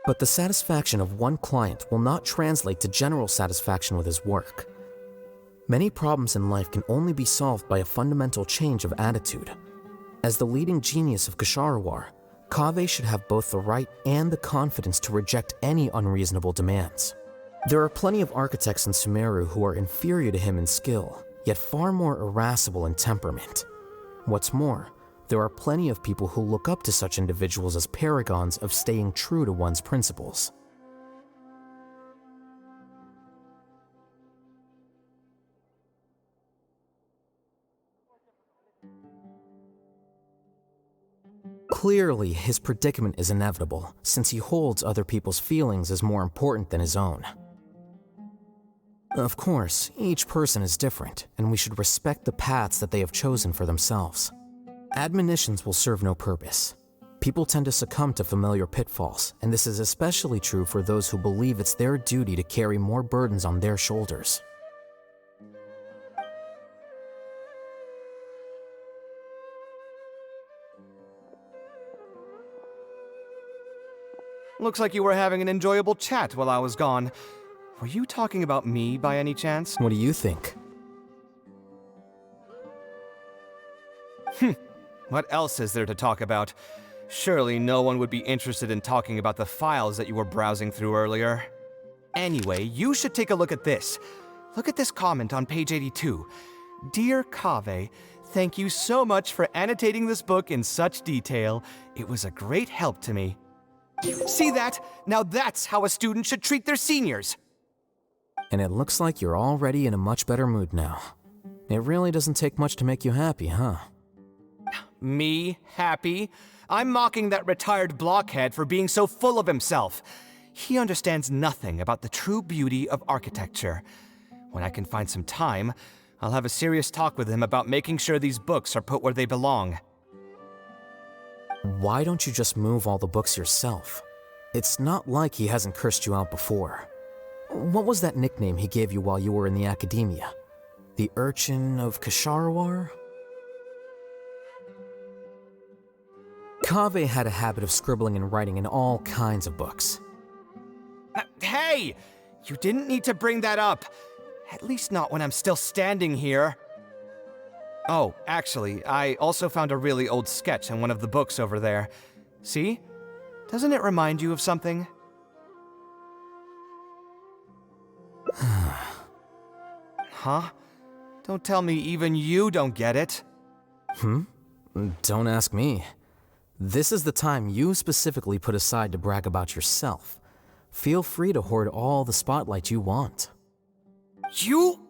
But the satisfaction of one client will not translate to general satisfaction with his work. Many problems in life can only be solved by a fundamental change of attitude. As the leading genius of Kshahrewar, Kaveh should have both the right and the confidence to reject any unreasonable demands. There are plenty of architects in Sumeru who are inferior to him in skill, yet far more irascible in temperament. What's more, there are plenty of people who look up to such individuals as paragons of staying true to one's principles. Clearly, his predicament is inevitable, since he holds other people's feelings as more important than his own. Of course, each person is different, and we should respect the paths that they have chosen for themselves. Admonitions will serve no purpose. People tend to succumb to familiar pitfalls, and this is especially true for those who believe it's their duty to carry more burdens on their shoulders. Looks like you were having an enjoyable chat while I was gone. Were you talking about me by any chance? What do you think? What else is there to talk about? Surely no one would be interested in talking about the files that you were browsing through earlier. Anyway, you should take a look at this. Look at this comment on page 82. Dear Kaveh, thank you so much for annotating this book in such detail. It was a great help to me. See that? Now that's how a student should treat their seniors. And it looks like you're already in a much better mood now. It really doesn't take much to make you happy, huh? Me happy? I'm mocking that retired blockhead for being so full of himself. He understands nothing about the true beauty of architecture. When I can find some time, I'll have a serious talk with him about making sure these books are put where they belong. Why don't you just move all the books yourself? It's not like he hasn't cursed you out before. What was that nickname he gave you while you were in the academia? The Urchin of Kshahrewar? Kaveh had a habit of scribbling and writing in all kinds of books. Hey! You didn't need to bring that up. At least not when I'm still standing here. Oh, actually, I also found a really old sketch in one of the books over there. See? Doesn't it remind you of something? Huh? Don't tell me even you don't get it. Don't ask me. This is the time you specifically put aside to brag about yourself. Feel free to hoard all the spotlight you want. You...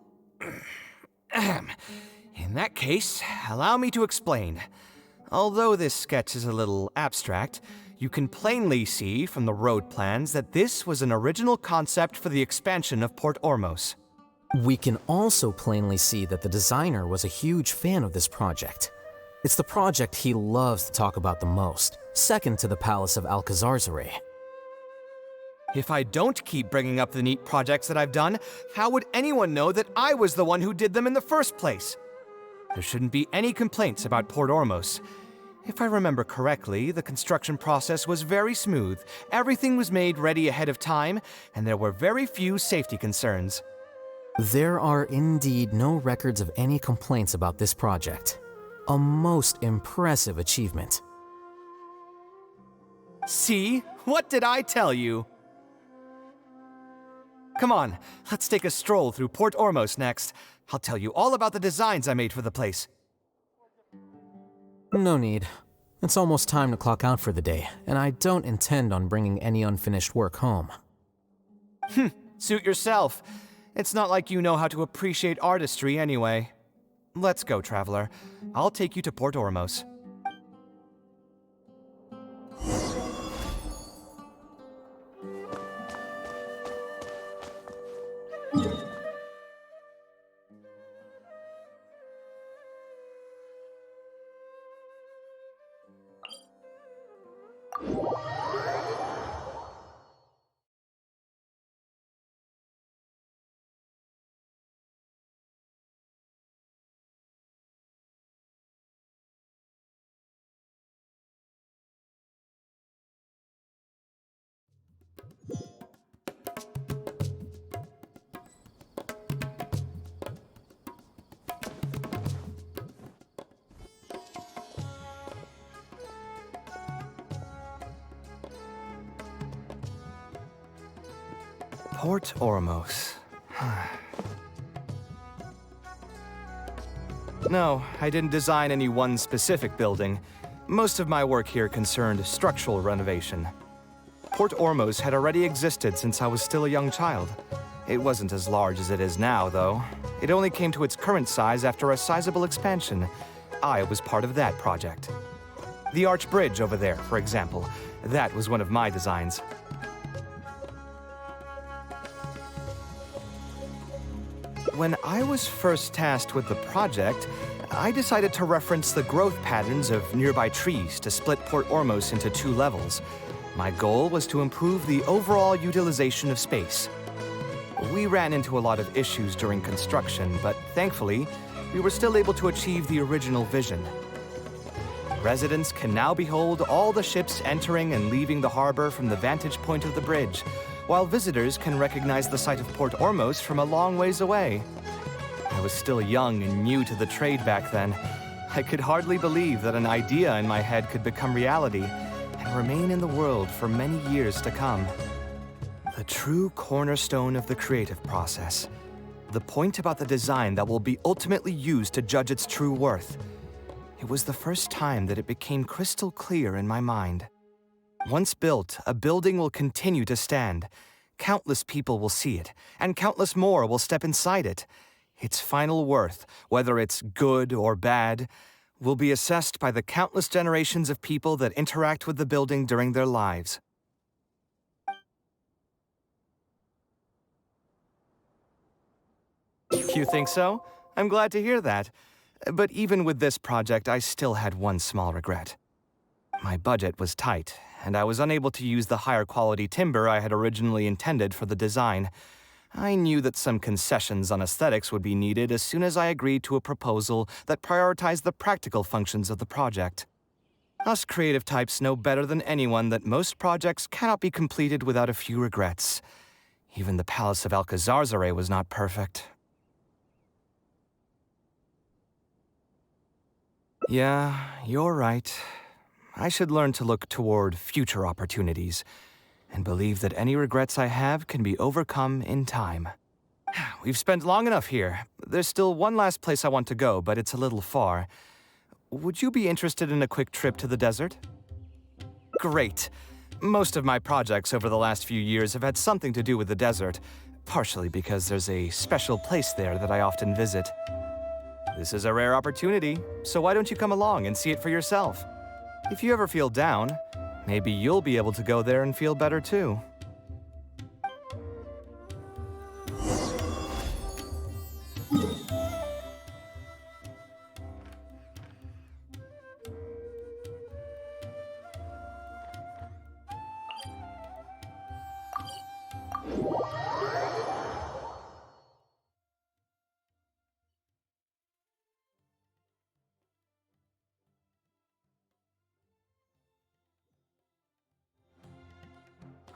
In that case, allow me to explain. Although this sketch is a little abstract, you can plainly see from the road plans that this was an original concept for the expansion of Port Ormos. We can also plainly see that the designer was a huge fan of this project. It's the project he loves to talk about the most, second to the Palace of Alcazarzaray. If I don't keep bringing up the neat projects that I've done, how would anyone know that I was the one who did them in the first place? There shouldn't be any complaints about Port Ormos. If I remember correctly, the construction process was very smooth, everything was made ready ahead of time, and there were very few safety concerns. There are indeed no records of any complaints about this project. A most impressive achievement. See? What did I tell you? Come on, let's take a stroll through Port Ormos next. I'll tell you all about the designs I made for the place. No need. It's almost time to clock out for the day, and I don't intend on bringing any unfinished work home. Suit yourself. It's not like you know how to appreciate artistry anyway. Let's go, traveler. I'll take you to Port Ormos. Port Ormos. No, I didn't design any one specific building. Most of my work here concerned structural renovation. Port Ormos had already existed since I was still a young child. It wasn't as large as it is now, though. It only came to its current size after a sizable expansion. I was part of that project. The arch bridge over there, for example, that was one of my designs. When I was first tasked with the project, I decided to reference the growth patterns of nearby trees to split Port Ormos into 2 levels. My goal was to improve the overall utilization of space. We ran into a lot of issues during construction, but thankfully, we were still able to achieve the original vision. Residents can now behold all the ships entering and leaving the harbor from the vantage point of the bridge, while visitors can recognize the site of Port Ormos from a long ways away. I was still young and new to the trade back then. I could hardly believe that an idea in my head could become reality and remain in the world for many years to come. The true cornerstone of the creative process. The point about the design that will be ultimately used to judge its true worth. It was the first time that it became crystal clear in my mind. Once built, a building will continue to stand. Countless people will see it, and countless more will step inside it. Its final worth, whether it's good or bad, will be assessed by the countless generations of people that interact with the building during their lives. You think so? I'm glad to hear that. But even with this project, I still had one small regret. My budget was tight, and I was unable to use the higher quality timber I had originally intended for the design. I knew that some concessions on aesthetics would be needed as soon as I agreed to a proposal that prioritized the practical functions of the project. Us creative types know better than anyone that most projects cannot be completed without a few regrets. Even the Palace of Alcazarzare was not perfect. Yeah, you're right. I should learn to look toward future opportunities, and believe that any regrets I have can be overcome in time. We've spent long enough here. There's still one last place I want to go, but it's a little far. Would you be interested in a quick trip to the desert? Great. Most of my projects over the last few years have had something to do with the desert, partially because there's a special place there that I often visit. This is a rare opportunity, so why don't you come along and see it for yourself? If you ever feel down, maybe you'll be able to go there and feel better too.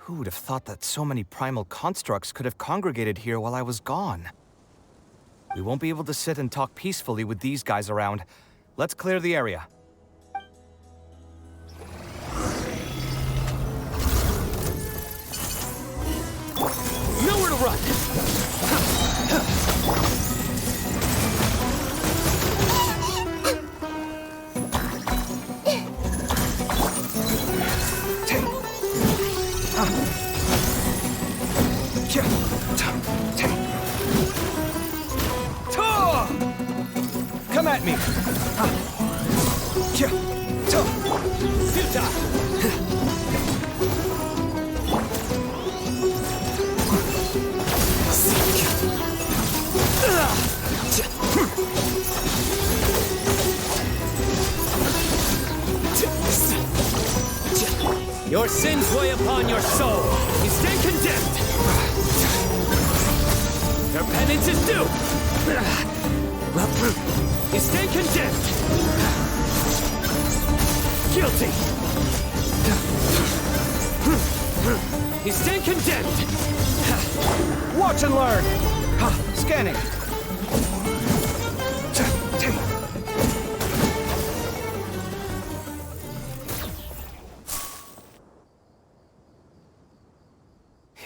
Who would have thought that so many primal constructs could have congregated here while I was gone? We won't be able to sit and talk peacefully with these guys around. Let's clear the area. Nowhere to run! Come at me! Your sins weigh upon your soul. You stand condemned. Your penance is due. You stand condemned. Guilty. You stand condemned. Watch and learn! Scanning.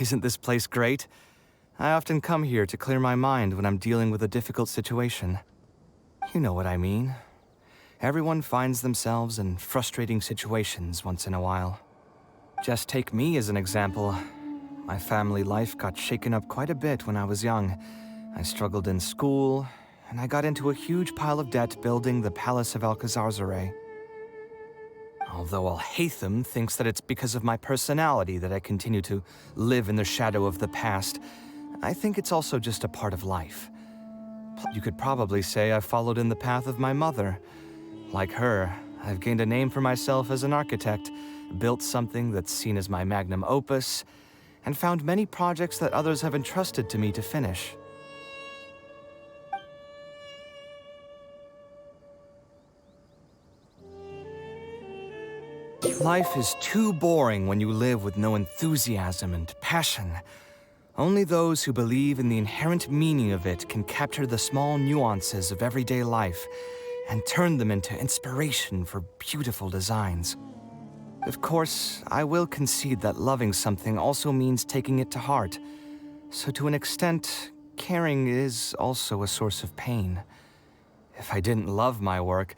Isn't this place great? I often come here to clear my mind when I'm dealing with a difficult situation. You know what I mean. Everyone finds themselves in frustrating situations once in a while. Just take me as an example. My family life got shaken up quite a bit when I was young. I struggled in school, and I got into a huge pile of debt building the Palace of Alcazarzaray. Although Alhaitham thinks that it's because of my personality that I continue to live in the shadow of the past, I think it's also just a part of life. You could probably say I followed in the path of my mother. Like her, I've gained a name for myself as an architect, built something that's seen as my magnum opus, and found many projects that others have entrusted to me to finish. Life is too boring when you live with no enthusiasm and passion. Only those who believe in the inherent meaning of it can capture the small nuances of everyday life and turn them into inspiration for beautiful designs. Of course, I will concede that loving something also means taking it to heart. So to an extent, caring is also a source of pain. If I didn't love my work,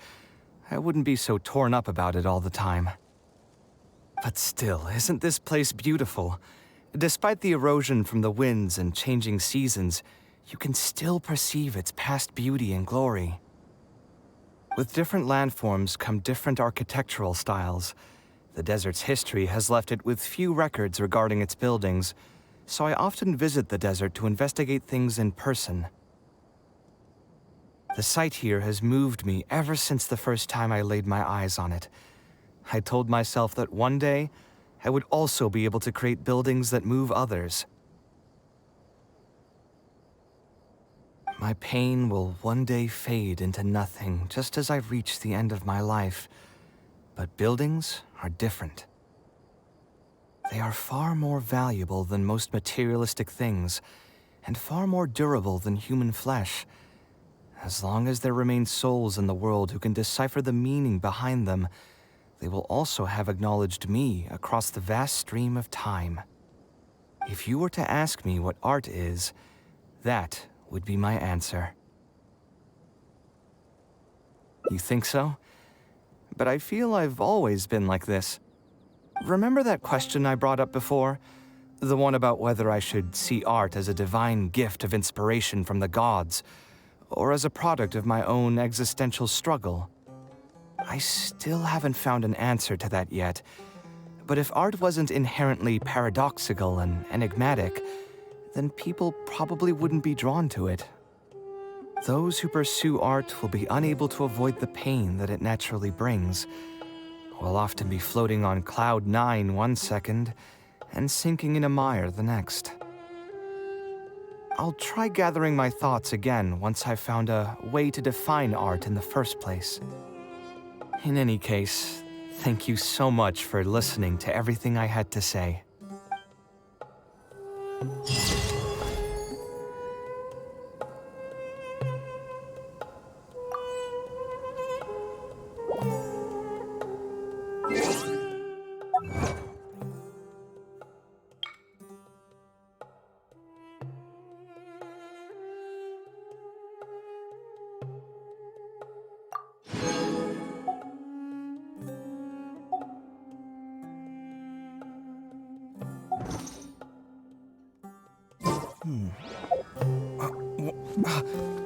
I wouldn't be so torn up about it all the time. But still, isn't this place beautiful? Despite the erosion from the winds and changing seasons, you can still perceive its past beauty and glory. With different landforms come different architectural styles. The desert's history has left it with few records regarding its buildings, so I often visit the desert to investigate things in person. The sight here has moved me ever since the first time I laid my eyes on it. I told myself that one day, I would also be able to create buildings that move others. My pain will one day fade into nothing, just as I reach the end of my life. But buildings are different. They are far more valuable than most materialistic things, and far more durable than human flesh. As long as there remain souls in the world who can decipher the meaning behind them, they will also have acknowledged me across the vast stream of time. If you were to ask me what art is, that would be my answer. You think so? But I feel I've always been like this. Remember that question I brought up before? The one about whether I should see art as a divine gift of inspiration from the gods, or as a product of my own existential struggle? I still haven't found an answer to that yet. But if art wasn't inherently paradoxical and enigmatic, then people probably wouldn't be drawn to it. Those who pursue art will be unable to avoid the pain that it naturally brings. Will often be floating on cloud 9 one second and sinking in a mire the next. I'll try gathering my thoughts again once I've found a way to define art in the first place. In any case, thank you so much for listening to everything I had to say.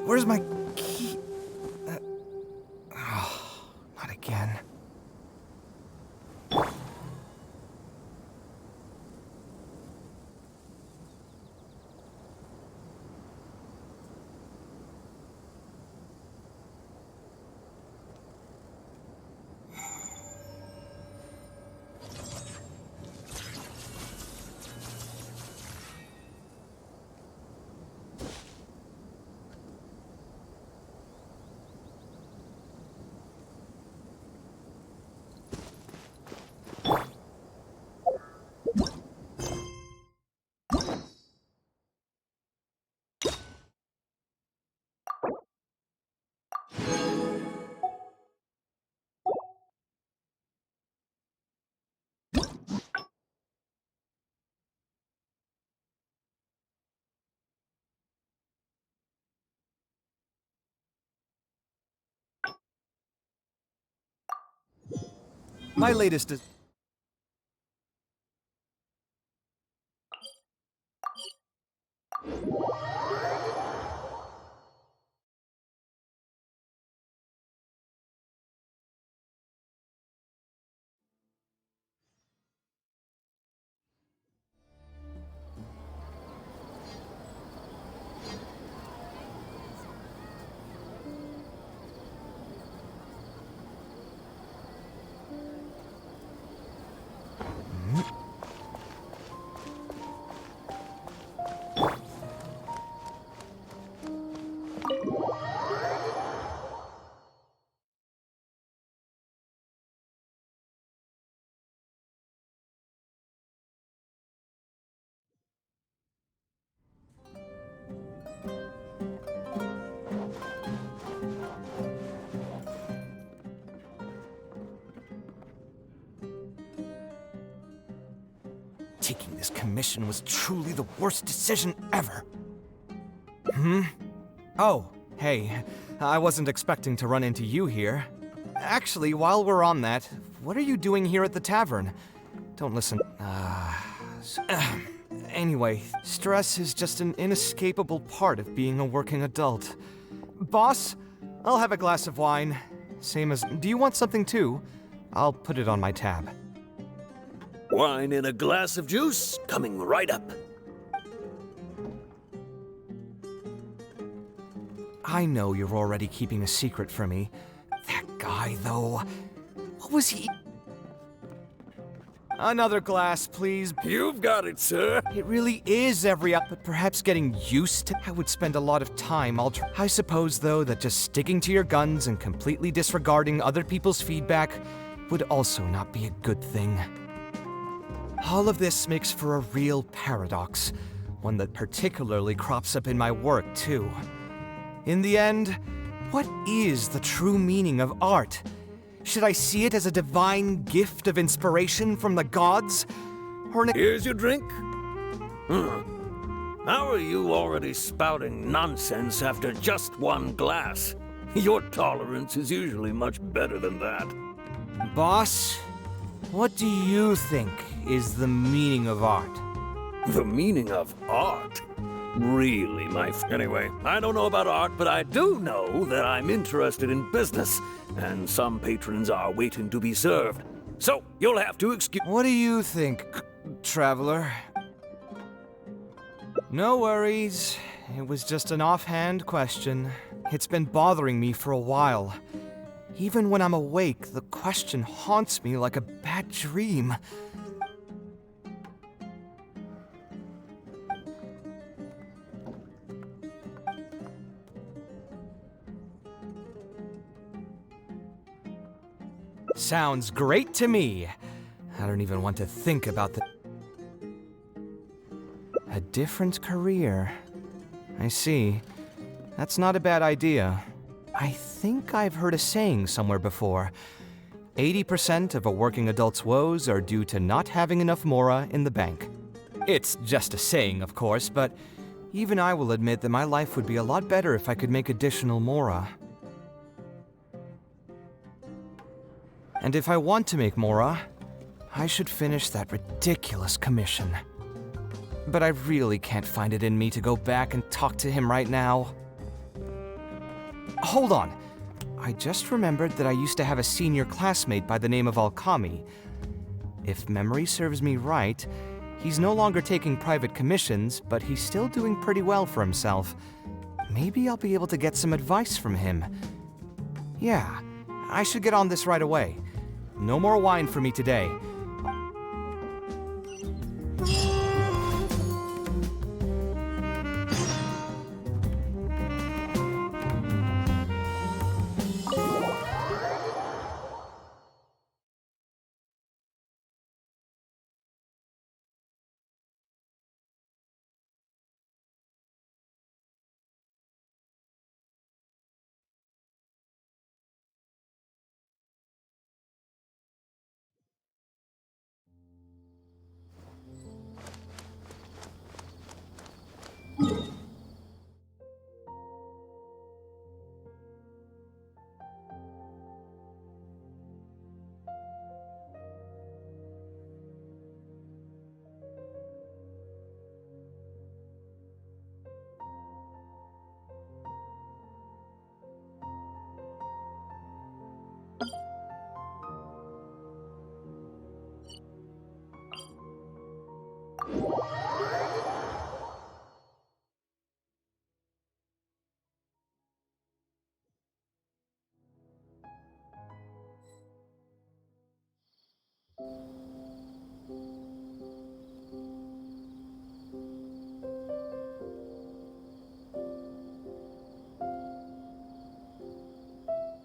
Where's my key? Not again. My latest is... Taking this commission was truly the worst decision ever. Oh, hey, I wasn't expecting to run into you here. Actually, while we're on that, what are you doing here at the tavern? Don't listen. Anyway, stress is just an inescapable part of being a working adult. Boss, I'll have a glass of wine. Same as... Do you want something too? I'll put it on my tab. Wine in a glass of juice, coming right up. I know you're already keeping a secret from me. That guy, though... What was he... Another glass, please. You've got it, sir. It really is every up, but perhaps getting used to... I would spend a lot of time I suppose, though, that just sticking to your guns and completely disregarding other people's feedback would also not be a good thing. All of this makes for a real paradox, one that particularly crops up in my work, too. In the end, what is the true meaning of art? Should I see it as a divine gift of inspiration from the gods? Or Here's your drink. How are you already spouting nonsense after just one glass? Your tolerance is usually much better than that. Boss, what do you think is the meaning of art? The meaning of art? Really, Anyway, I don't know about art, but I do know that I'm interested in business, and some patrons are waiting to be served. So, you'll have to excuse... What do you think, traveler? No worries. It was just an offhand question. It's been bothering me for a while. Even when I'm awake, the question haunts me like a bad dream. Sounds great to me. I don't even want to think about a different career. I see. That's not a bad idea. I think I've heard a saying somewhere before. 80% of a working adult's woes are due to not having enough mora in the bank. It's just a saying, of course, but even I will admit that my life would be a lot better if I could make additional mora. And if I want to make mora, I should finish that ridiculous commission. But I really can't find it in me to go back and talk to him right now. Hold on. I just remembered that I used to have a senior classmate by the name of Alkami. If memory serves me right, he's no longer taking private commissions, but he's still doing pretty well for himself. Maybe I'll be able to get some advice from him. Yeah, I should get on this right away. No more wine for me today.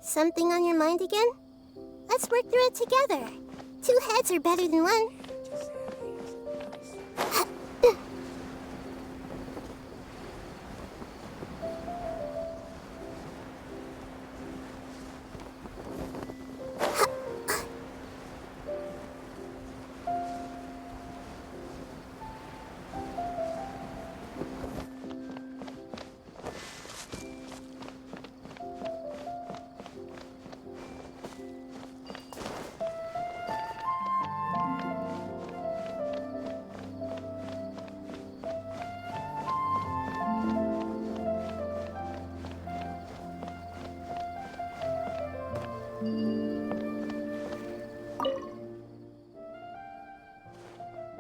Something on your mind again? Let's work through it together. 2 heads are better than one.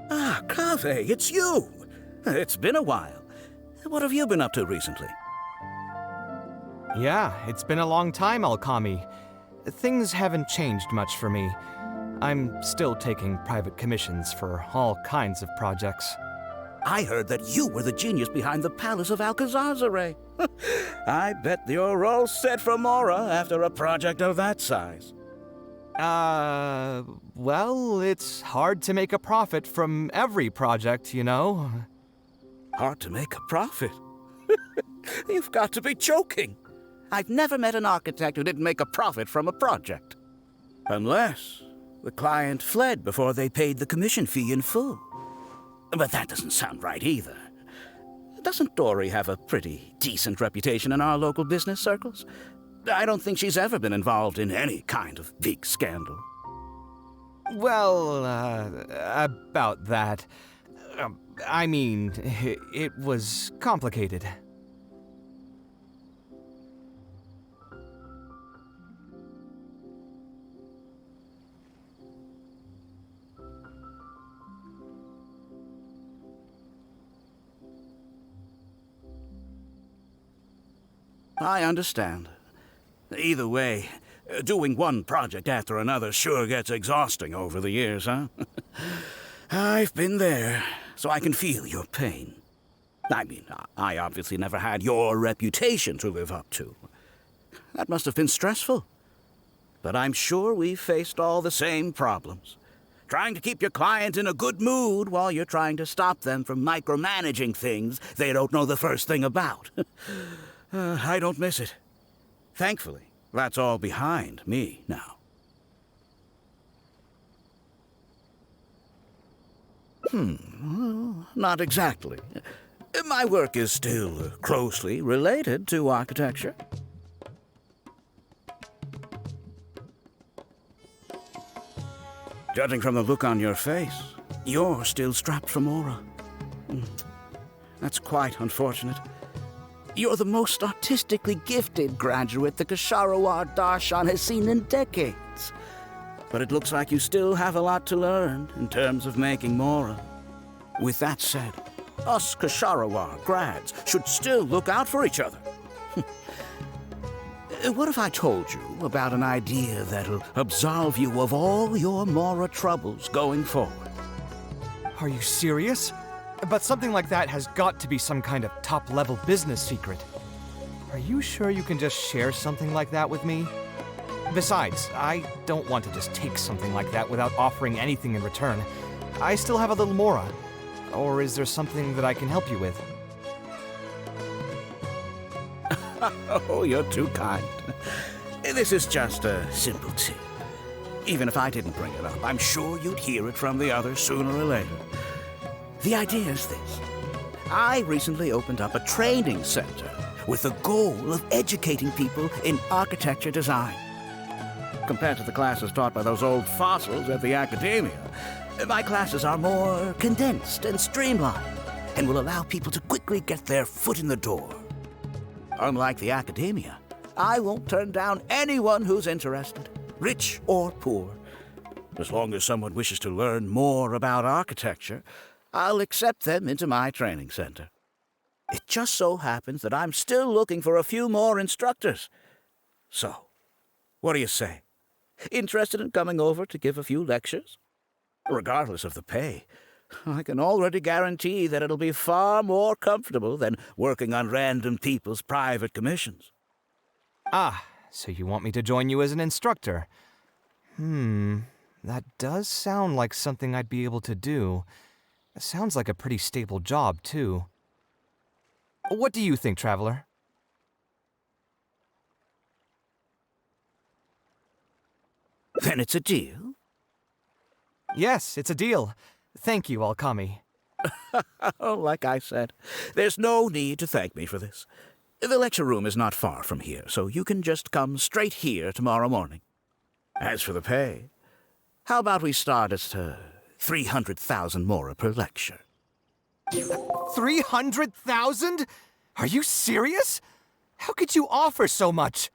Ah, Kaveh, it's you! It's been a while. What have you been up to recently? Yeah, it's been a long time, Alkami. Things haven't changed much for me. I'm still taking private commissions for all kinds of projects. I heard that you were the genius behind the Palace of Alcazazare. I bet you're all set for Mora after a project of that size. Well, it's hard to make a profit from every project, you know? Hard to make a profit? You've got to be joking. I've never met an architect who didn't make a profit from a project. Unless the client fled before they paid the commission fee in full. But that doesn't sound right either. Doesn't Dory have a pretty decent reputation in our local business circles? I don't think she's ever been involved in any kind of big scandal. Well, about that. I mean, it was complicated. I understand. Either way, doing one project after another sure gets exhausting over the years, huh? I've been there, so I can feel your pain. I mean, I obviously never had your reputation to live up to. That must have been stressful. But I'm sure we've faced all the same problems. Trying to keep your client in a good mood while you're trying to stop them from micromanaging things they don't know the first thing about. I don't miss it. Thankfully, that's all behind me now. Not exactly. My work is still closely related to architecture. Judging from the look on your face, you're still strapped for Mora. That's quite unfortunate. You're the most artistically gifted graduate the Kasharawar Darshan has seen in decades. But it looks like you still have a lot to learn in terms of making Mora. With that said, us Kasharawar grads should still look out for each other. What if I told you about an idea that'll absolve you of all your Mora troubles going forward? Are you serious? But something like that has got to be some kind of top-level business secret. Are you sure you can just share something like that with me? Besides, I don't want to just take something like that without offering anything in return. I still have a little Mora. Or is there something that I can help you with? Oh, you're too kind. This is just a simple tip. Even if I didn't bring it up, I'm sure you'd hear it from the others sooner or later. The idea is this. I recently opened up a training center with the goal of educating people in architecture design. Compared to the classes taught by those old fossils at the academia, my classes are more condensed and streamlined and will allow people to quickly get their foot in the door. Unlike the academia, I won't turn down anyone who's interested, rich or poor. As long as someone wishes to learn more about architecture, I'll accept them into my training center. It just so happens that I'm still looking for a few more instructors. So, what do you say? Interested in coming over to give a few lectures? Regardless of the pay, I can already guarantee that it'll be far more comfortable than working on random people's private commissions. Ah, So you want me to join you as an instructor? That does sound like something I'd be able to do. It sounds like a pretty stable job, too. What do you think, Traveler? Then it's a deal? Yes, it's a deal. Thank you, Alkami. Oh, like I said, there's no need to thank me for this. The lecture room is not far from here, so you can just come straight here tomorrow morning. As for the pay, how about we start at 300,000 mora per lecture? 300,000? Are you serious? How could you offer so much?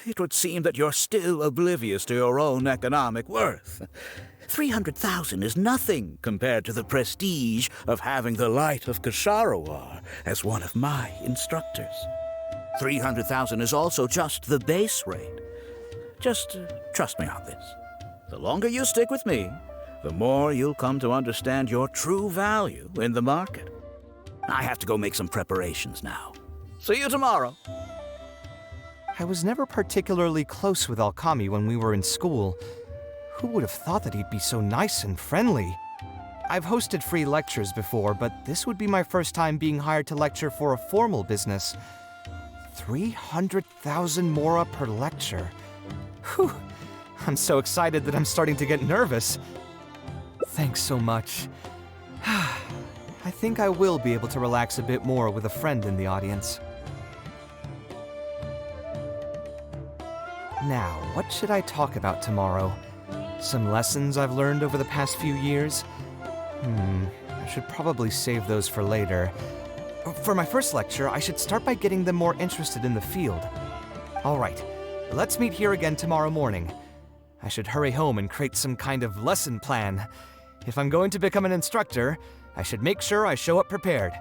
It would seem that you're still oblivious to your own economic worth. 300,000 is nothing compared to the prestige of having the Light of Ksharawar as one of my instructors. 300,000 is also just the base rate. Just trust me on this. The longer you stick with me, the more you'll come to understand your true value in the market. I have to go make some preparations now. See you tomorrow. I was never particularly close with Alkami when we were in school. Who would have thought that he'd be so nice and friendly? I've hosted free lectures before, but this would be my first time being hired to lecture for a formal business. 300,000 mora per lecture. Whew! I'm so excited that I'm starting to get nervous. Thanks so much. I think I will be able to relax a bit more with a friend in the audience. Now, what should I talk about tomorrow? Some lessons I've learned over the past few years? I should probably save those for later. For my first lecture, I should start by getting them more interested in the field. All right, let's meet here again tomorrow morning. I should hurry home and create some kind of lesson plan. If I'm going to become an instructor, I should make sure I show up prepared.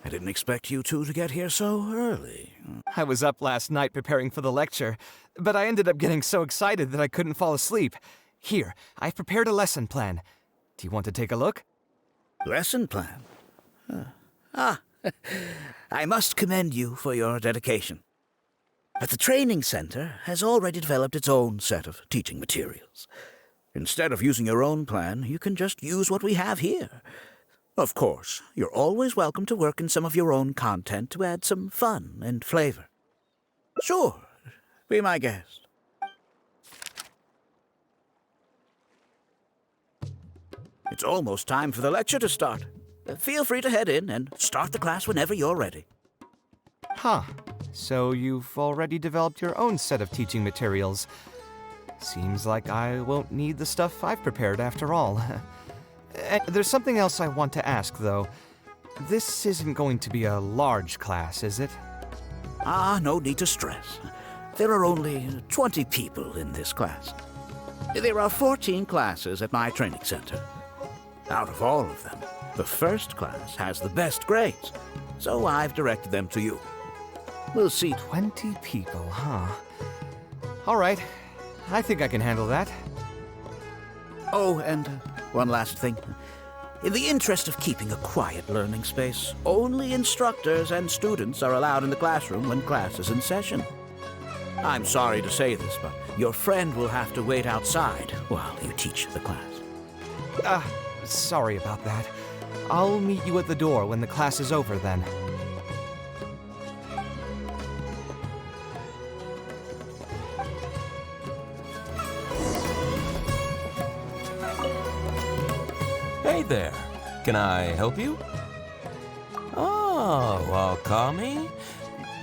I didn't expect you two to get here so early. I was up last night preparing for the lecture, but I ended up getting so excited that I couldn't fall asleep. Here, I've prepared a lesson plan. Do you want to take a look? Lesson plan? I must commend you for your dedication. But the training center has already developed its own set of teaching materials. Instead of using your own plan, you can just use what we have here. Of course, you're always welcome to work in some of your own content to add some fun and flavor. Sure, be my guest. It's almost time for the lecture to start. Feel free to head in and start the class whenever you're ready. Huh. So you've already developed your own set of teaching materials. Seems like I won't need the stuff I've prepared after all. There's something else I want to ask, though. This isn't going to be a large class, is it? No need to stress. There are only 20 people in this class. There are 14 classes at my training center. Out of all of them, the first class has the best grades, so I've directed them to you. We'll see. 20 people, huh? All right. I think I can handle that. Oh, and one last thing. In the interest of keeping a quiet learning space, only instructors and students are allowed in the classroom when class is in session. I'm sorry to say this, but your friend will have to wait outside while you teach the class. Sorry about that. I'll meet you at the door when the class is over then. Hey there. Can I help you? Oh, Alkami?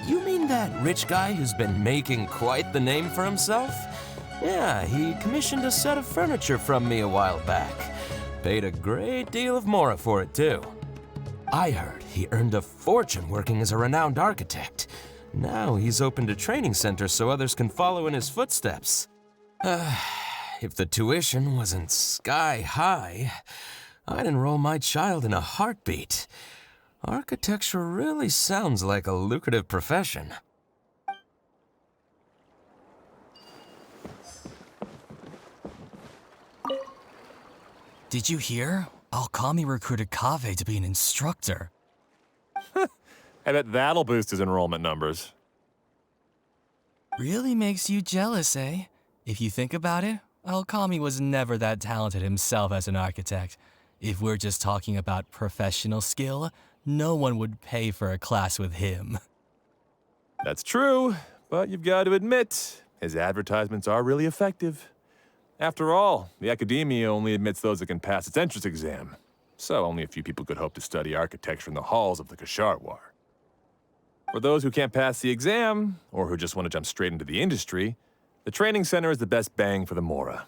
You mean that rich guy who's been making quite the name for himself? Yeah, he commissioned a set of furniture from me a while back. Paid a great deal of mora for it, too. I heard he earned a fortune working as a renowned architect. Now he's opened a training center so others can follow in his footsteps. If the tuition wasn't sky high, I'd enroll my child in a heartbeat. Architecture really sounds like a lucrative profession. Did you hear? Alkami recruited Kaveh to be an instructor. I bet that'll boost his enrollment numbers. Really makes you jealous, eh? If you think about it, Alkami was never that talented himself as an architect. If we're just talking about professional skill, no one would pay for a class with him. That's true, but you've got to admit, his advertisements are really effective. After all, the academia only admits those that can pass its entrance exam, so only a few people could hope to study architecture in the halls of the Kasharwar. For those who can't pass the exam, or who just want to jump straight into the industry, the training center is the best bang for the mora.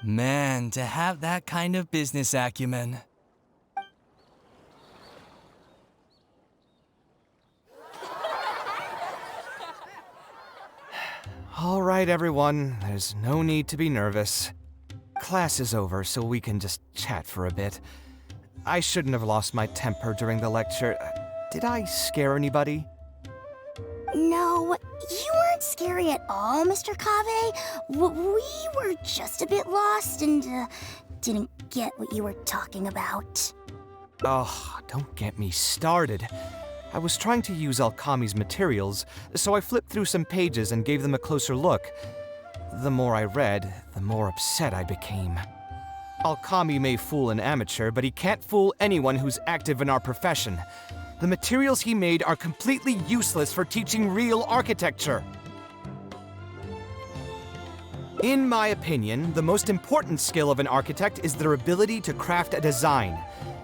Man, to have that kind of business acumen. All right, everyone. There's no need to be nervous. Class is over, so we can just chat for a bit. I shouldn't have lost my temper during the lecture. Did I scare anybody? No, you weren't scary at all, Mr. Kaveh. We were just a bit lost and didn't get what you were talking about. Oh, don't get me started. I was trying to use Alkami's materials, so I flipped through some pages and gave them a closer look. The more I read, the more upset I became. Alkami may fool an amateur, but he can't fool anyone who's active in our profession. The materials he made are completely useless for teaching real architecture. In my opinion, the most important skill of an architect is their ability to craft a design.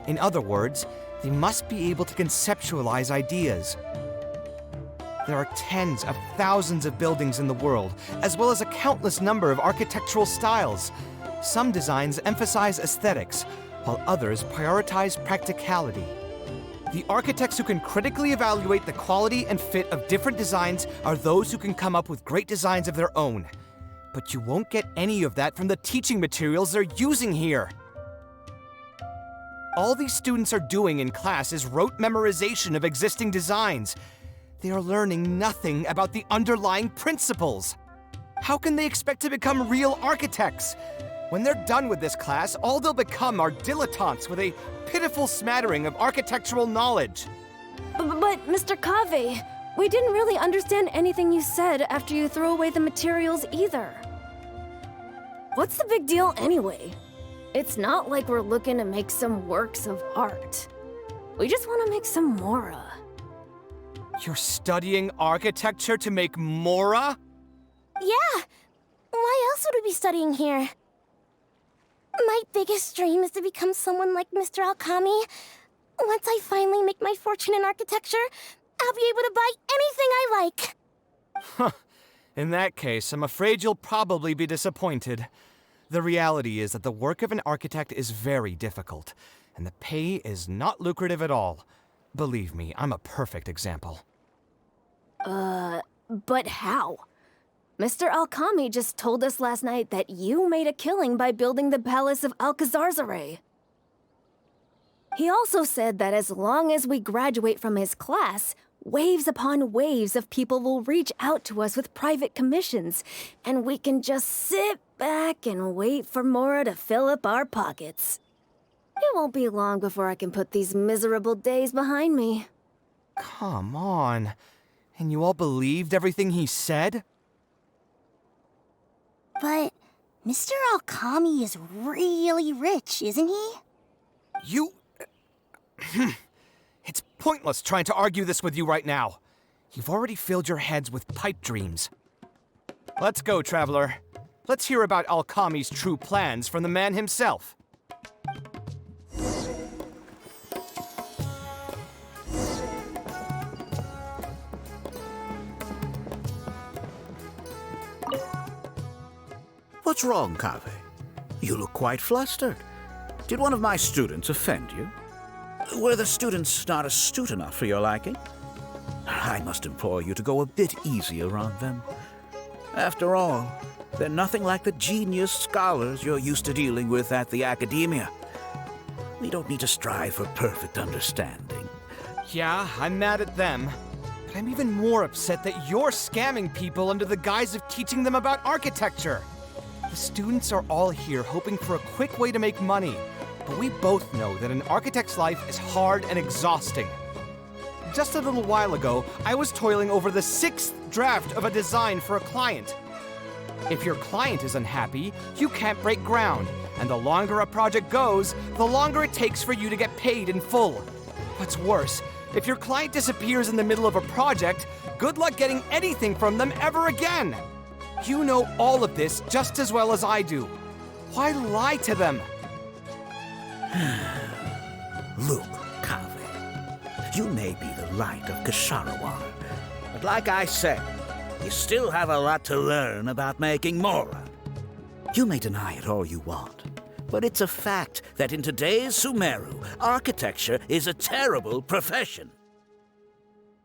In other words, they must be able to conceptualize ideas. There are tens of thousands of buildings in the world, as well as a countless number of architectural styles. Some designs emphasize aesthetics, while others prioritize practicality. The architects who can critically evaluate the quality and fit of different designs are those who can come up with great designs of their own. But you won't get any of that from the teaching materials they're using here. All these students are doing in class is rote memorization of existing designs. They are learning nothing about the underlying principles. How can they expect to become real architects? When they're done with this class, all they'll become are dilettantes with a pitiful smattering of architectural knowledge. But Mr. Kaveh, we didn't really understand anything you said after you threw away the materials either. What's the big deal anyway? It's not like we're looking to make some works of art. We just want to make some mora. You're studying architecture to make mora? Yeah. Why else would we be studying here? My biggest dream is to become someone like Mr. Alkami. Once I finally make my fortune in architecture, I'll be able to buy anything I like. Huh. In that case, I'm afraid you'll probably be disappointed. The reality is that the work of an architect is very difficult, and the pay is not lucrative at all. Believe me, I'm a perfect example. But how? Mr. Alkami just told us last night that you made a killing by building the Palace of Alcazarzare. He also said that as long as we graduate from his class, waves upon waves of people will reach out to us with private commissions, and we can just sit back and wait for Mora to fill up our pockets. It won't be long before I can put these miserable days behind me. Come on. And you all believed everything he said? But Mr. Alkami is really rich, isn't he? You... It's pointless trying to argue this with you right now. You've already filled your heads with pipe dreams. Let's go, Traveler. Let's hear about Alkami's true plans from the man himself. What's wrong, Kaveh? You look quite flustered. Did one of my students offend you? Were the students not astute enough for your liking? I must implore you to go a bit easier on them. After all, they're nothing like the genius scholars you're used to dealing with at the academia. We don't need to strive for perfect understanding. Yeah, I'm mad at them. But I'm even more upset that you're scamming people under the guise of teaching them about architecture. The students are all here hoping for a quick way to make money, but we both know that an architect's life is hard and exhausting. Just a little while ago, I was toiling over the 6th draft of a design for a client. If your client is unhappy, you can't break ground, and the longer a project goes, the longer it takes for you to get paid in full. What's worse, if your client disappears in the middle of a project, good luck getting anything from them ever again. You know all of this just as well as I do. Why lie to them? Look, Kaveh, you may be the light of Ksharawar, but like I said, you still have a lot to learn about making Mora. You may deny it all you want, but it's a fact that in today's Sumeru, architecture is a terrible profession.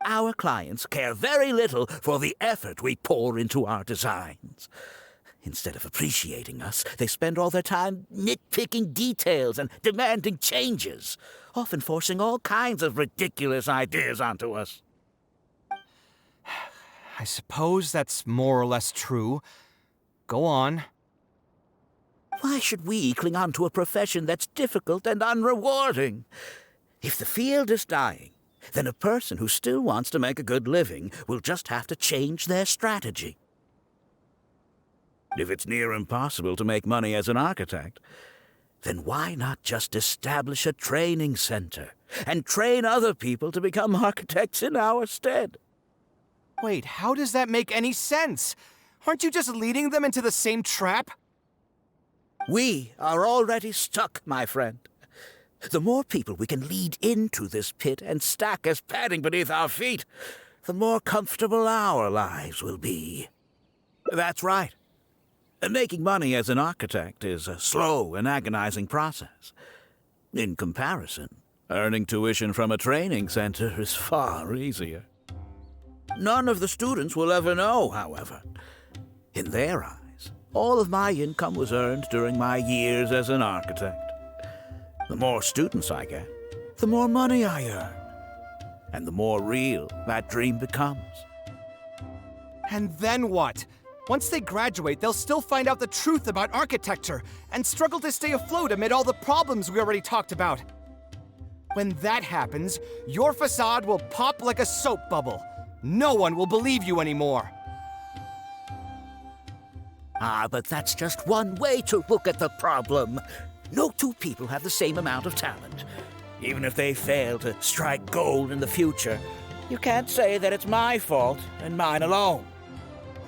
Our clients care very little for the effort we pour into our designs. Instead of appreciating us, they spend all their time nitpicking details and demanding changes, often forcing all kinds of ridiculous ideas onto us. I suppose that's more or less true. Go on. Why should we cling on to a profession that's difficult and unrewarding? If the field is dying, then a person who still wants to make a good living will just have to change their strategy. If it's near impossible to make money as an architect, then why not just establish a training center and train other people to become architects in our stead? Wait, how does that make any sense? Aren't you just leading them into the same trap? We are already stuck, my friend. The more people we can lead into this pit and stack as padding beneath our feet, the more comfortable our lives will be. That's right. Making money as an architect is a slow and agonizing process. In comparison, earning tuition from a training center is far easier. None of the students will ever know, however. In their eyes, all of my income was earned during my years as an architect. The more students I get, the more money I earn. And the more real that dream becomes. And then what? Once they graduate, they'll still find out the truth about architecture and struggle to stay afloat amid all the problems we already talked about. When that happens, your facade will pop like a soap bubble. No one will believe you anymore. But that's just one way to look at the problem. No two people have the same amount of talent. Even if they fail to strike gold in the future, you can't say that it's my fault and mine alone.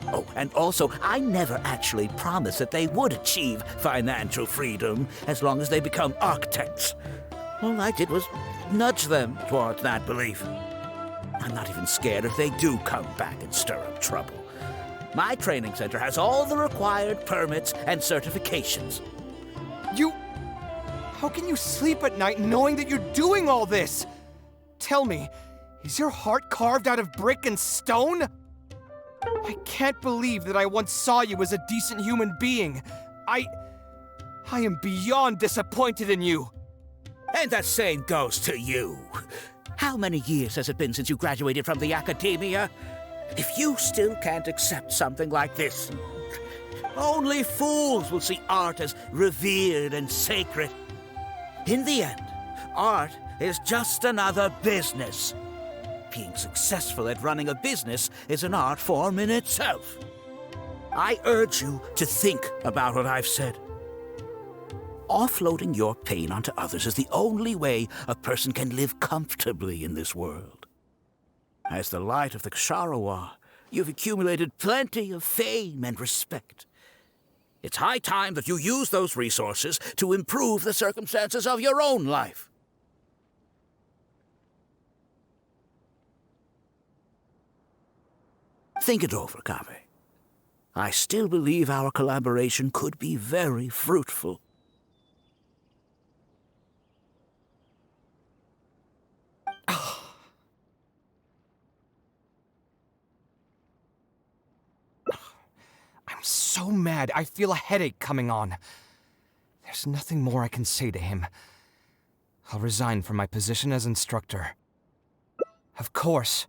Oh, and also, I never actually promised that they would achieve financial freedom as long as they become architects. All I did was nudge them towards that belief. I'm not even scared if they do come back and stir up trouble. My training center has all the required permits and certifications. How can you sleep at night knowing that you're doing all this? Tell me, is your heart carved out of brick and stone? I can't believe that I once saw you as a decent human being. I am beyond disappointed in you. And the same goes to you. How many years has it been since you graduated from the academia? If you still can't accept something like this, only fools will see art as revered and sacred. In the end, art is just another business. being successful at running a business is an art form in itself. I urge you to think about what I've said. Offloading your pain onto others is the only way a person can live comfortably in this world. As the light of the Ksharowa, you've accumulated plenty of fame and respect. It's high time that you use those resources to improve the circumstances of your own life. Think it over, Kaveh. I still believe our collaboration could be very fruitful. I'm so mad, I feel a headache coming on. There's nothing more I can say to him. I'll resign from my position as instructor. Of course,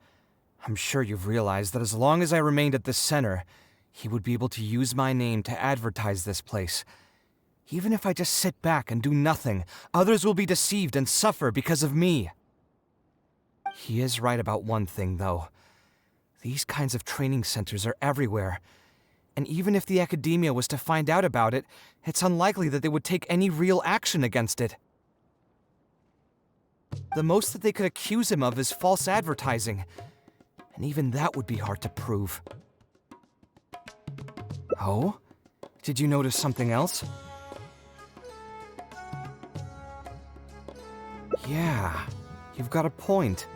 I'm sure you've realized that as long as I remained at this center, he would be able to use my name to advertise this place. Even if I just sit back and do nothing, others will be deceived and suffer because of me. He is right about one thing, though. These kinds of training centers are everywhere. And even if the academia was to find out about it, it's unlikely that they would take any real action against it. The most that they could accuse him of is false advertising. And even that would be hard to prove. Oh? Did you notice something else? Yeah, you've got a point.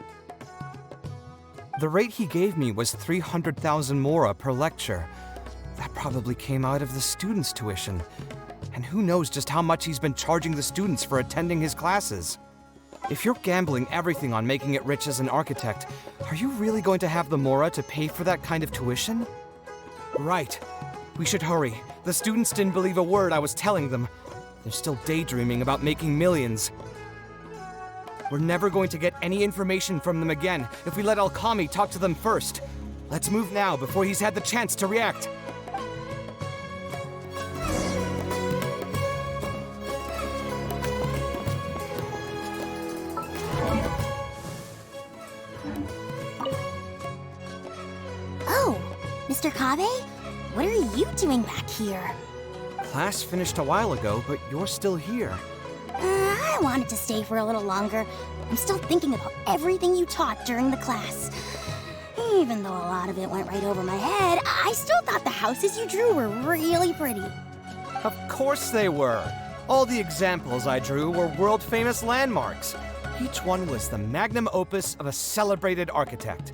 The rate he gave me was 300,000 mora per lecture. That probably came out of the students' tuition. And who knows just how much he's been charging the students for attending his classes. If you're gambling everything on making it rich as an architect, are you really going to have the mora to pay for that kind of tuition? Right. We should hurry. The students didn't believe a word I was telling them. They're still daydreaming about making millions. We're never going to get any information from them again if we let Alkami talk to them first. Let's move now before he's had the chance to react. Oh, Mr. Kaveh? What are you doing back here? Class finished a while ago, but you're still here. I wanted to stay for a little longer. I'm still thinking about everything you taught during the class. Even though a lot of it went right over my head, I still thought the houses you drew were really pretty. Of course they were. All the examples I drew were world-famous landmarks. Each one was the magnum opus of a celebrated architect.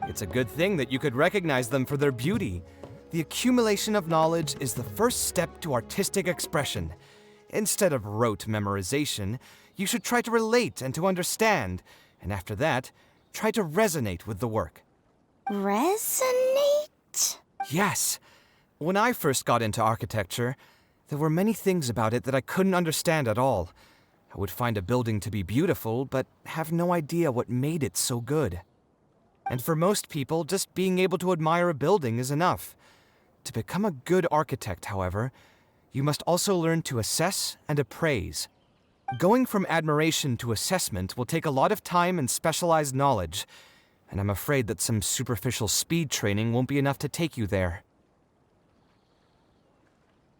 It's a good thing that you could recognize them for their beauty. The accumulation of knowledge is the first step to artistic expression. Instead of rote memorization, you should try to relate and to understand, and after that, try to resonate with the work. Resonate? Yes. When I first got into architecture, there were many things about it that I couldn't understand at all. I would find a building to be beautiful, but have no idea what made it so good. And for most people, just being able to admire a building is enough. To become a good architect, however, you must also learn to assess and appraise. Going from admiration to assessment will take a lot of time and specialized knowledge, and I'm afraid that some superficial speed training won't be enough to take you there.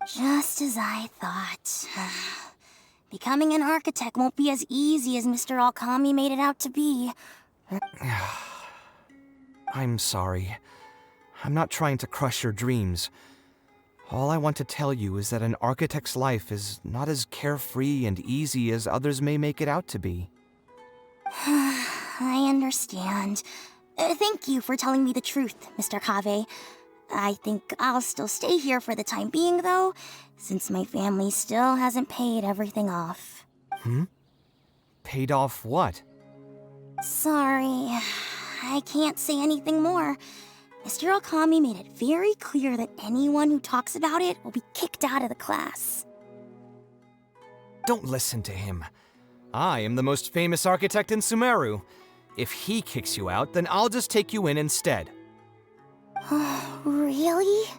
Just as I thought. Becoming an architect won't be as easy as Mr. Alkami made it out to be. I'm sorry. I'm not trying to crush your dreams. All I want to tell you is that an architect's life is not as carefree and easy as others may make it out to be. I understand. Thank you for telling me the truth, Mr. Kaveh. I think I'll still stay here for the time being, though, since my family still hasn't paid everything off. Paid off what? Sorry, I can't say anything more. Mr. Alkami made it very clear that anyone who talks about it will be kicked out of the class. Don't listen to him. I am the most famous architect in Sumeru. If he kicks you out, then I'll just take you in instead. Really?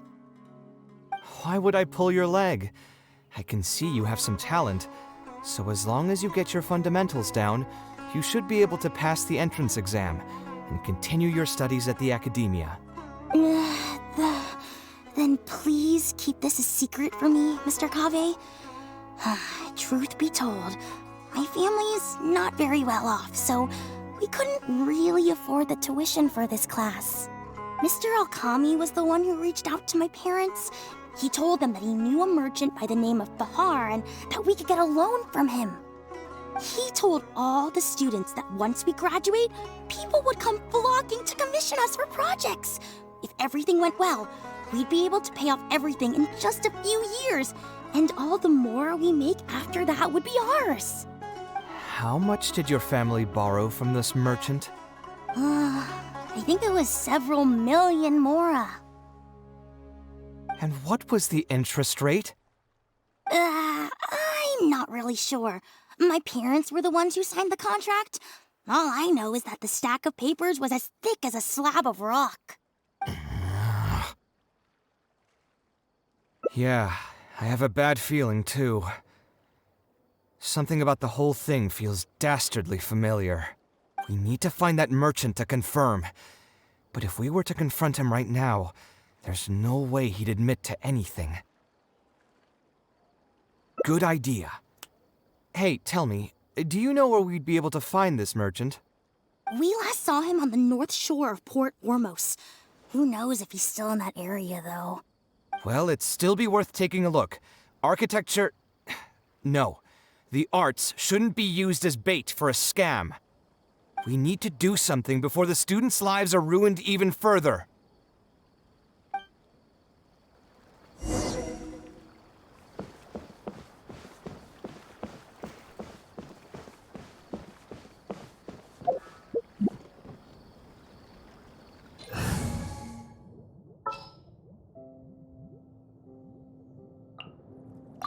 Why would I pull your leg? I can see you have some talent, so as long as you get your fundamentals down, you should be able to pass the entrance exam, and continue your studies at the academia. Then please keep this a secret from me, Mr. Kaveh. Truth be told, my family is not very well off, so we couldn't really afford the tuition for this class. Mr. Alkami was the one who reached out to my parents. He told them that he knew a merchant by the name of Bahar and that we could get a loan from him. He told all the students that once we graduate, people would come flocking to commission us for projects. If everything went well, we'd be able to pay off everything in just a few years, and all the more we make after that would be ours. How much did your family borrow from this merchant? I think it was several million mora. And what was the interest rate? I'm not really sure. My parents were the ones who signed the contract. All I know is that the stack of papers was as thick as a slab of rock. Yeah, I have a bad feeling too. Something about the whole thing feels dastardly familiar. We need to find that merchant to confirm. But if we were to confront him right now, there's no way he'd admit to anything. Good idea. Hey, tell me, do you know where we'd be able to find this merchant? We last saw him on the north shore of Port Ormos. Who knows if he's still in that area, though. Well, it'd still be worth taking a look. Architecture... No. The arts shouldn't be used as bait for a scam. We need to do something before the students' lives are ruined even further.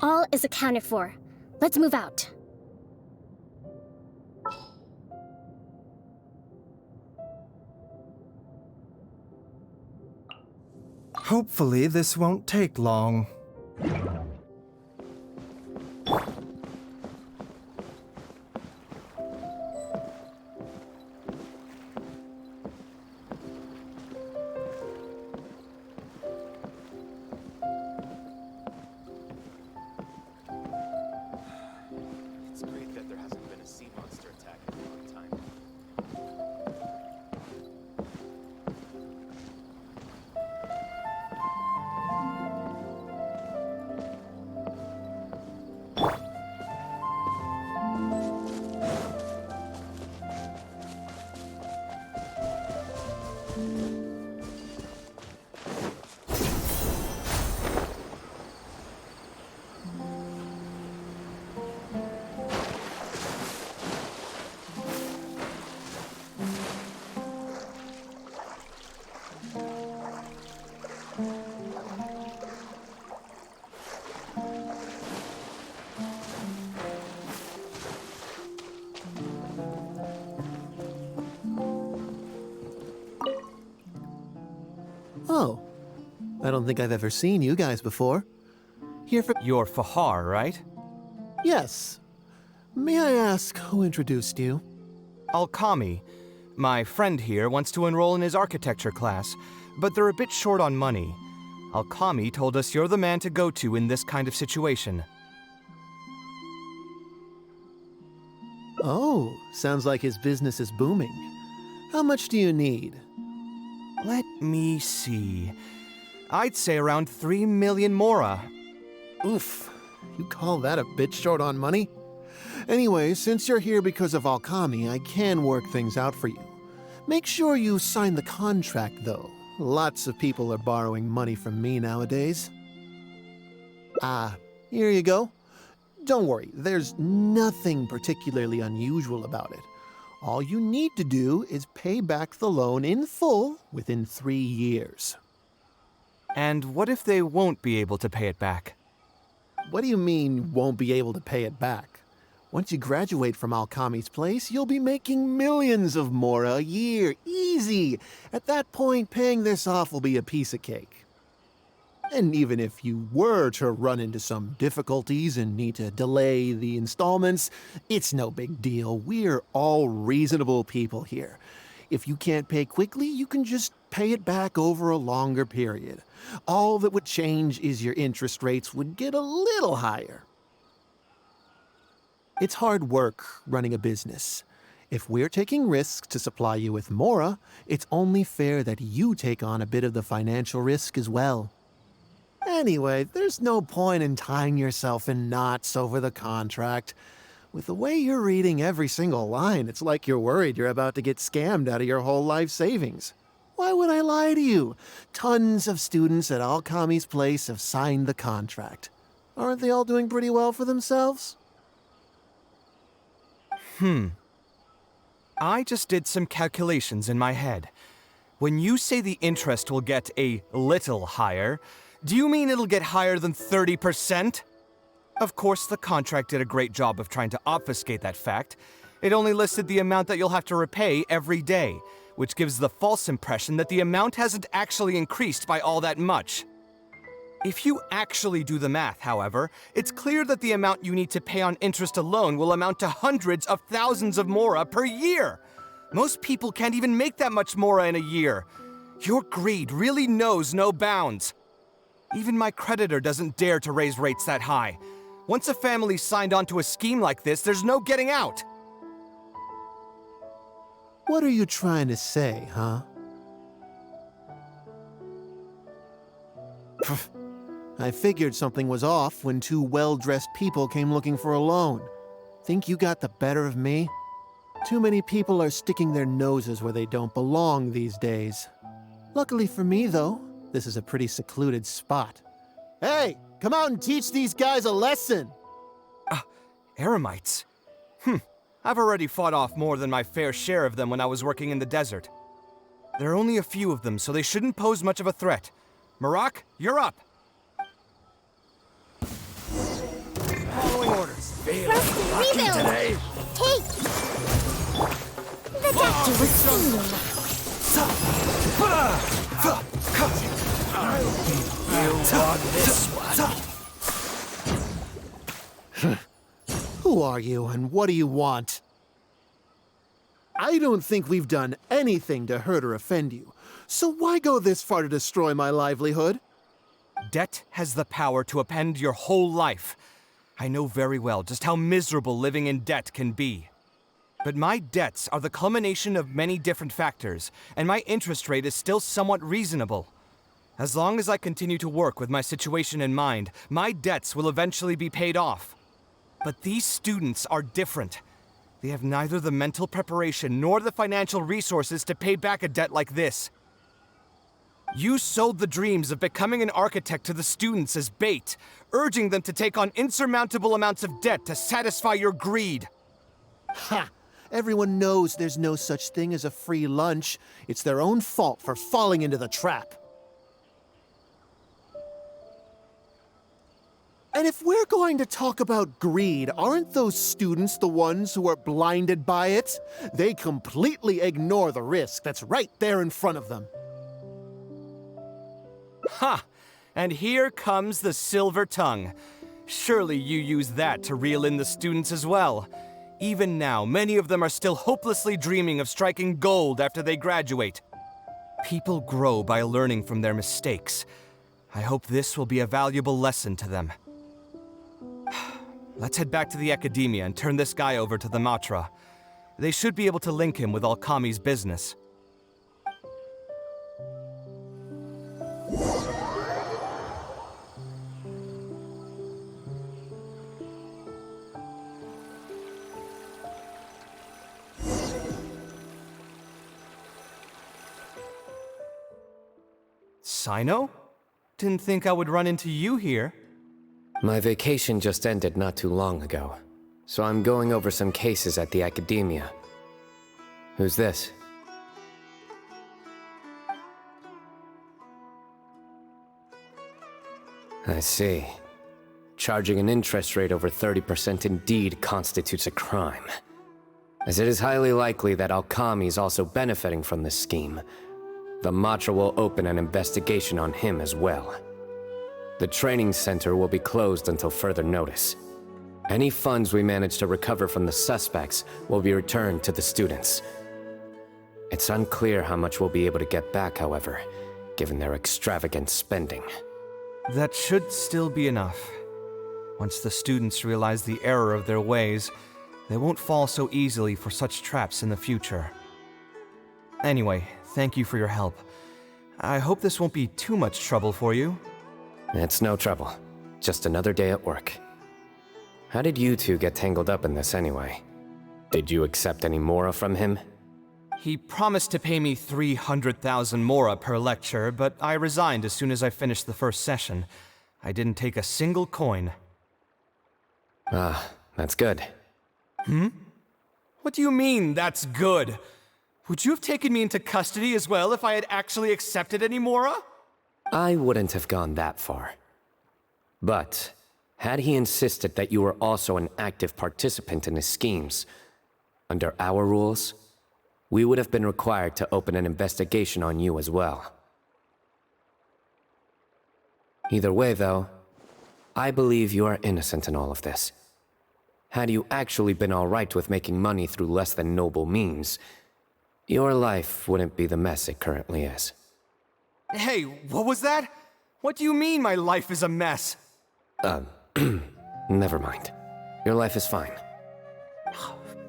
All is accounted for. Let's move out. Hopefully this won't take long. It's great that there hasn't been a sea monster attack in a long time. Oh, I don't think I've ever seen you guys before. Here for— You're Fahar, right? Yes. May I ask who introduced you? Alkami. My friend here wants to enroll in his architecture class, but they're a bit short on money. Alkami told us you're the man to go to in this kind of situation. Oh, sounds like his business is booming. How much do you need? Let me see. I'd say around 3 million mora. Oof, you call that a bit short on money? Anyway, since you're here because of Alkami, I can work things out for you. Make sure you sign the contract, though. Lots of people are borrowing money from me nowadays. Here you go. Don't worry, there's nothing particularly unusual about it. All you need to do is pay back the loan in full within 3 years. And what if they won't be able to pay it back? What do you mean, won't be able to pay it back? Once you graduate from Alkami's place, you'll be making millions of mora a year. Easy! At that point, paying this off will be a piece of cake. And even if you were to run into some difficulties and need to delay the installments, it's no big deal. We're all reasonable people here. If you can't pay quickly, you can just pay it back over a longer period. All that would change is your interest rates would get a little higher. It's hard work running a business. If we're taking risks to supply you with Mora, it's only fair that you take on a bit of the financial risk as well. Anyway, there's no point in tying yourself in knots over the contract. With the way you're reading every single line, it's like you're worried you're about to get scammed out of your whole life savings. Why would I lie to you? Tons of students at Alkami's place have signed the contract. Aren't they all doing pretty well for themselves? I just did some calculations in my head. When you say the interest will get a little higher, do you mean it'll get higher than 30%? Of course, the contract did a great job of trying to obfuscate that fact. It only listed the amount that you'll have to repay every day, which gives the false impression that the amount hasn't actually increased by all that much. If you actually do the math, however, it's clear that the amount you need to pay on interest alone will amount to hundreds of thousands of Mora per year. Most people can't even make that much Mora in a year. Your greed really knows no bounds. Even my creditor doesn't dare to raise rates that high. Once a family's signed on to a scheme like this, there's no getting out. What are you trying to say, huh? I figured something was off when two well-dressed people came looking for a loan. Think you got the better of me? Too many people are sticking their noses where they don't belong these days. Luckily for me, though, this is a pretty secluded spot. Hey, come out and teach these guys a lesson! Eremites? I've already fought off more than my fair share of them when I was working in the desert. There are only a few of them, so they shouldn't pose much of a threat. Marak, you're up! Following orders. Rebuild! Take! The doctor was singing. Who are you and what do you want? I don't think we've done anything to hurt or offend you, so why go this far to destroy my livelihood? Debt has the power to upend your whole life. I know very well just how miserable living in debt can be. But my debts are the culmination of many different factors, and my interest rate is still somewhat reasonable. As long as I continue to work with my situation in mind, my debts will eventually be paid off. But these students are different. They have neither the mental preparation nor the financial resources to pay back a debt like this. You sold the dreams of becoming an architect to the students as bait, urging them to take on insurmountable amounts of debt to satisfy your greed. Ha! Everyone knows there's no such thing as a free lunch. It's their own fault for falling into the trap. And if we're going to talk about greed, aren't those students the ones who are blinded by it? They completely ignore the risk that's right there in front of them. Ha! And here comes the silver tongue. Surely you use that to reel in the students as well. Even now, many of them are still hopelessly dreaming of striking gold after they graduate. People grow by learning from their mistakes. I hope this will be a valuable lesson to them. Let's head back to the academia and turn this guy over to the Matra. They should be able to link him with Alkami's business. Sino? Didn't think I would run into you here. My vacation just ended not too long ago, so I'm going over some cases at the academia. Who's this? I see. Charging an interest rate over 30% indeed constitutes a crime, as it is highly likely that Alkami is also benefiting from this scheme. The Matra will open an investigation on him as well. The training center will be closed until further notice. Any funds we manage to recover from the suspects will be returned to the students. It's unclear how much we'll be able to get back, however, given their extravagant spending. That should still be enough. Once the students realize the error of their ways, they won't fall so easily for such traps in the future. Anyway, thank you for your help. I hope this won't be too much trouble for you. It's no trouble. Just another day at work. How did you two get tangled up in this anyway? Did you accept any mora from him? He promised to pay me 300,000 mora per lecture, but I resigned as soon as I finished the first session. I didn't take a single coin. Ah, that's good. What do you mean, that's good? Would you have taken me into custody as well if I had actually accepted any mora? I wouldn't have gone that far. But, had he insisted that you were also an active participant in his schemes, under our rules, we would have been required to open an investigation on you as well. Either way, though, I believe you are innocent in all of this. Had you actually been all right with making money through less than noble means, your life wouldn't be the mess it currently is. Hey, what was that? What do you mean my life is a mess? Never mind. Your life is fine.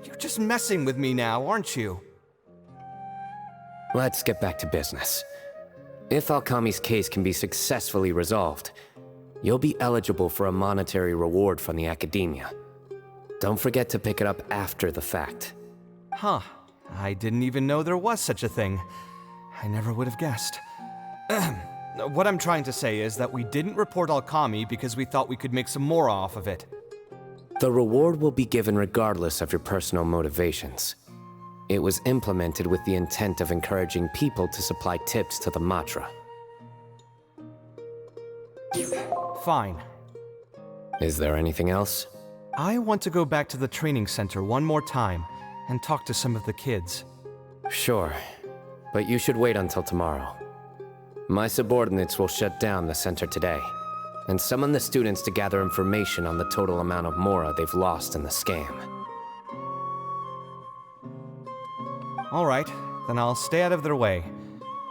You're just messing with me now, aren't you? Let's get back to business. If Alkami's case can be successfully resolved, you'll be eligible for a monetary reward from the Academia. Don't forget to pick it up after the fact. Huh. I didn't even know there was such a thing. I never would have guessed. What I'm trying to say is that we didn't report Alkami because we thought we could make some more off of it. The reward will be given regardless of your personal motivations. It was implemented with the intent of encouraging people to supply tips to the Matra. Fine. Is there anything else? I want to go back to the training center one more time and talk to some of the kids. Sure, but you should wait until tomorrow. My subordinates will shut down the center today, and summon the students to gather information on the total amount of mora they've lost in the scam. All right, then I'll stay out of their way.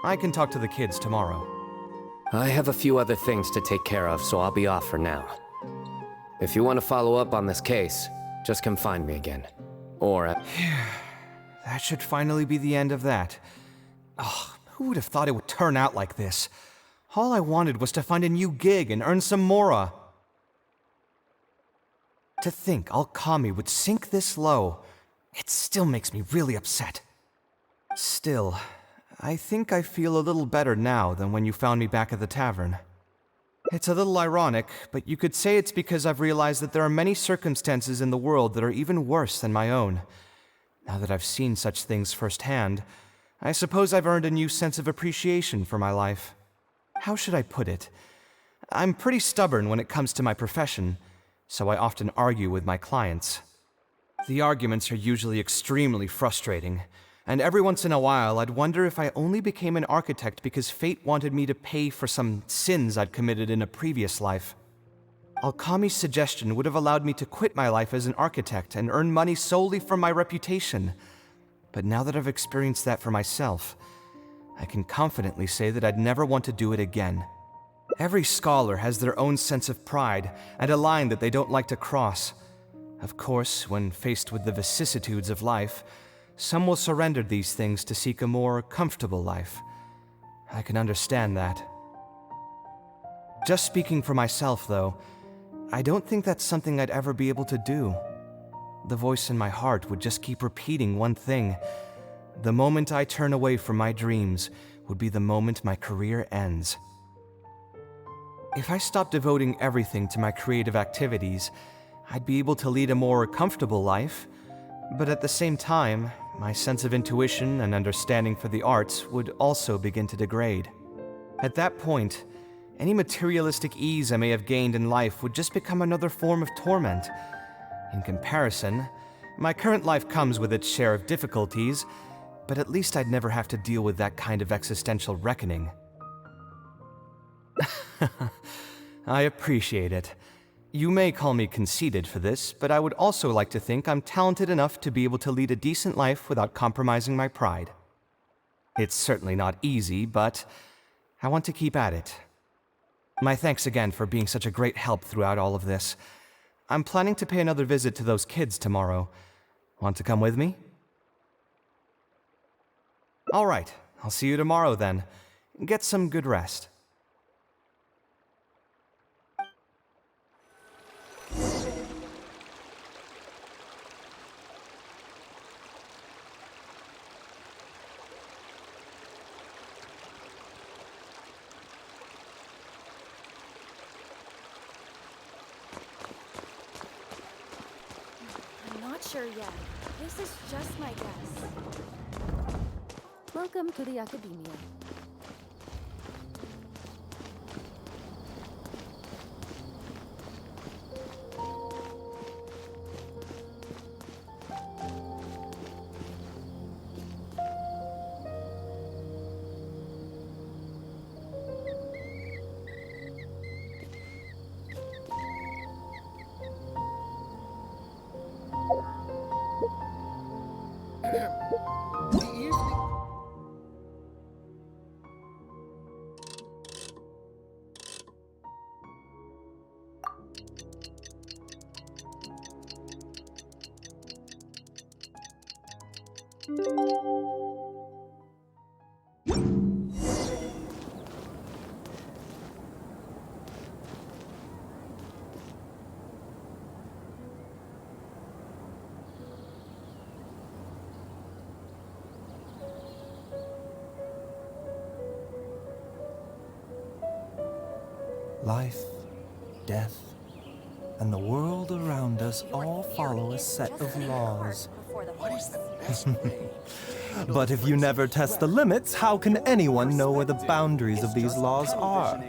I can talk to the kids tomorrow. I have a few other things to take care of, so I'll be off for now. If you want to follow up on this case, just come find me again. Or at... That should finally be the end of that. Oh, who would have thought it would turn out like this? All I wanted was to find a new gig and earn some mora. To think Alkami would sink this low, it still makes me really upset. Still, I think I feel a little better now than when you found me back at the tavern. It's a little ironic, but you could say it's because I've realized that there are many circumstances in the world that are even worse than my own. Now that I've seen such things firsthand, I suppose I've earned a new sense of appreciation for my life. How should I put it? I'm pretty stubborn when it comes to my profession, so I often argue with my clients. The arguments are usually extremely frustrating, and every once in a while I'd wonder if I only became an architect because fate wanted me to pay for some sins I'd committed in a previous life. Alkami's suggestion would have allowed me to quit my life as an architect and earn money solely from my reputation. But now that I've experienced that for myself, I can confidently say that I'd never want to do it again. Every scholar has their own sense of pride and a line that they don't like to cross. Of course, when faced with the vicissitudes of life, some will surrender these things to seek a more comfortable life. I can understand that. Just speaking for myself, though, I don't think that's something I'd ever be able to do. The voice in my heart would just keep repeating one thing. The moment I turn away from my dreams would be the moment my career ends. If I stopped devoting everything to my creative activities, I'd be able to lead a more comfortable life, but at the same time, my sense of intuition and understanding for the arts would also begin to degrade. At that point, any materialistic ease I may have gained in life would just become another form of torment. In comparison, my current life comes with its share of difficulties, but at least I'd never have to deal with that kind of existential reckoning. I appreciate it. You may call me conceited for this, but I would also like to think I'm talented enough to be able to lead a decent life without compromising my pride. It's certainly not easy, but I want to keep at it. My thanks again for being such a great help throughout all of this. I'm planning to pay another visit to those kids tomorrow. Want to come with me? All right, I'll see you tomorrow then. Get some good rest. I'm not sure yet. This is just my guess. Welcome to the Academia. Life, death, and the world around us all follow a set of laws. What is the best way? But if you never test the limits, how can anyone know where the boundaries of these laws are?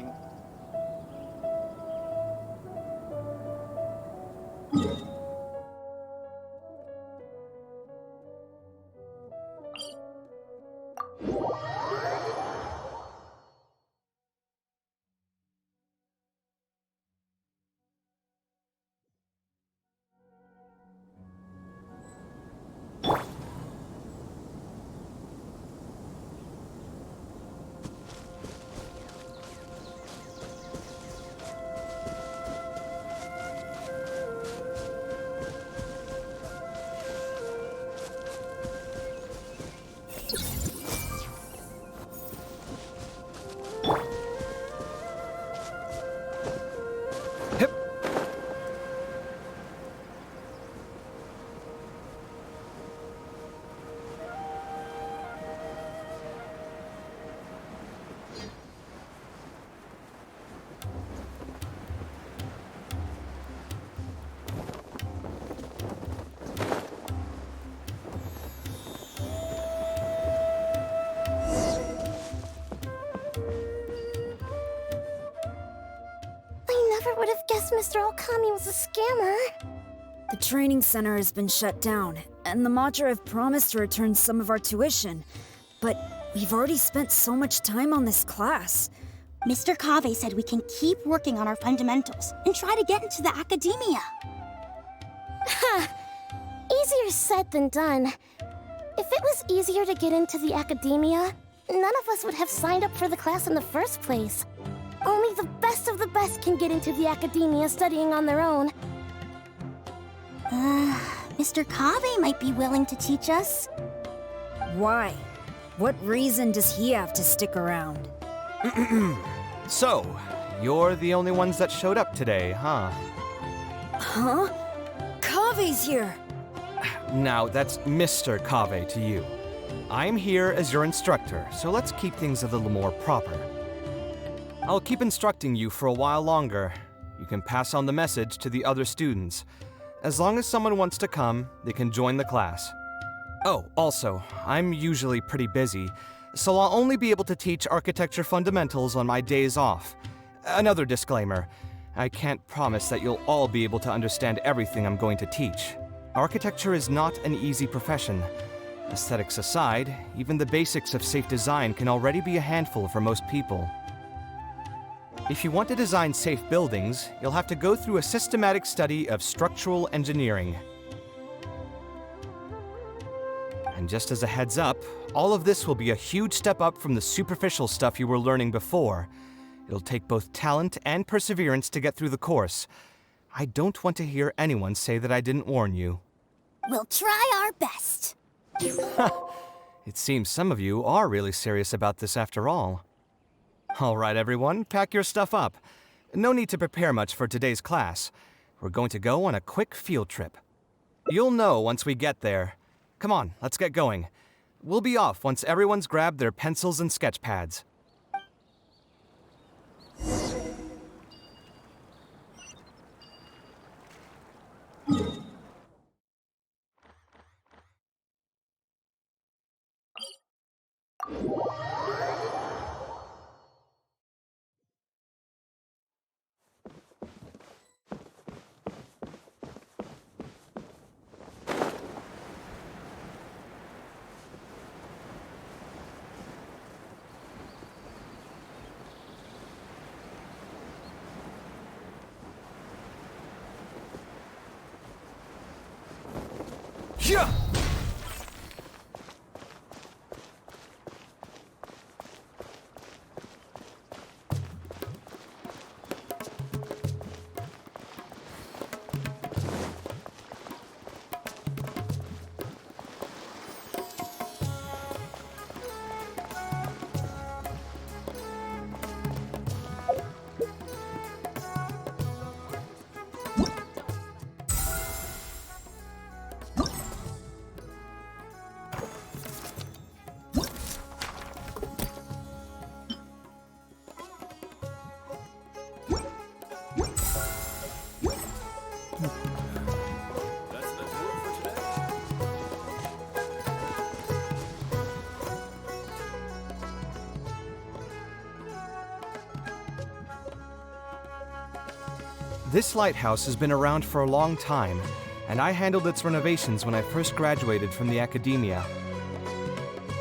Never would have guessed Mr. Alkami was a scammer. The training center has been shut down, and the Madra have promised to return some of our tuition. But we've already spent so much time on this class. Mr. Kaveh said we can keep working on our fundamentals and try to get into the academia. Ha! Easier said than done. If it was easier to get into the academia, none of us would have signed up for the class in the first place. Only the best of the best can get into the academia studying on their own. Mr. Kaveh might be willing to teach us. Why? What reason does he have to stick around? So, you're the only ones that showed up today, huh? Huh? Kaveh's here! Now, that's Mr. Kaveh to you. I'm here as your instructor, so let's keep things a little more proper. I'll keep instructing you for a while longer. You can pass on the message to the other students. As long as someone wants to come, they can join the class. Oh, also, I'm usually pretty busy, so I'll only be able to teach architecture fundamentals on my days off. Another disclaimer, I can't promise that you'll all be able to understand everything I'm going to teach. Architecture is not an easy profession. Aesthetics aside, even the basics of safe design can already be a handful for most people. If you want to design safe buildings, you'll have to go through a systematic study of structural engineering. And just as a heads up, all of this will be a huge step up from the superficial stuff you were learning before. It'll take both talent and perseverance to get through the course. I don't want to hear anyone say that I didn't warn you. We'll try our best. It seems some of you are really serious about this after all. All right, everyone, pack your stuff up. No need to prepare much for today's class. We're going to go on a quick field trip. You'll know once we get there. Come on, let's get going. We'll be off once everyone's grabbed their pencils and sketch pads. Yeah! This lighthouse has been around for a long time, and I handled its renovations when I first graduated from the academia.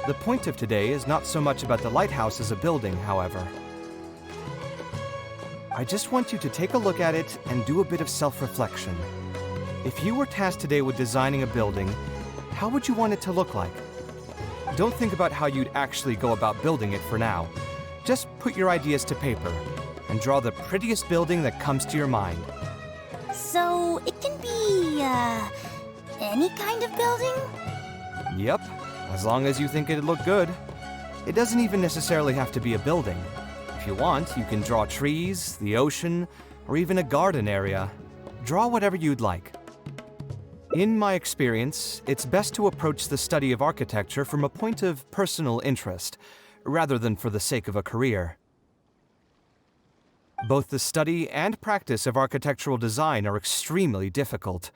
The point of today is not so much about the lighthouse as a building, however. I just want you to take a look at it and do a bit of self-reflection. If you were tasked today with designing a building, how would you want it to look like? Don't think about how you'd actually go about building it for now. Just put your ideas to paper and draw the prettiest building that comes to your mind. So, it can be, any kind of building? Yep, as long as you think it'd look good. It doesn't even necessarily have to be a building. If you want, you can draw trees, the ocean, or even a garden area. Draw whatever you'd like. In my experience, it's best to approach the study of architecture from a point of personal interest, rather than for the sake of a career. Both the study and practice of architectural design are extremely difficult.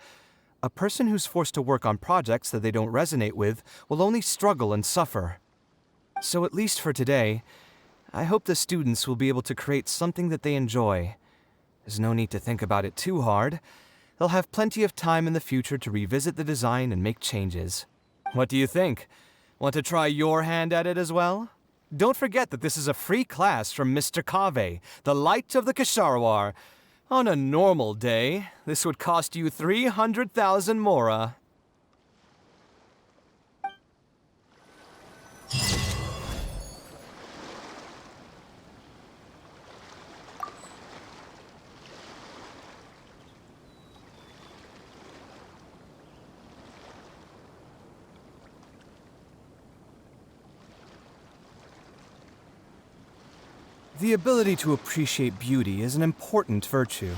A person who's forced to work on projects that they don't resonate with will only struggle and suffer. So at least for today, I hope the students will be able to create something that they enjoy. There's no need to think about it too hard. They'll have plenty of time in the future to revisit the design and make changes. What do you think? Want to try your hand at it as well? Don't forget that this is a free class from Mr. Kaveh, the Light of the Kshahrewar. On a normal day, this would cost you 300,000 mora. The ability to appreciate beauty is an important virtue.